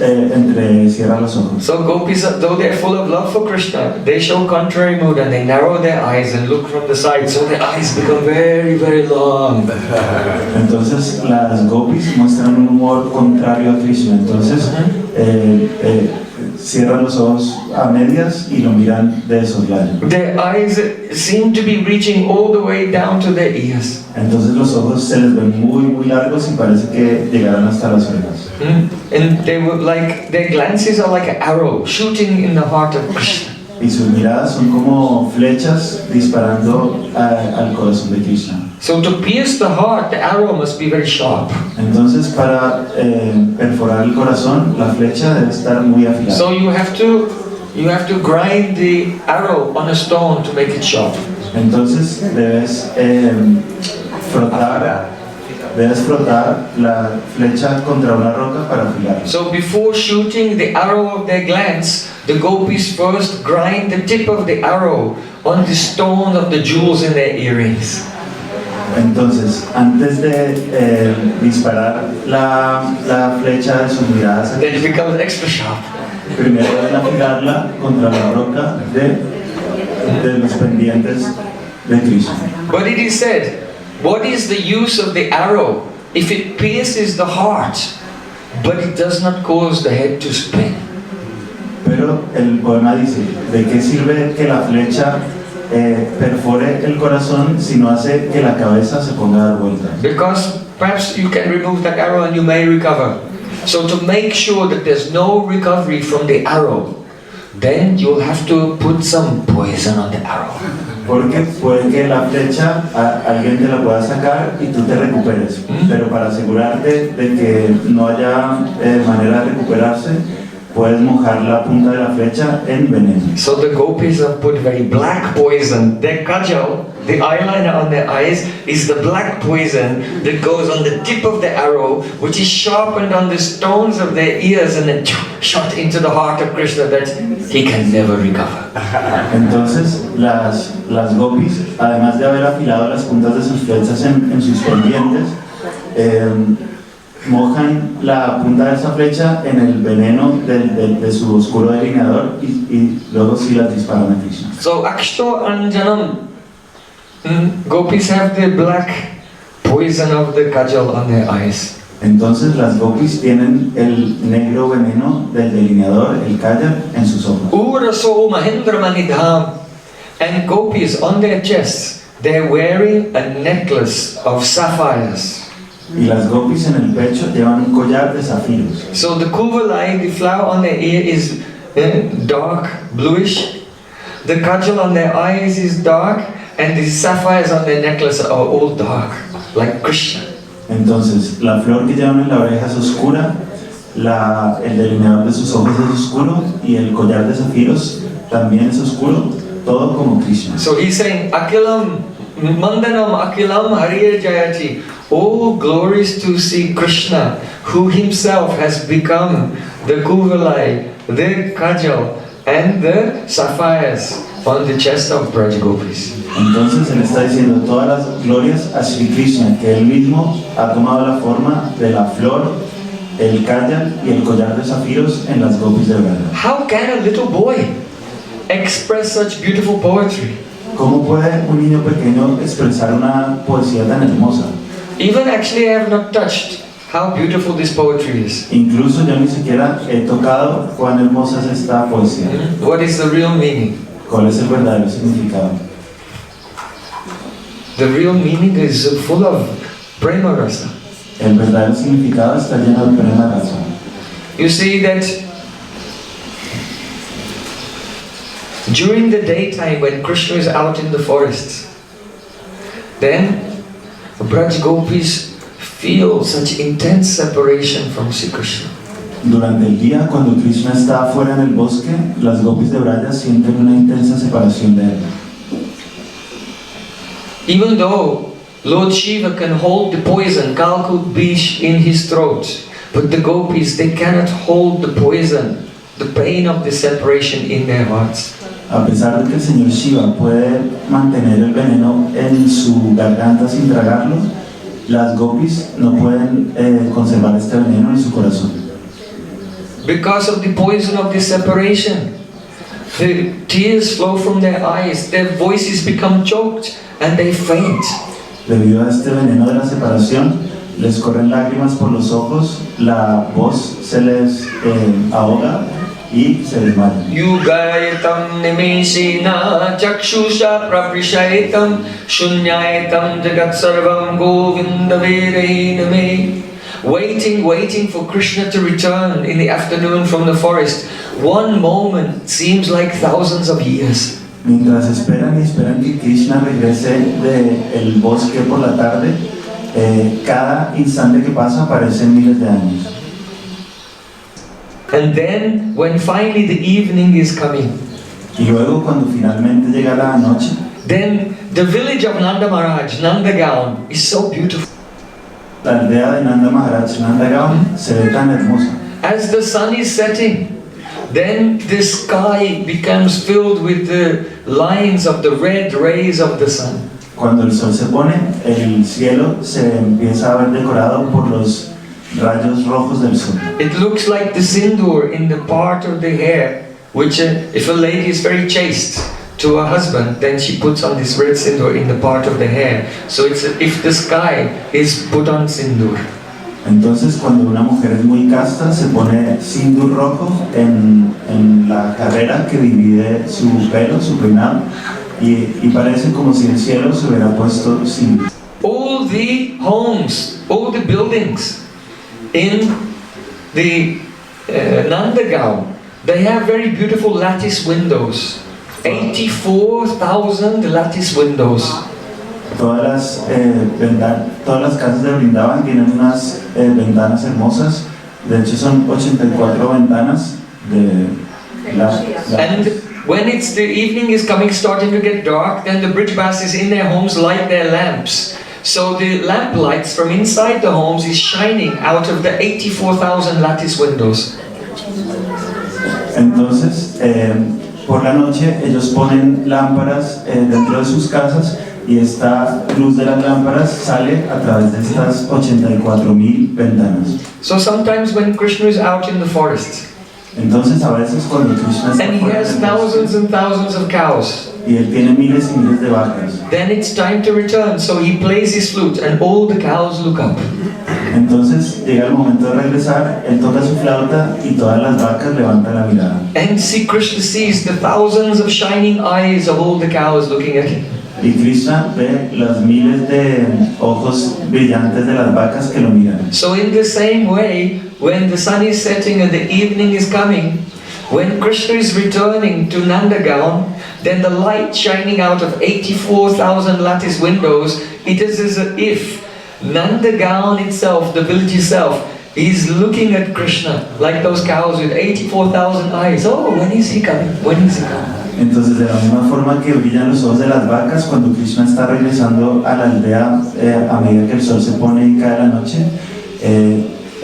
cierra los ojos. So gopis, though they're full of love for Krishna, they show contrary mood and they narrow their eyes and look from the side, so their eyes become very, very long. Entonces las gopis muestran un humor contrario a Krishna. Entonces cierran los ojos a medias y lo miran de soslayo. Their eyes seem to be reaching all the way down to their ears. Entonces los ojos se les ven muy largos y parece que llegaron hasta las orejas. And they were like, their glances are like an arrow shooting in the heart of Krishna. Y sus miradas son como flechas disparando al corazón de Krishna. So to pierce the heart, the arrow must be very sharp. Entonces para perforar el corazón, la flecha debe estar muy afilada. So you have to grind the arrow on a stone to make it sharp. Entonces debes frotar la flecha contra una roca para afilarla. So before shooting the arrow of their glance, the gopis first grind the tip of the arrow on the stone of the jewels in their earrings. Entonces, antes de disparar la flecha de sus miradas, Then it becomes extra sharp. primero deben afilarla contra la roca de los pendientes de Krishna. But it is said, what is the use of the arrow if it pierces the heart, but it does not cause the head to spin? Pero el poema dice, ¿de qué sirve que la flecha perfore el corazón si no hace que la cabeza se ponga a dar vueltas? Because perhaps you can remove that arrow and you may recover. So to make sure that there's no recovery from the arrow, then you'll have to put some poison on the arrow. Porque puede que la flecha alguien te la pueda sacar y tú te recuperes. Pero para asegurarte de que no haya manera de recuperarse, puedes mojar la punta de la flecha en veneno. So the gopis have put very black poison. Their kajal, the eyeliner on their eyes, is the black poison that goes on the tip of the arrow, which is sharpened on the stones of their ears and then shot into the heart of Krishna that he can never recover. Entonces las gopis, además de haber afilado las puntas de sus flechas en sus pendientes, mojan la punta de esa flecha en el veneno de su oscuro delineador y luego sí las disparan a Krishna. So Akshto Anjanam, gopis have the black poison of the kajal on their eyes. Entonces las gopis tienen el negro veneno del delineador, el kajal, en sus ojos. Uraso Mahendra Manidham, and gopis on their chests, they're wearing a necklace of sapphires. Y las gopis en el pecho llevan un collar de zafiros. So the kuvalai, the flower on their ear is dark bluish, the kajal on their eyes is dark, and the sapphires on their necklace are all dark, like Krishna. Entonces, la flor que llevan en la oreja es oscura, el delineador de sus ojos es oscuro y el collar de zafiros también es oscuro, todo como Krishna. So he's saying, Akilam, Mandanam Akilam Hariya Jayati. All glories to see Krishna, who himself has become the kuvalai, the kajal, and the sapphires on the chest of Braj Gopis. Entonces él está diciendo todas las glorias a Sri Krishna, que él mismo ha tomado la forma de la flor, el kajal y el collar de zafiros en las gopis de Braj. How can a little boy express such beautiful poetry? ¿Cómo puede un niño pequeño expresar una poesía tan hermosa? Even actually I have not touched how beautiful this poetry is. Incluso yo ni siquiera he tocado cuán hermosa es esta poesía. What is the real meaning? ¿Cuál es el verdadero significado? The real meaning is full of prema rasa. El verdadero significado está lleno de prema rasa. You see that during the daytime when Krishna is out in the forests, then Braj Gopis feel such intense separation from Sri Krishna. Durante el día, cuando Krishna está afuera en el bosque, las gopis de Braya sienten una intensa separación de él. Even though Lord Shiva can hold the poison, Kalkut Bish, in his throat, but the gopis, they cannot hold the poison, the pain of the separation in their hearts. A pesar de que el señor Shiva puede mantener el veneno en su garganta sin tragarlo, las gopis no pueden conservar este veneno en su corazón. Because of the poison of the separation, the tears flow from their eyes, their voices become choked and they faint. Debido a este veneno de la separación, les corren lágrimas por los ojos, la voz se les ahoga y se desmayan. Yugayatam nimeshena chakshusha praprishaitam shunyayatam jagat sarvam govinda vedainame. Waiting for Krishna to return in the afternoon from the forest. One moment seems like thousands of years. Mientras esperan y esperan que Krishna regrese del bosque por la tarde, cada instante que pasa parecen miles de años. And then, when finally the evening is coming, Y luego cuando finalmente llega la noche, then the village of Nanda Maharaj, Nandagaon, is so beautiful. la aldea de Nanda Maharaj, Nandagaon, se ve tan hermosa. As the sun is setting, then the sky becomes filled with the lines of the red rays of the sun. Cuando el sol se pone, el cielo se empieza a ver decorado por los rayos rojos del sol. It looks like the sindoor in the part of the hair, which if a lady is very chaste to her husband, then she puts on this red sindoor in the part of the hair. So it's if the sky is put on sindoor. Entonces, cuando una mujer es muy casta, se pone sindur rojo en la carrera que divide su pelo, su peinado, y parece como si el cielo se hubiera puesto sindur. All the homes, all the buildings in the Nandagaon, they have very beautiful lattice windows. 84,000 lattice windows. Todas las casas de Vrindavan tienen unas ventanas hermosas. De hecho, son 84 ventanas de And when it's the evening is coming, starting to get dark, then the Brijbasis in their homes light their lamps. So the lamp lights from inside the homes is shining out of the 84,000 lattice windows. Entonces, por la noche ellos ponen lámparas dentro de sus casas y esta luz de las lámparas sale a través de estas 84,000 ventanas. So sometimes when Krishna is out in the forest, Entonces a veces cuando Krishna está and he fuera has del bosque, thousands and thousands of cows, y él tiene miles y miles de vacas, then it's time to return. So he plays his flute and all the cows look up. entonces llega el momento de regresar, él toca su flauta y todas las vacas levantan la mirada. And see, Krishna sees the thousands of shining eyes of all the cows looking at him. Y Krishna ve las miles de ojos brillantes de las vacas que lo miran. So in the same way, when the sun is setting and the evening is coming, when Krishna is returning to Nandagaon, then the light shining out of 84,000 lattice windows, it is as if Nandagaon itself, the village itself, is looking at Krishna like those cows with 84,000 eyes. Oh, when is he coming? When is he coming? Entonces, de la misma forma que brillan los ojos de las vacas cuando Krishna está regresando a la aldea a medida que el sol se pone y cae la noche,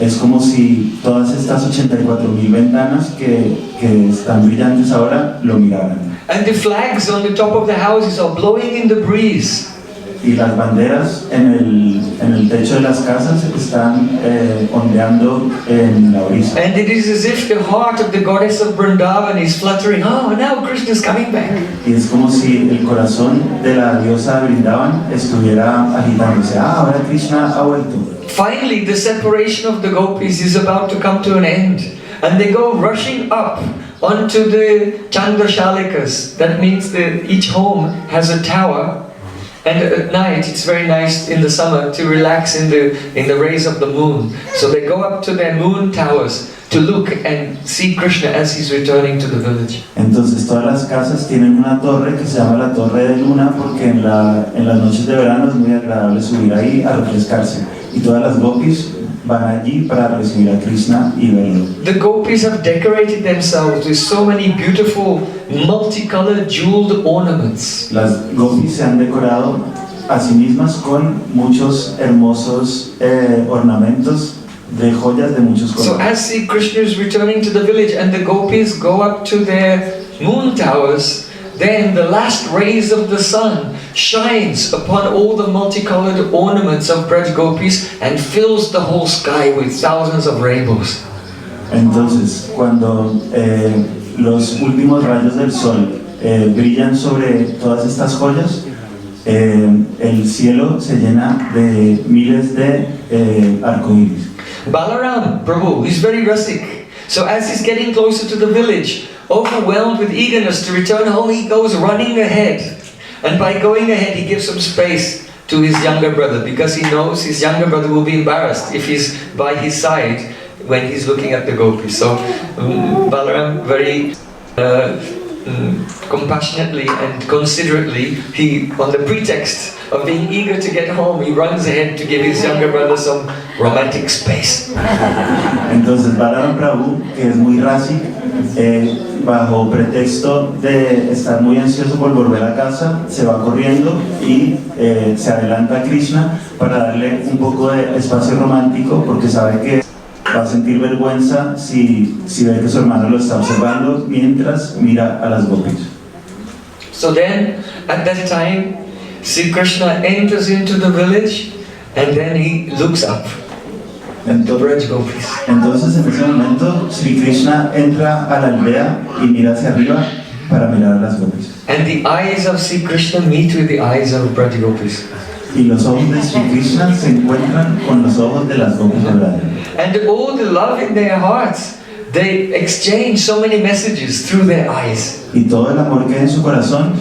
es como si todas estas 84,000 ventanas que están brillantes ahora lo miraran. And the flags on the top of the houses are blowing in the breeze. Y las banderas en el techo de las casas están ondeando en la brisa. And it is as if the heart of the goddess of Vrindavan is fluttering. Oh, now Krishna is coming back. Y es como si el corazón de la diosa de Vrindavan estuviera agitándose. Ahora Krishna ha vuelto. Finally, the separation of the gopis is about to come to an end. And they go rushing up onto the Chandrashalikas. That means that each home has a tower. And at night, it's very nice in the summer to relax in the rays of the moon. So they go up to their moon towers to look and see Krishna as he's returning to the village. Entonces todas las casas tienen una torre que se llama la Torre de Luna porque en las noches de verano es muy agradable subir ahí a refrescarse. Y todas las gopis van allí para recibir a Krishna y verlo. The gopis have decorated themselves with so many beautiful multicolored jeweled ornaments. Las gopis se han decorado a sí mismas con muchos hermosos ornamentos de joyas de muchos So colores. as Sri Krishna is returning to the village and the gopis go up to their moon towers, then the last rays of the sun shines upon all the multicolored ornaments of Braj gopis and fills the whole sky with thousands of rainbows. Entonces, cuando los últimos rayos del sol brillan sobre todas estas joyas, el cielo se llena de miles de arcoíris. Balaram, Prabhu, is very rustic. So as he's getting closer to the village, overwhelmed with eagerness to return home, he goes running ahead. And by going ahead, he gives some space to his younger brother, because he knows his younger brother will be embarrassed if he's by his side when he's looking at the gopis. So Balaram very compassionately and considerately, he, on the pretext of being eager to get home, he runs ahead to give his younger brother some romantic space. Entonces Balaram Prabhu, que es muy rásico, bajo pretexto de estar muy ansioso por volver a casa, se va corriendo y se adelanta a Krishna para darle un poco de espacio romántico, porque sabe que va a sentir vergüenza si ve que su hermano lo está observando mientras mira a las gopis. So then, at that time, Sri Krishna enters into the village and then he looks up at the Braj gopis. Entonces en ese momento Sri Krishna entra a la aldea y mira hacia arriba para mirar a las gopis. And the eyes of Sri Krishna meet with the eyes of Braj gopis. Y los ojos de Sri Krishna se encuentran con los ojos de las gopis de Braj. And all the love in their hearts, they exchange so many messages through their eyes. Y todo el amor que hay en su corazón,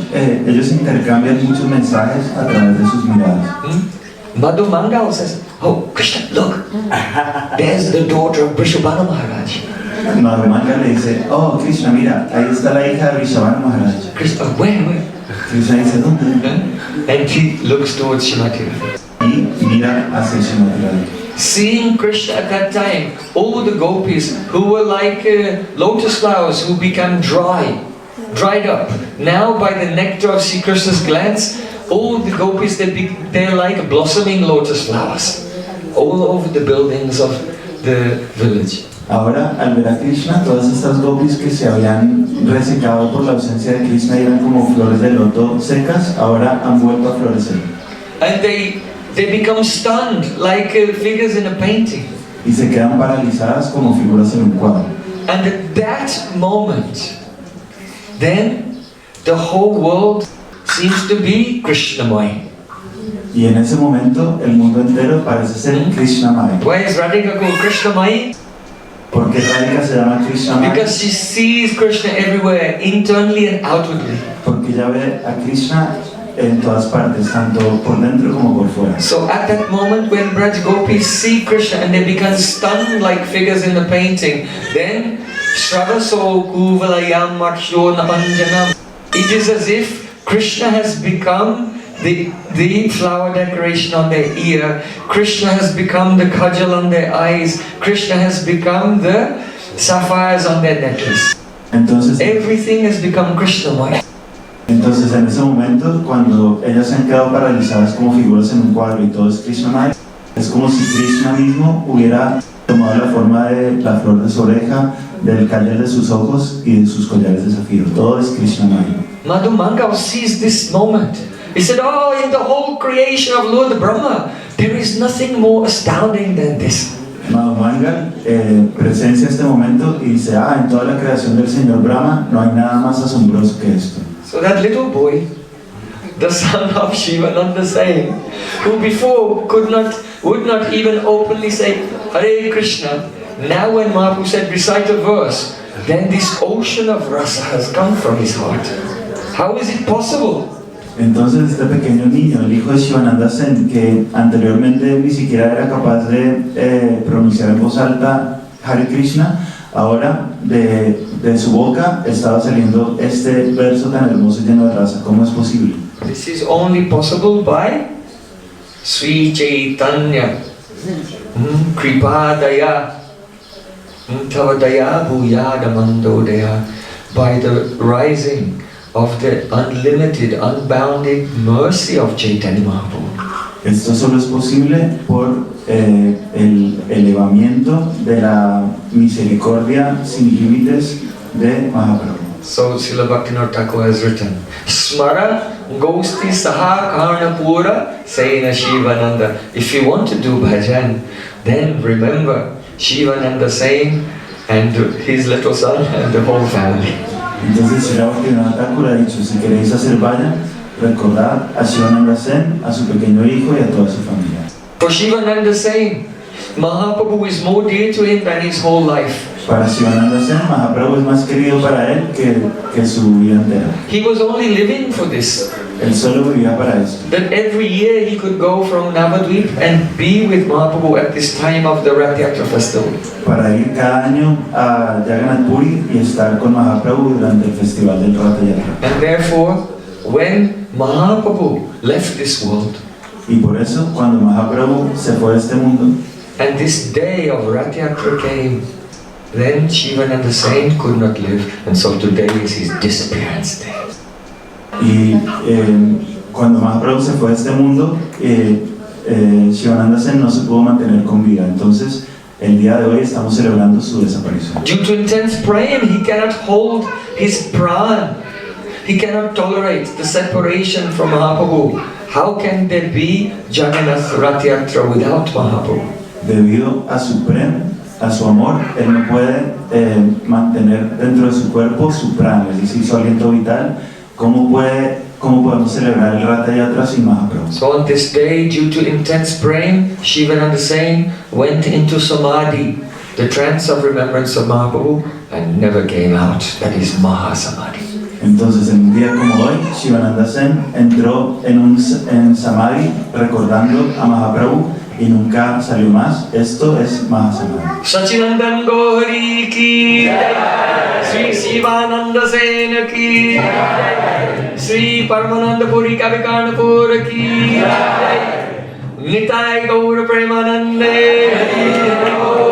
ellos intercambian muchos mensajes a través de sus miradas. Madhu Mangal says, "Oh, Krishna, look, there's the daughter of Vrishabhana Maharaj." Madhumanga le dice, oh Krishna, mira, ahí está la hija de Vrishabhana Maharaj. Krishna, where? Krishna dice, ¿dónde? And he looks towards Shrimati Radhika. Y mira hacia Shrimati Radhika. Seeing Krishna at that time, all the gopis who were like lotus flowers who become dried up. Now by the nectar of Sri Krishna's glance, all the gopis, they're like blossoming lotus flowers all over the buildings of the village. Ahora, al ver a Krishna, todas estas gopis que se habían resecado por la ausencia de Krishna y eran como flores de loto secas, ahora han vuelto a florecer. And they become stunned like figures in a painting. Y se quedan paralizadas como figuras en un cuadro. And at that moment, then the whole world seems to be Krishnamaya. Y en ese momento, el mundo entero parece ser Krishnamaya. Why is Radhika called Krishnamaya? ¿Por qué Radhika se llama Krishnamaya? Because she sees Krishna everywhere, internally and outwardly. Porque ella ve a Krishna en todas partes, tanto por dentro como por fuera. So at that moment when Braj gopis see Krishna and they become stunned like figures in the painting, then Shravaso Kuvalayam Maksho Napanjanam. It is as if Krishna has become the flower decoration on their ear, Krishna has become the kajal on their eyes, Krishna has become the sapphires on their necklace. Entonces, everything has become Krishnamaya. Entonces en ese momento, cuando ellas se han quedado paralizadas como figuras en un cuadro y todo es Krishnamaya, es como si Krishna mismo hubiera tomado la forma de la flor de su oreja, del kajal de sus ojos y de sus collares de zafiro. Todo es Krishnamaya. Madhu Mangal sees this moment. He said, oh, in the whole creation of Lord Brahma, there is nothing more astounding than this. Madhumangal presencia este momento y dice, en toda la creación del Señor Brahma no hay nada más asombroso que esto. So that little boy, the son of Shivananda saying, who before would not even openly say, Hare Krishna, now when Mahaprabhu said, recite a verse, then this ocean of rasa has come from his heart. How is it possible? Entonces este pequeño niño, el hijo de Shivananda Sen, que anteriormente ni siquiera era capaz de pronunciar en voz alta Hare Krishna, ahora de su boca estaba saliendo este verso tan hermoso y lleno de rasa. ¿Cómo es posible? This is only possible by Sri Chaitanya, Kripa Daya, Tavadaya Bhuyada Mandodaya, by the rising of the unlimited, unbounded mercy of Chaitanya Mahaprabhu. Esto solo es posible por el elevamiento de la misericordia sin límites de Mahaprabhu. So Srila Bhaktivinoda Thakur has written, Smara Gosti Saha Karna Pura Sayana Shivananda. If you want to do bhajan, then remember Shivananda saying and his little son and the whole family. Entonces Srila Bhaktivinoda Thakur ha dicho, si queréis hacer bhajan, recordad a Shivananda Sen, a su pequeño hijo y a toda su familia. For Shivananda saying, Mahaprabhu is more dear to him than his whole life. Para Shivananda Sen, Mahaprabhu es más querido para él que su vida entera. He was only living for this. Él solo vivía para esto. That every year he could go from Navadvip and be with Mahaprabhu at this time of the Rath Yatra festival. Para ir cada año a Jagannath Puri y estar con Mahaprabhu durante el festival del Rath Yatra. And therefore, when Mahaprabhu left this world, Y por eso, cuando Mahaprabhu se fue de este mundo, and this day of Rath Yatra came, then Shivananda Sain could not live, and so today is his disappearance day. y cuando Mahaprabhu se fue de este mundo, Shivananda Sen no se pudo mantener con vida. Entonces, el día de hoy estamos celebrando su desaparición. Due to intense praying, he cannot hold his pran. He cannot tolerate the separation from Mahaprabhu. How can there be Jagannath Rath Yatra without Mahaprabhu? Debido a su prem, a su amor, él no puede mantener dentro de su cuerpo su prana, es decir, su aliento vital. ¿Cómo podemos celebrar el Rath Yatra sin Mahaprabhu? So on this day, due to intense praying, Shivananda Sain went into Samadhi, the trance of remembrance of Mahaprabhu, and never came out. That is Mahasamadhi. Entonces, en un día como hoy, Shivananda Sen entró en Samadhi recordando a Mahaprabhu y nunca salió más. Esto es Mahasamadhi. Sachinandan Gauri ki jai, Sri Shivananda Sen ki jai, Sri Paramananda Puri Kavikarnapur ki jai, Nitai Gaur Premanande Hari Hare.